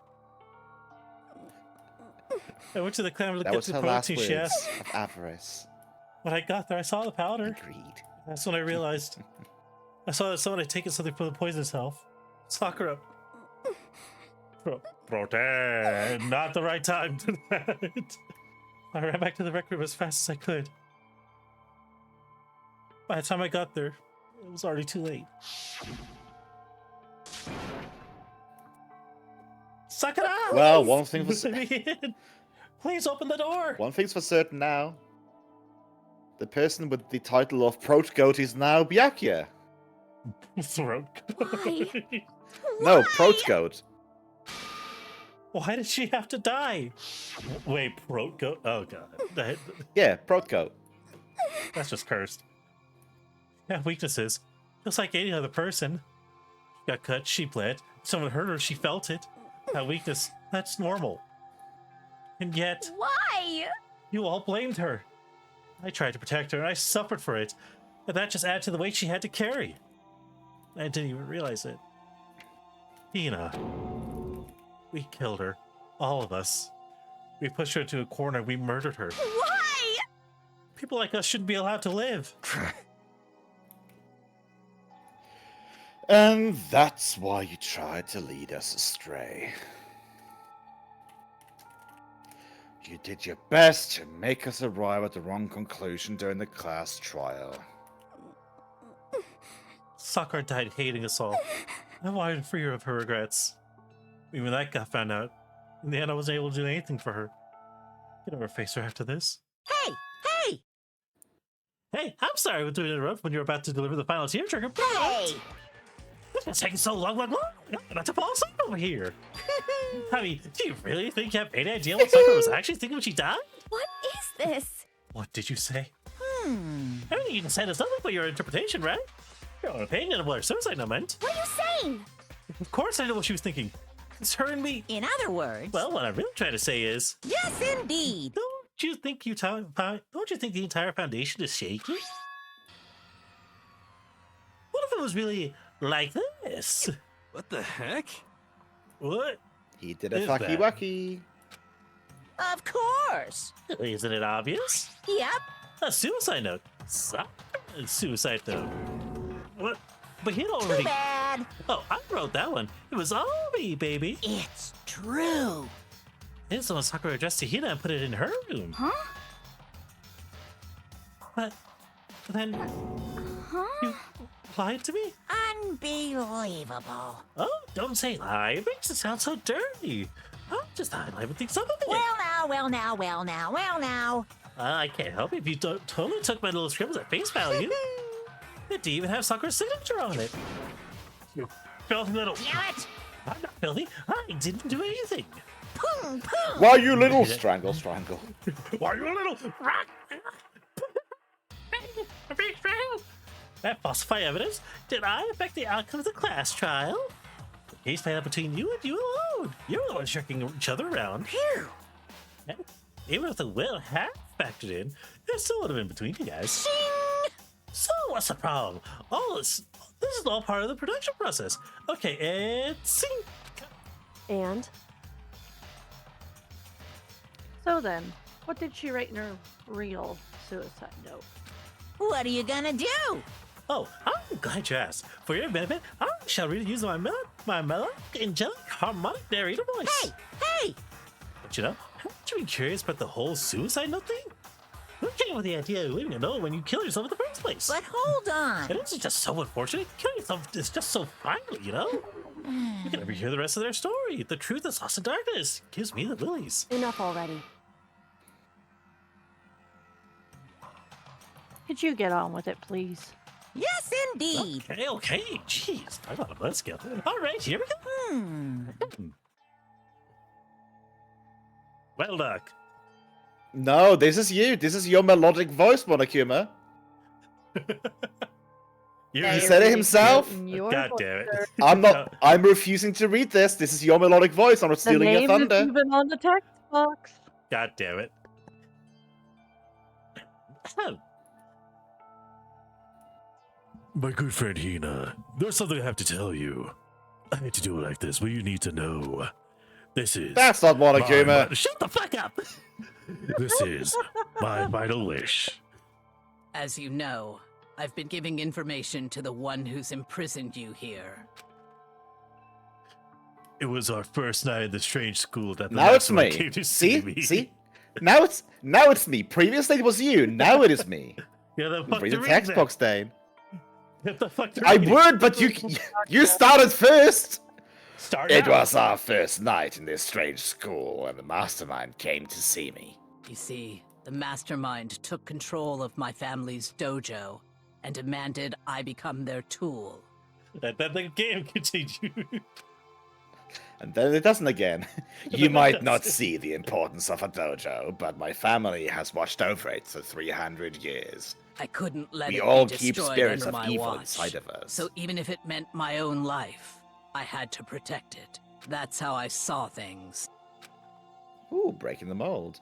I went to the clam to That get was the her last protein words she asked. of avarice. When I got there, I saw the powder. Agreed. That's when I realized. I saw that someone had taken something from the poison itself. Sakura. Protein. Not the right time to that. I ran back to the rec room as fast as I could. By the time I got there, it was already too late. Sakura! Well, one thing for Let me in. Please open the door. one thing's for certain now. The person with the title of Protegoat is now Byakuya. Throat. Why? No, Protegoat. Why did she have to die? Wait, Protegoat? Oh god. Yeah, Protegoat. That's just cursed. Yeah, weaknesses. Just like any other person. She got cut, she bled. Someone hurt her, she felt it. That weakness, that's normal. And yet, Why? you all blamed her. I tried to protect her, and I suffered for it. And that just added to the weight she had to carry. I didn't even realize it. Hina. We killed her. All of us. We pushed her into a corner, we murdered her. Why? People like us shouldn't be allowed to live. And that's why you tried to lead us astray. You did your best to make us arrive at the wrong conclusion during the class trial. Sakura died hating us all. I wanted to free her of her regrets. Even when that got found out, in the end I wasn't able to do anything for her. Could never face her after this. Hey! Hey! Hey, I'm sorry to interrupt when you're about to deliver the final tearjerker, but Hey! it's taking so long, not to fall asleep over here. I mean, do you really think you have any idea what Sakura was actually thinking when she died? What is this? What did you say? Everything you said is nothing but your interpretation, right? Your own opinion of what her suicide note meant. What are you saying? Of course I know what she was thinking. It's her and me. In other words... Well, what I'm really trying to say is... Yes, indeed! Don't you think the entire foundation is shaky? What if it was really like this? What the heck? What? He did a Is fucky that? wacky. Of course! Isn't it obvious? Yep. A suicide note. A suicide note. What? But he'd already... Too bad. Oh, I wrote that one. It was all me, baby. It's true. Then someone Sakura addressed to Hina and put it in her room. Huh? But then you lied to me? Unbelievable. Oh, don't say lie. It makes it sound so dirty. How Just highlighting things up a bit. Well now, well now, well now, well now. I can't help it if you totally took my little scribbles at face value. It didn't even have Sakura's signature on it. You filthy little... Damn it! I'm not filthy. I didn't do anything. Boom, boom. Why you little strangle? Why you a little... That falsify evidence? Did I affect the outcome of the class trial? The case played out between you and you alone. You were the ones jerking each other around. Phew. And even if the will had factored in, it still would have been between you guys. Shing! So what's the problem? All this is all part of the production process. Okay, and sing. And? So then, what did she write in her real suicide note? What are you gonna do? Oh, I'm glad you asked. For your benefit, I shall read use my melodic, angelic, harmonic narrator voice. Hey, hey! But you know, haven't you been curious about the whole suicide note thing? Who came up with the idea of leaving a note when you kill yourself in the first place? But hold on. And it's just so unfortunate. Killing yourself is just so final, you know? You can never hear the rest of their story. The truth is lost in darkness. Gives me the willies. Enough already. Could you get on with it, please? Yes, indeed. Okay. Jeez, I'm on a buzzkill. All right, here we go. Whaleduck. No, this is you. This is your melodic voice, Monokuma. You He said it himself. God damn it. I'm not. I'm refusing to read this. This is your melodic voice. I'm not stealing your thunder. The name is even on the text box. God damn it. My good friend Hina, there's something I have to tell you. I hate to do it like this, but you need to know. This is... That's not Monokuma. Shut the fuck up! This is my final wish. As you know, I've been giving information to the one who's imprisoned you here. It was our first night at the strange school that the Now it's mastermind me. came to see me. See? Now it's me. Previously it was you. Now it is me. Yeah, the fuck Read to the read text that. box, Dane. Get the fuck to I read it. would, but you started first. It was our first night in this strange school, and the mastermind came to see me. You see, the mastermind took control of my family's dojo and demanded I become their tool. And then the game continued. And then it doesn't again. You might not see the importance of a dojo, but my family has watched over it for 300 years. I couldn't let We it all be keep destroyed spirits under of my evil watch. inside of us. So even if it meant my own life, I had to protect it. That's how I saw things. Ooh, breaking the mold.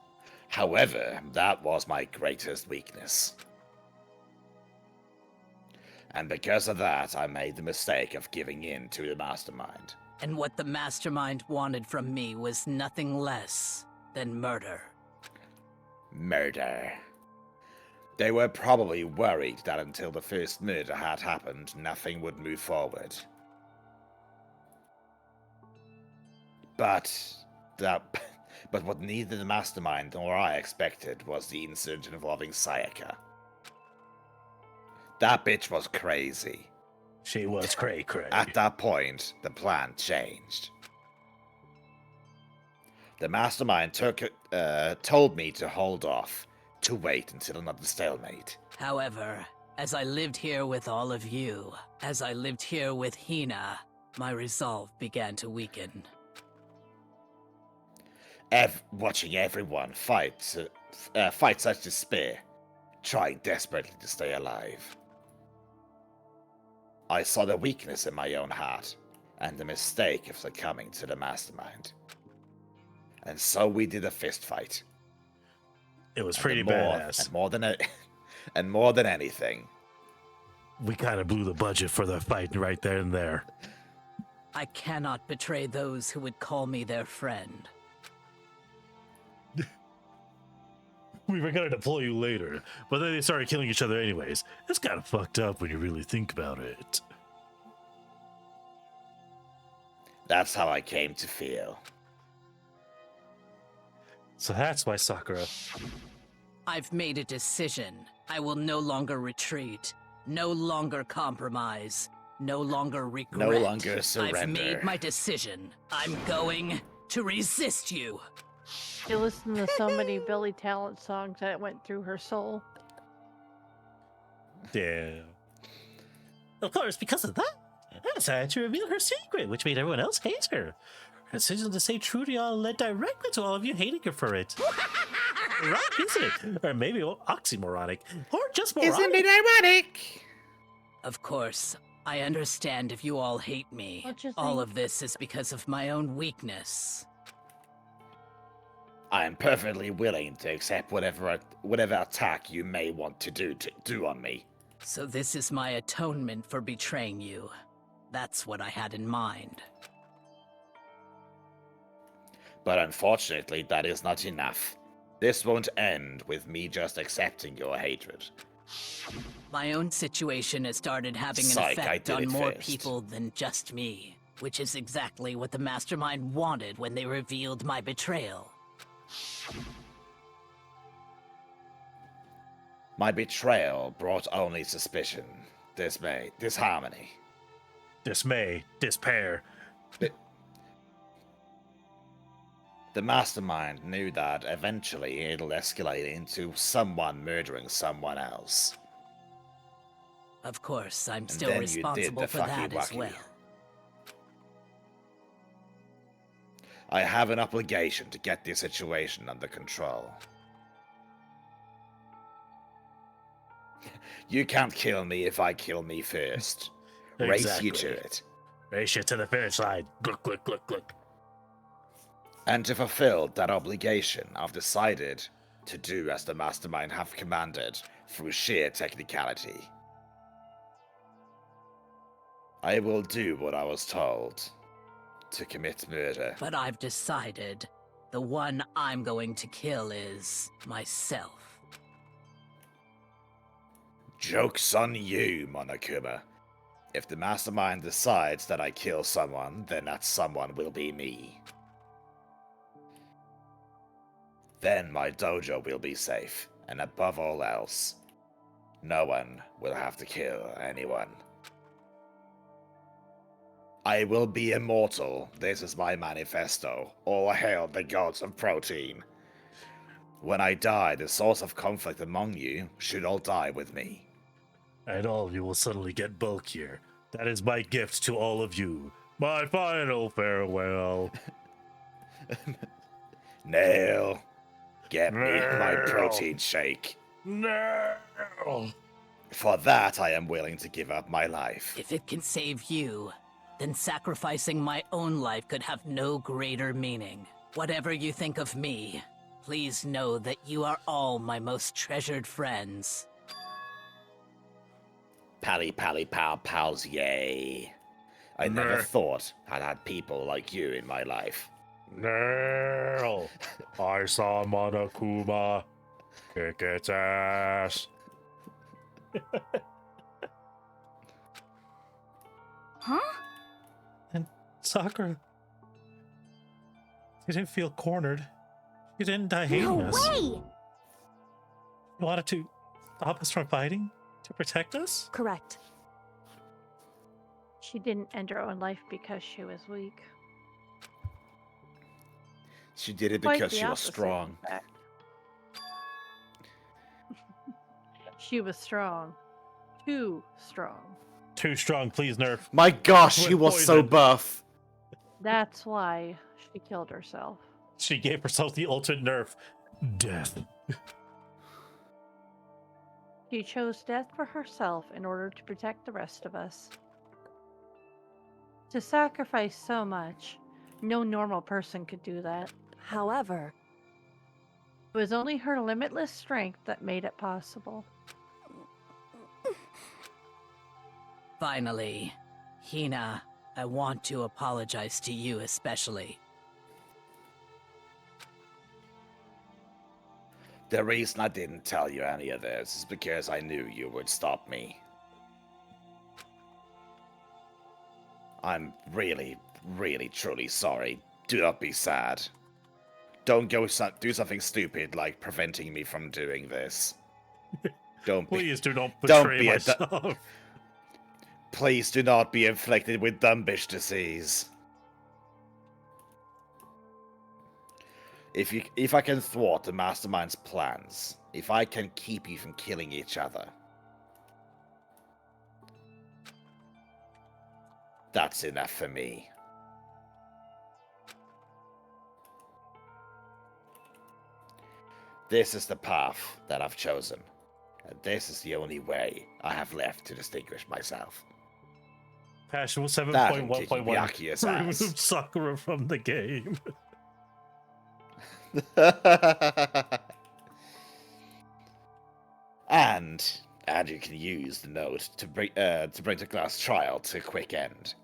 However, that was my greatest weakness. And because of that, I made the mistake of giving in to the mastermind. And what the mastermind wanted from me was nothing less than murder. Murder. They were probably worried that until the first murder had happened, nothing would move forward. But what neither the mastermind nor I expected was the incident involving Sayaka. That bitch was crazy. She was cray-cray. At that point, the plan changed. The mastermind told me to hold off, to wait until another stalemate. However, as I lived here with all of you, as I lived here with Hina, my resolve began to weaken. Watching everyone fight such despair, trying desperately to stay alive. I saw the weakness in my own heart, and the mistake of succumbing to the mastermind. And so we did a fist fight. It was pretty badass. And more than anything, we kind of blew the budget for the fight right there and there. I cannot betray those who would call me their friend. We were gonna deploy you later, but then they started killing each other anyways. It's kind of fucked up when you really think about it. that's how I came to feel. So that's why Sakura... I've made a decision. I will no longer retreat, no longer compromise, no longer regret. No longer surrender. I've made my decision. I'm going to resist you. She listened to so many Billy Talent songs that it went through her soul. Damn. Of course, because of that, I decided to reveal her secret, which made everyone else hate her. Her decision to stay true to y'all led directly to all of you hating her for it. Right, isn't it? Or maybe oxymoronic. Or just moronic. Isn't it ironic? Of course, I understand if you all hate me. What you All think? of this is because of my own weakness. I am perfectly willing to accept whatever attack you may want to do on me. So this is my atonement for betraying you. That's what I had in mind. But unfortunately, that is not enough. This won't end with me just accepting your hatred. My own situation has started having an Psych, I effect did on it more first. people than just me, which is exactly what the Mastermind wanted when they revealed my betrayal. My betrayal brought only suspicion, dismay, disharmony. Dismay, despair. The Mastermind knew that eventually it'll escalate into someone murdering someone else. Of course, I'm And still then you did responsible the for that as fucky-wucky. well. I have an obligation to get this situation under control. You can't kill me if I kill me first. Race you to Exactly. it. Race you to the finish line. Gluck, gluck, gluck, gluck. And to fulfill that obligation, I've decided to do as the Mastermind have commanded through sheer technicality. I will do what I was told to commit murder. But I've decided the one I'm going to kill is myself. Joke's on you, Monokuma. If the Mastermind decides that I kill someone, then that someone will be me. Then my dojo will be safe, and above all else, no one will have to kill anyone. I will be immortal. This is my manifesto. All hail the gods of protein. When I die, the source of conflict among you should all die with me. And all of you will suddenly get bulkier. That is my gift to all of you. My final farewell. Nail, get me my Nail. protein shake. No. For that, I am willing to give up my life. If it can save you, then sacrificing my own life could have no greater meaning. Whatever you think of me, please know that you are all my most treasured friends. Pally pally pow pals, yay. I never Meh. thought I'd had people like you in my life. No. I saw Monokuma kick its ass. Huh? And Sakura, you didn't feel cornered. You didn't die hating No us. way! You wanted to stop us from fighting? To protect us? Correct. She didn't end her own life because she was weak. She did it Quite because the she was opposite, strong. in fact. She was strong. Too strong. Too strong, please nerf. My gosh, With she was so poison. buff. That's why she killed herself. She gave herself the ultimate nerf. Death. She chose death for herself in order to protect the rest of us. To sacrifice so much, no normal person could do that. However, It was only her limitless strength that made it possible. Finally, Hina, I want to apologize to you especially. The reason I didn't tell you any of this is because I knew you would stop me. I'm really, really, truly sorry. Do not be sad. Don't go do something stupid like preventing me from doing this. Don't be. Please do not Don't betray be a myself. Please do not be inflicted with dumbish disease. If I can thwart the mastermind's plans, if I can keep you from killing each other, that's enough for me. This is the path that I've chosen, and this is the only way I have left to distinguish myself. Passion That'll kick 7.1.1 Byakuya's ass. remove Sakura from the game. and you can use the note to bring the class trial to a quick end.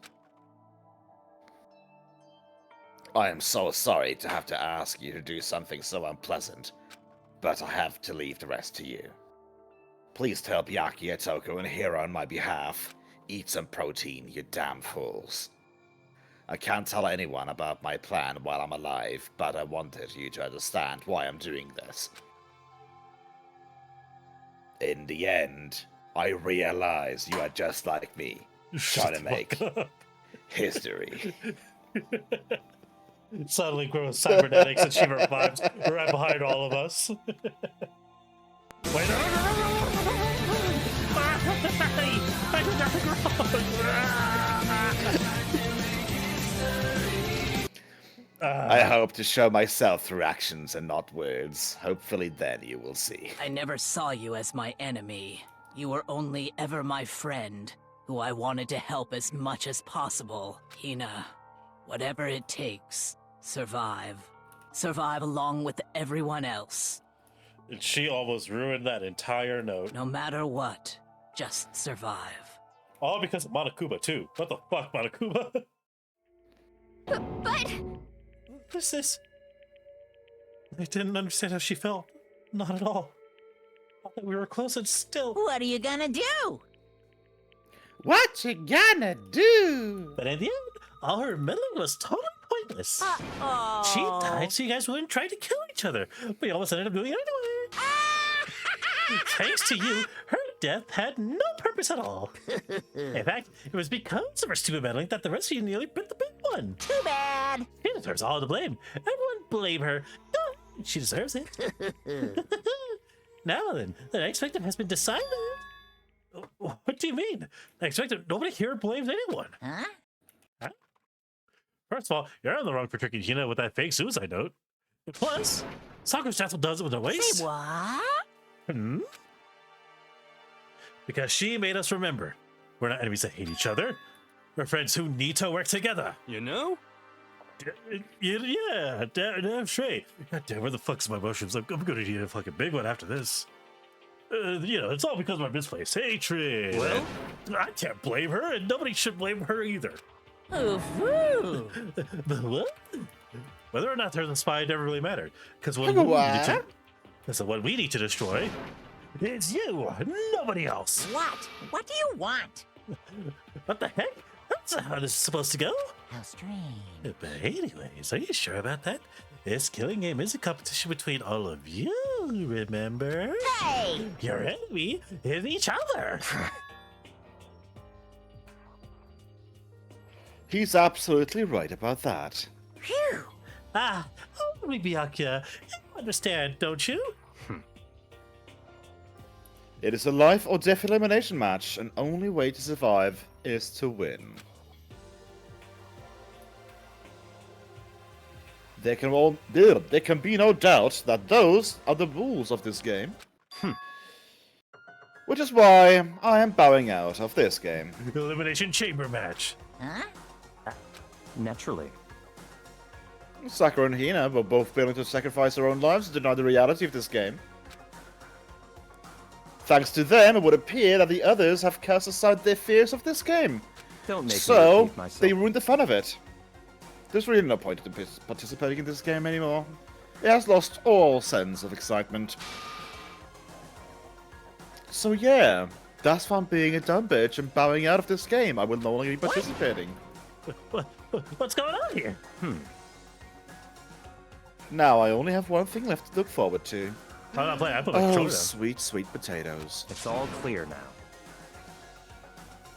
I am so sorry to have to ask you to do something so unpleasant, but I have to leave the rest to you. Please tell Byakuya, Toko, and Hiro on my behalf, eat some protein, you damn fools. I can't tell anyone about my plan while I'm alive, but I wanted you to understand why I'm doing this. In the end, I realize you are just like me, trying to make history. Suddenly grows cybernetics and she revives right behind all of us. Wait, I hope to show myself through actions and not words. Hopefully then you will see. I never saw you as my enemy. You were only ever my friend, who I wanted to help as much as possible. Hina, whatever it takes, survive. Survive along with everyone else. And she almost ruined that entire note. No matter what, just survive. All because of Monokuma, too. What the fuck, Monokuma? But... What's this? I didn't understand how she felt. Not at all. I thought we were close and still. What are you gonna do? What you gonna do? But in the end, all her meddling was totally pointless. She died so you guys wouldn't try to kill each other. But you almost ended up doing it anyway. Thanks to you, her death had no purpose at all. In fact, it was because of her stupid meddling that the rest of you nearly bit the big one. Too bad. She deserves all the blame. Everyone blame her. She deserves it. Now then, the next victim has been decided. What do you mean? Next victim? Nobody here blames anyone. Huh? First of all, you're on the wrong for tricking Hina with that fake suicide note. Plus, Sakura's death does it with her waist. Say what? Hmm? Because she made us remember. We're not enemies that hate each other. We're friends who need to work together. You know? Yeah, damn straight. God damn, where the fuck's my mushrooms? I'm gonna need a fucking big one after this. It's all because of my misplaced hatred. Well? I can't blame her, and nobody should blame her either. Ooh. But what? Whether or not they're the spy never really mattered. Because what we need to destroy is you, nobody else. What? What do you want? What the heck? That's not how this is supposed to go. How strange. But anyways, are you sure about that? This killing game is a competition between all of you, remember? Hey! Your enemy is each other. He's absolutely right about that. Phew. Only Byakuya, you understand, don't you? It is a life or death elimination match, and only way to survive is to win. There can be no doubt that those are the rules of this game. Which is why I am bowing out of this game. Elimination chamber match. Huh? Naturally. Sakura and Hina were both willing to sacrifice their own lives to deny the reality of this game. Thanks to them, it would appear that the others have cast aside their fears of this game. Don't make me So, repeat myself. they ruined the fun of it. There's really no point in participating in this game anymore. It has lost all sense of excitement. So yeah, that's why I'm being a dumb bitch and bowing out of this game. I will no longer be participating. What's going on here? Now I only have one thing left to look forward to. I'm not playing. I put my controller down. Sweet, sweet potatoes. It's all clear now.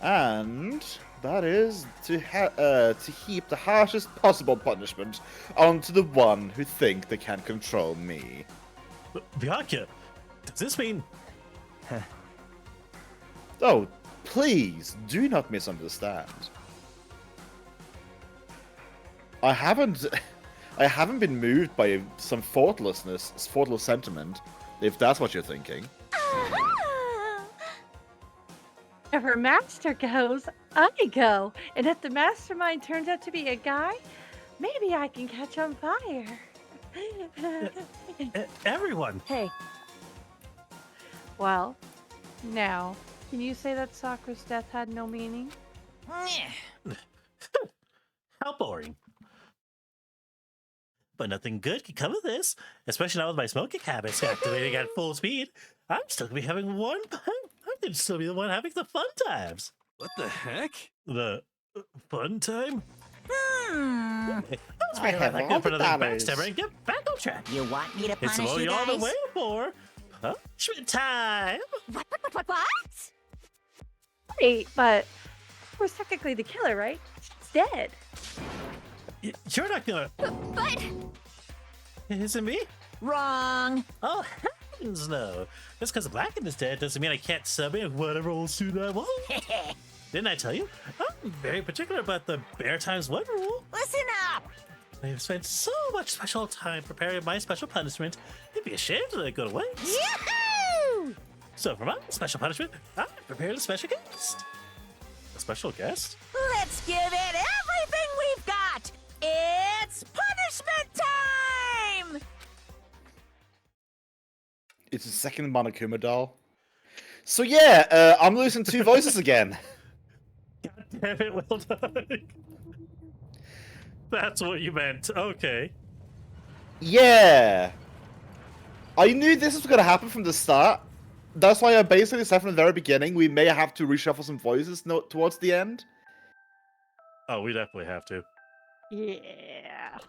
And that is to heap the harshest possible punishment onto the one who think they can control me. Byakuya, does this mean... Oh, please, do not misunderstand. I haven't been moved by some thoughtless sentiment, if that's what you're thinking. If her master goes, I go. And if the mastermind turns out to be a guy, maybe I can catch on fire. Everyone! Hey, Well, now, can you say that Sakura's death had no meaning? How boring. But nothing good can come of this, especially now with my smoking habits activating at full speed. I'm still gonna be having one. I'm gonna still be the one having the fun times. What the heck? The fun time? I I have like all it for the another dollars. backstabber and get back on track. You want me to It's punish what you you're all the guys? way for. Punishment time. What? Wait, but we're technically the killer, right? She's dead. You're not gonna. But Is it me? Wrong. Oh, heavens no. Just because Blacken is dead doesn't mean I can't sub in whatever old suit I want. Didn't I tell you? I'm very particular about the bear times one rule. Listen up. I've spent so much special time preparing my special punishment, it'd be a shame to let it go to waste. Yahoo! So for my special punishment, I prepared a special guest. A special guest? Let's give it everything we've got. It's punishment time. It's the second Monokuma doll. So yeah, I'm losing 2 voices again. God damn it, well done. That's what you meant. Okay. Yeah. I knew this was gonna happen from the start. That's why I basically said from the very beginning we may have to reshuffle some voices towards the end. Oh, we definitely have to. Yeah.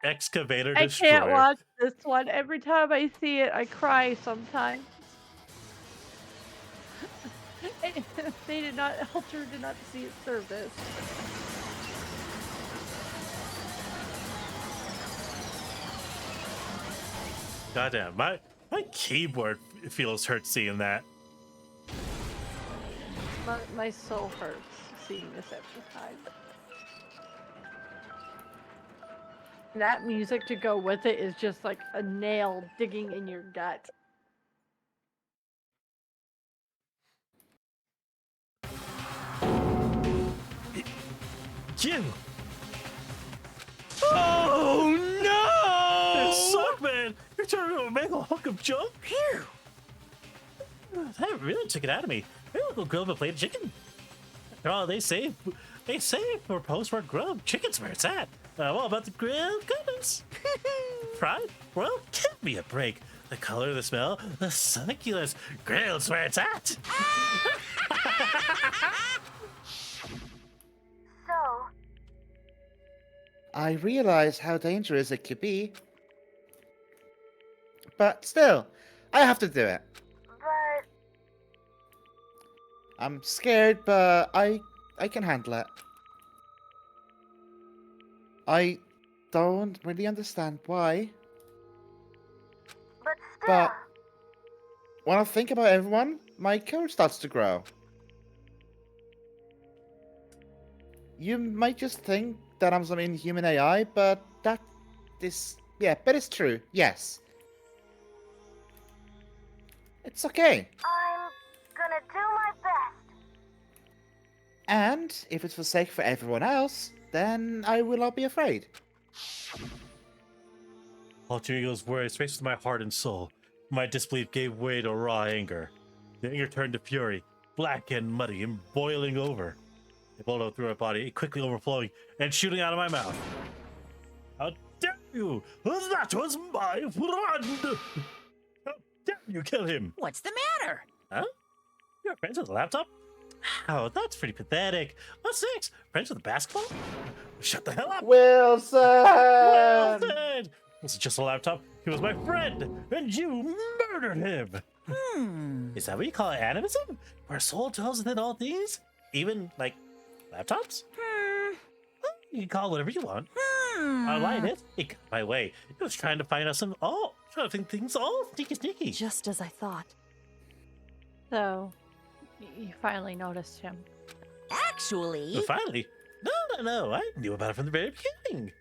Excavator I Destroyer. can't watch this one. Every time I see it, I cry sometimes. They did not, Alter did not see it service. Goddamn, my keyboard feels hurt seeing that. My soul hurts seeing this every time. That music to go with it is just like a nail digging in your gut. Jin! Oh no! It sucked, man! You're turning into a mega hunk of junk? Phew! That really took it out of me. Maybe we'll go grill a plate of chicken. After all, they say for post-work grub, chicken's where it's at. What about the grilled goodness? Fried? Well, give me a break. The color, the smell, the succulence. Grilled's where it's at. so, I realize how dangerous it could be. But still, I have to do it. but I'm scared, but I can handle it. I don't really understand why. still. But when I think about everyone, my courage starts to grow. You might just think that I'm some inhuman AI, but but it's true, yes. It's okay. I'm gonna do my best. And if it's for sake for everyone else, then I will not be afraid. Alter Ego's words raced through my heart and soul. My disbelief gave way to raw anger. The anger turned to fury, black and muddy and boiling over. It boiled out through my body, quickly overflowing and shooting out of my mouth. How dare you! That was my friend! How dare you kill him? What's the matter? Huh? You're friends with a laptop? Oh, that's pretty pathetic. What's next? Friends with a basketball? Shut the hell up! Wilson! Wilson! This is just a laptop. He was my friend, and you murdered him. Is that what you call animism? Where a soul dwells within all things? Even, like, laptops? You can call it whatever you want. I like it. By the way, it was trying to find us some. Oh, trying to think things all sneaky. Just as I thought. So, you finally noticed him. Actually... Finally? No. I knew about it from the very beginning.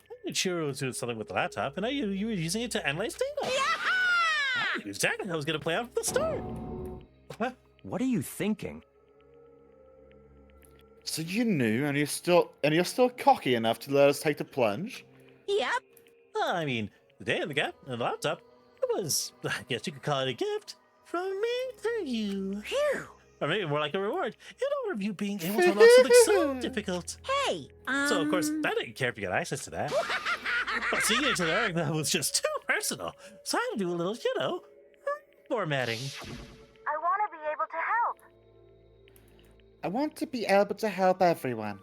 I knew Chiro was doing something with the laptop, and I knew you were using it to analyze data. I knew exactly how I was going to play out from the start. What are you thinking? So you knew, and you're still cocky enough to let us take the plunge? Yep. Well, I mean, the day in the gap and the laptop, it was, I guess you could call it a gift from me to you. Phew. Or maybe more like a reward in honor of you being able to unlock something so difficult. Hey, So, of course, I didn't care if you got access to that. But seeing it to the Eric, that was just too personal. So I had to do a little, formatting. I want to be able to help. I want to be able to help everyone.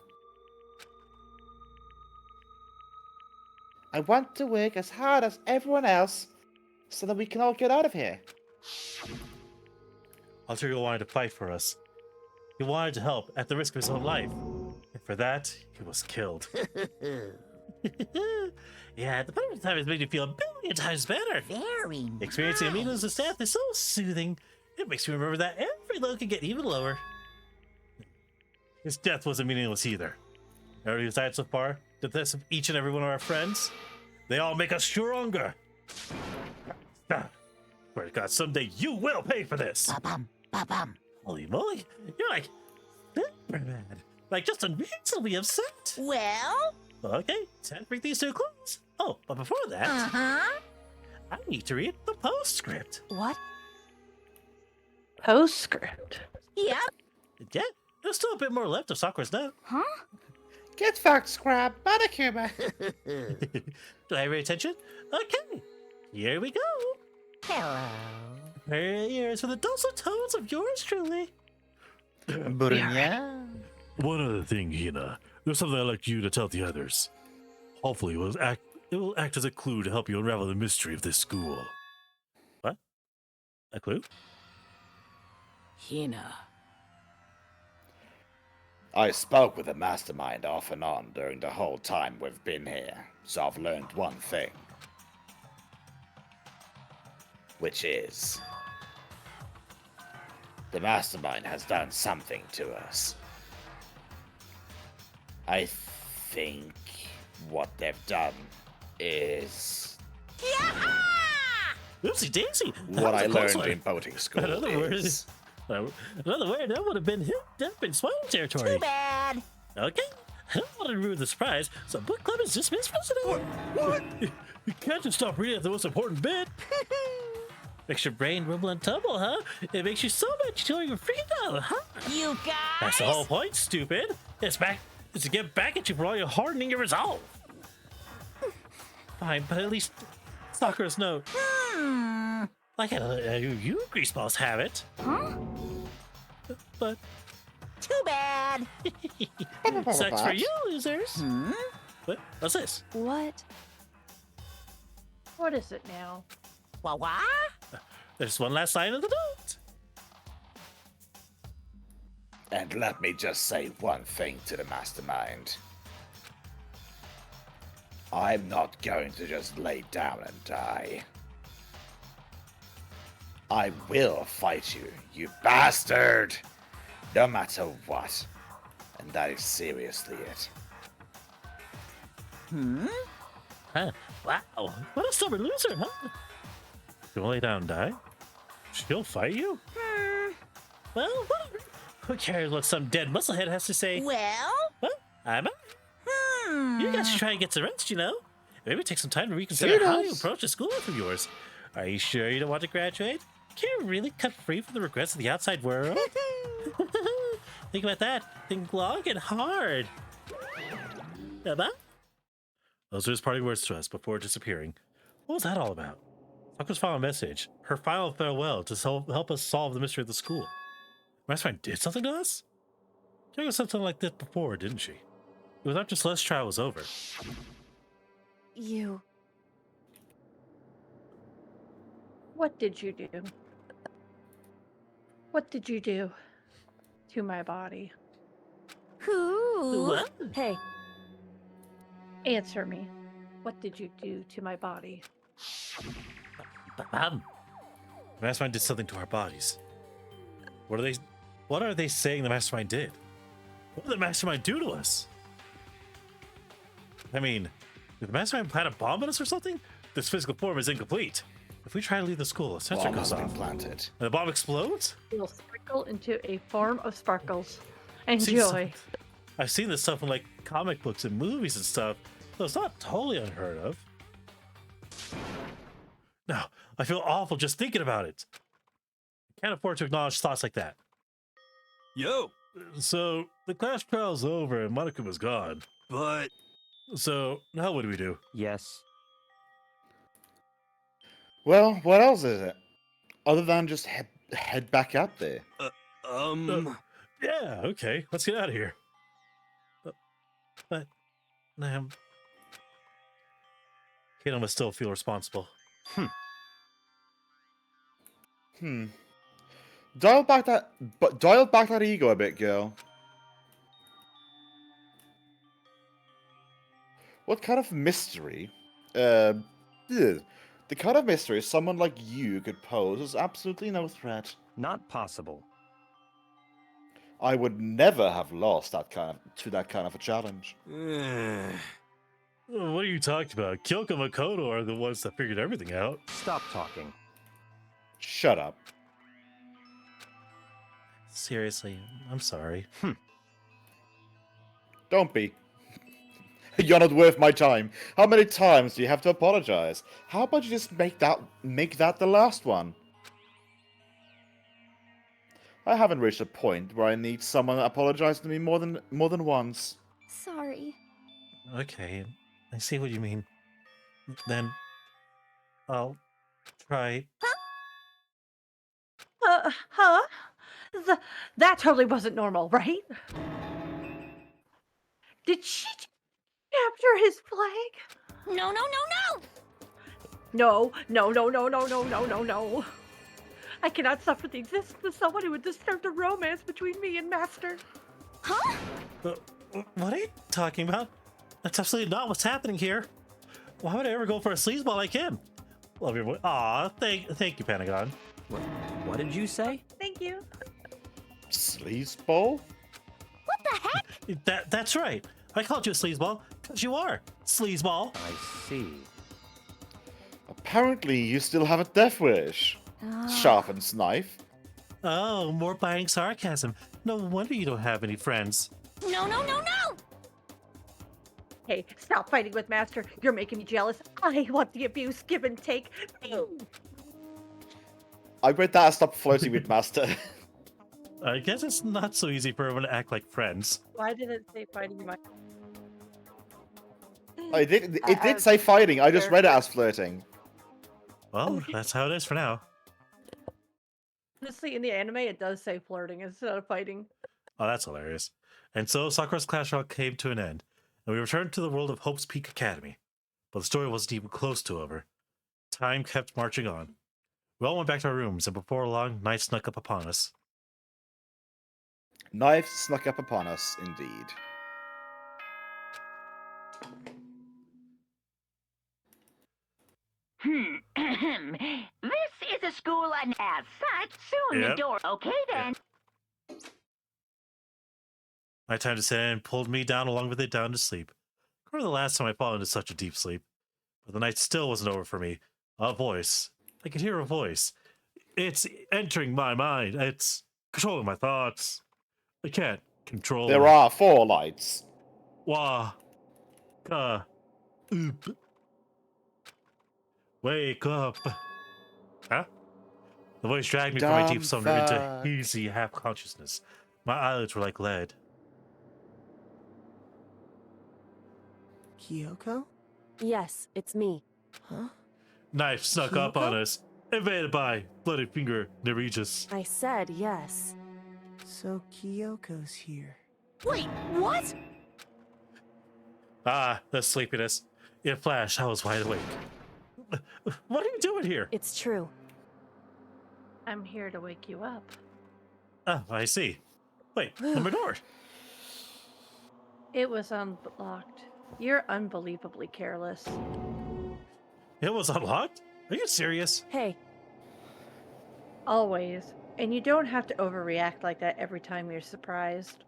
I want to work as hard as everyone else so that we can all get out of here. Altair wanted to fight for us. He wanted to help at the risk of his own life. And for that, he was killed. Yeah, the punishment time has made me feel a billion times better. Very nice. Experiencing a meaningless death is so soothing. It makes me remember that every low can get even lower. His death wasn't meaningless either. Everybody who's died so far, the deaths of each and every one of our friends, they all make us stronger. Swear to God, someday you will pay for this. Ba-bum, ba-bum. Holy moly, you're like super mad. Like just unreasonably upset. Well? Okay, time to bring these to a close. Oh, but before that, I need to read the postscript. What? Postscript. Yep. Yeah, there's still a bit more left of Sakura's note. Huh? Get fucked, Scrap. Buttercuba. Do I have your attention? Okay, here we go. Hello. Prepare your ears for the dulcet tones of yours truly. Brunya. One other thing, Hina. There's something I'd like you to tell the others. Hopefully it will act as a clue to help you unravel the mystery of this school. What? A clue? Hina. I spoke with the mastermind off and on during the whole time we've been here, so I've learned one thing. Which is... the mastermind has done something to us. I think what they've done is... Oopsie daisy! what I learned in boating school Another word, is... that would have been hit up in swine territory. Too bad. Okay, I don't want to ruin the surprise, so book club is dismissed for today. What? You can't just stop reading at the most important bit. Makes your brain rumble and tumble, huh? It makes you so much till you're freaking out, huh? You guys. That's the whole point, stupid. It's to get back at you for all your hardening your resolve. Fine, but at least Sakura's note. Like you greaseballs have it. Huh? But Too bad. sucks for you, losers. What's this? What? What is it now? Wah. There's one last line of the note. And let me just say one thing to the mastermind. I'm not going to just lay down and die. I will fight you, you bastard! No matter what. And that is seriously it. Huh? Wow, what a stubborn loser, huh? You won't lay down and die? She'll fight you? Well, whatever. Who cares what some dead musclehead has to say? Well? Well, I'm out. You guys should try and get some rest, you know? Maybe take some time to reconsider how you approach the school life of yours. Are you sure you don't want to graduate? Can you really cut free from the regrets of the outside world? Think about that. Think long and hard. Emma? Those are his parting words to us before disappearing. What was that all about? Sakura's final message, her final farewell to help us solve the mystery of the school. Mastermind did something to us? She said something like this before, didn't she? It was after Celeste's trial was over. You. What did you do? What did you do to my body? Who? What? Hey, Answer me. What did you do to my body? The mastermind did something to our bodies. What are they saying the mastermind did? What did the mastermind do to us? I mean, did the mastermind plant a bomb on us or something? This physical form is incomplete. If we try to leave the school, a sensor Bomb goes has been off. planted. And the bomb explodes? It will sprinkle into a form of sparkles. I've seen Enjoy. I've seen this stuff in like comic books and movies and stuff, so it's not totally unheard of. No, I feel awful just thinking about it. I can't afford to acknowledge thoughts like that. Yo! So, the class trial's over and Monica was gone. But... So, now what do we do? Yes. Well, what else is it? Other than just head back up there. Yeah, okay, let's get out of here. But, Kato must still feel responsible. Dial back that ego a bit, girl. What kind of mystery? The kind of mystery someone like you could pose is absolutely no threat. Not possible. I would never have lost that kind of a challenge. What are you talking about? Kyoko and Makoto are the ones that figured everything out. Stop talking. Shut up. Seriously, I'm sorry. Don't be. You're not worth my time. How many times do you have to apologize? How about you just make that the last one? I haven't reached a point where I need someone to apologize to me more than once. Sorry. Okay, I see what you mean. Then I'll try. Huh? That totally wasn't normal, right? Did she capture his flag? No, no, no, no! No. I cannot suffer the existence of someone who would disturb the romance between me and Master. Huh? What are you talking about? That's absolutely not what's happening here. Why would I ever go for a sleazeball like him? Love your voice. Aw, thank you, Pentagon. What did you say? Thank you. Sleazeball? What the heck? That's right. I called you a sleazeball because you are. Sleazeball. I see. Apparently, you still have a death wish. Sharpened knife. Oh, more biting sarcasm. No wonder you don't have any friends. No, no, no, no! Hey, stop fighting with Master. You're making me jealous. I want the abuse, give and take. I read that as stop flirting with Master. I guess it's not so easy for everyone to act like friends. Why did it say fighting my... It did say fighting. I just read it as flirting. Well, that's how it is for now. Honestly, in the anime, it does say flirting instead of fighting. Oh, that's hilarious. And so Sakura's class trial came to an end, and we returned to the world of Hope's Peak Academy. But the story wasn't even close to over. Time kept marching on. We all went back to our rooms, and before long, night snuck up upon us. Knives snuck up upon us, indeed. This is a school, and as such, soon Yep. the door. Okay, then. My time to set in pulled me down along with it down to sleep. I remember the last time I fell into such a deep sleep. But the night still wasn't over for me. A voice. I could hear a voice. It's entering my mind. It's controlling my thoughts. I can't control There it. are 4 lights. Wah. Oop. Wake up. Huh? The voice dragged me from my deep slumber into hazy half-consciousness. My eyelids were like lead. Kyoko? Yes, it's me. Huh? Knife snuck up on us. Invaded by Bloody Finger Neregus. I said yes. So Kyoko's here. Wait, what? Ah, the sleepiness. In a flash, I was wide awake. What are you doing here? It's true. I'm here to wake you up. Oh, I see. Wait, number door. It was unlocked. You're unbelievably careless. It was unlocked? Are you serious? Hey, Always. And you don't have to overreact like that every time you're surprised.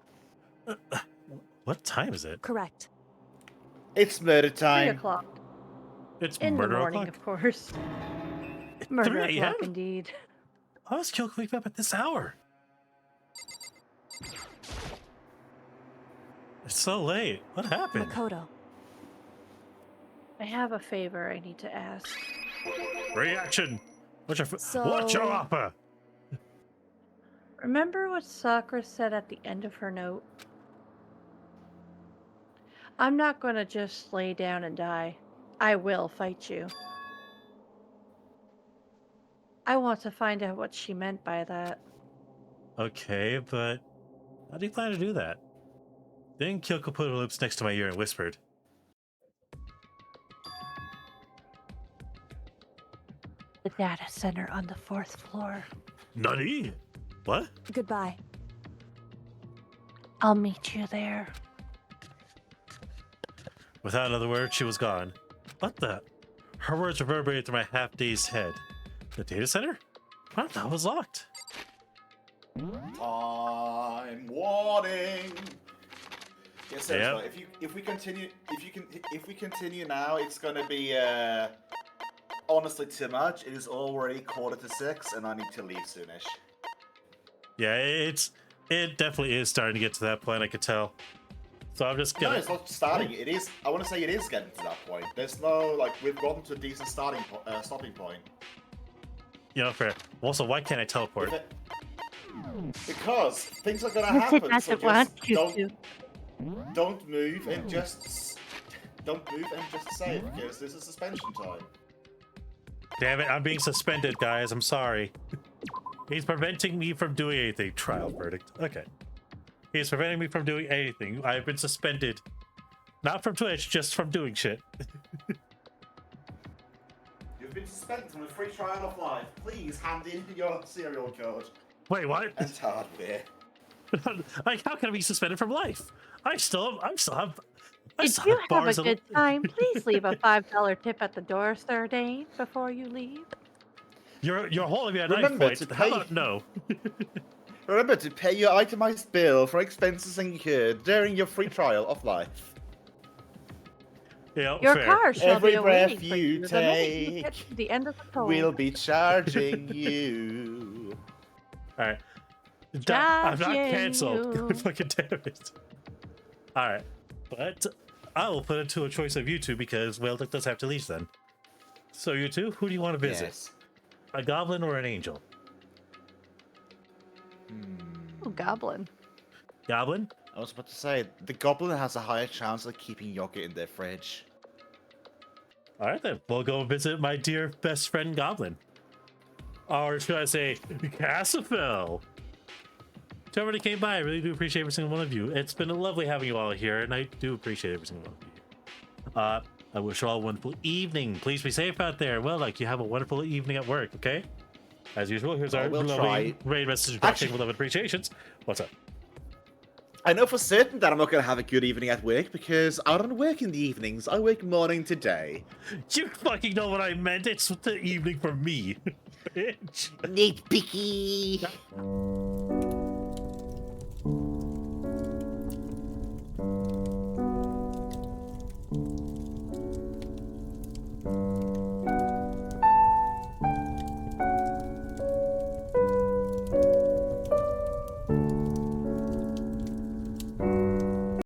What time is it? correct. It's murder 3 time. o'clock. It's In the murder morning, o'clock. of course. Murder 3 a.m.? o'clock, indeed. How does Kyoko wake up at this hour? It's so late. What happened? Makoto. I have a favor I need to ask. Reaction. What's your So- what's your opera? Remember what Sakura said at the end of her note? I'm not going to just lay down and die. I will fight you. I want to find out what she meant by that. Okay, but how do you plan to do that? Then Kyoko put her lips next to my ear and whispered, The data center on the 4th floor. Nani? What? Goodbye. I'll meet you there. Without another word, she was gone. What the? Her words reverberated through my half-dazed head. The data center? What? That was locked. Time warning. Yes, sir. Yeah. So if we continue now, it's gonna be honestly too much. It is already 5:45, and I need to leave soonish. Yeah, it definitely is starting to get to that point. I could tell. So I'm just No, gonna. it's not starting. It is. I want to say it is getting to that point. There's no we've gotten to a decent stopping point. You know, fair. Also, why can't I teleport? Because things are gonna Yes, it happen. So doesn't want just you don't move and just save because this is suspension time. Damn it, I'm being suspended, guys. I'm sorry. He's preventing me from doing anything. Trial verdict. Okay. He's preventing me from doing anything. I've been suspended. Not from Twitch, just from doing shit. You've been suspended from a free trial of life. Please hand in your serial code. Wait, what? And hardware. Like, how can I be suspended from life? I still have Did you have a bars of- good time? Please leave a $5 tip at the door, Sir Dane, before you leave. You're holding me at knife Remember point. to How pay- about no? Remember to pay your itemized bill for expenses incurred during your free trial of life. Yeah, Your fair. car shall Every be breath awaiting for you you the minute you get take to the end of the toll. We'll be charging you. All right. I'm not Charging canceled. you. Fucking damn it. All right, but I will put it to a choice of you two because Whaleduck does have to leave then. So you two, who do you want to visit? Yes. A goblin or an angel? Oh, goblin. Goblin? I was about to say, the goblin has a higher chance of keeping yogurt in their fridge. All right then, we'll go visit my dear best friend Goblin. Or should I say, Cassifel? To everybody came by, I really do appreciate every single one of you. It's been lovely having you all here, and I do appreciate every single one of you. I wish you all a wonderful evening. Please be safe out there. Well, like, you have a wonderful evening at work, okay? As usual, here's our we'll lovely try. raid message Actually- with love and appreciations. What's up? I know for certain that I'm not going to have a good evening at work because I don't work in the evenings. I work morning to day. You fucking know what I meant. It's the evening for me. Bitch. Nitpicky.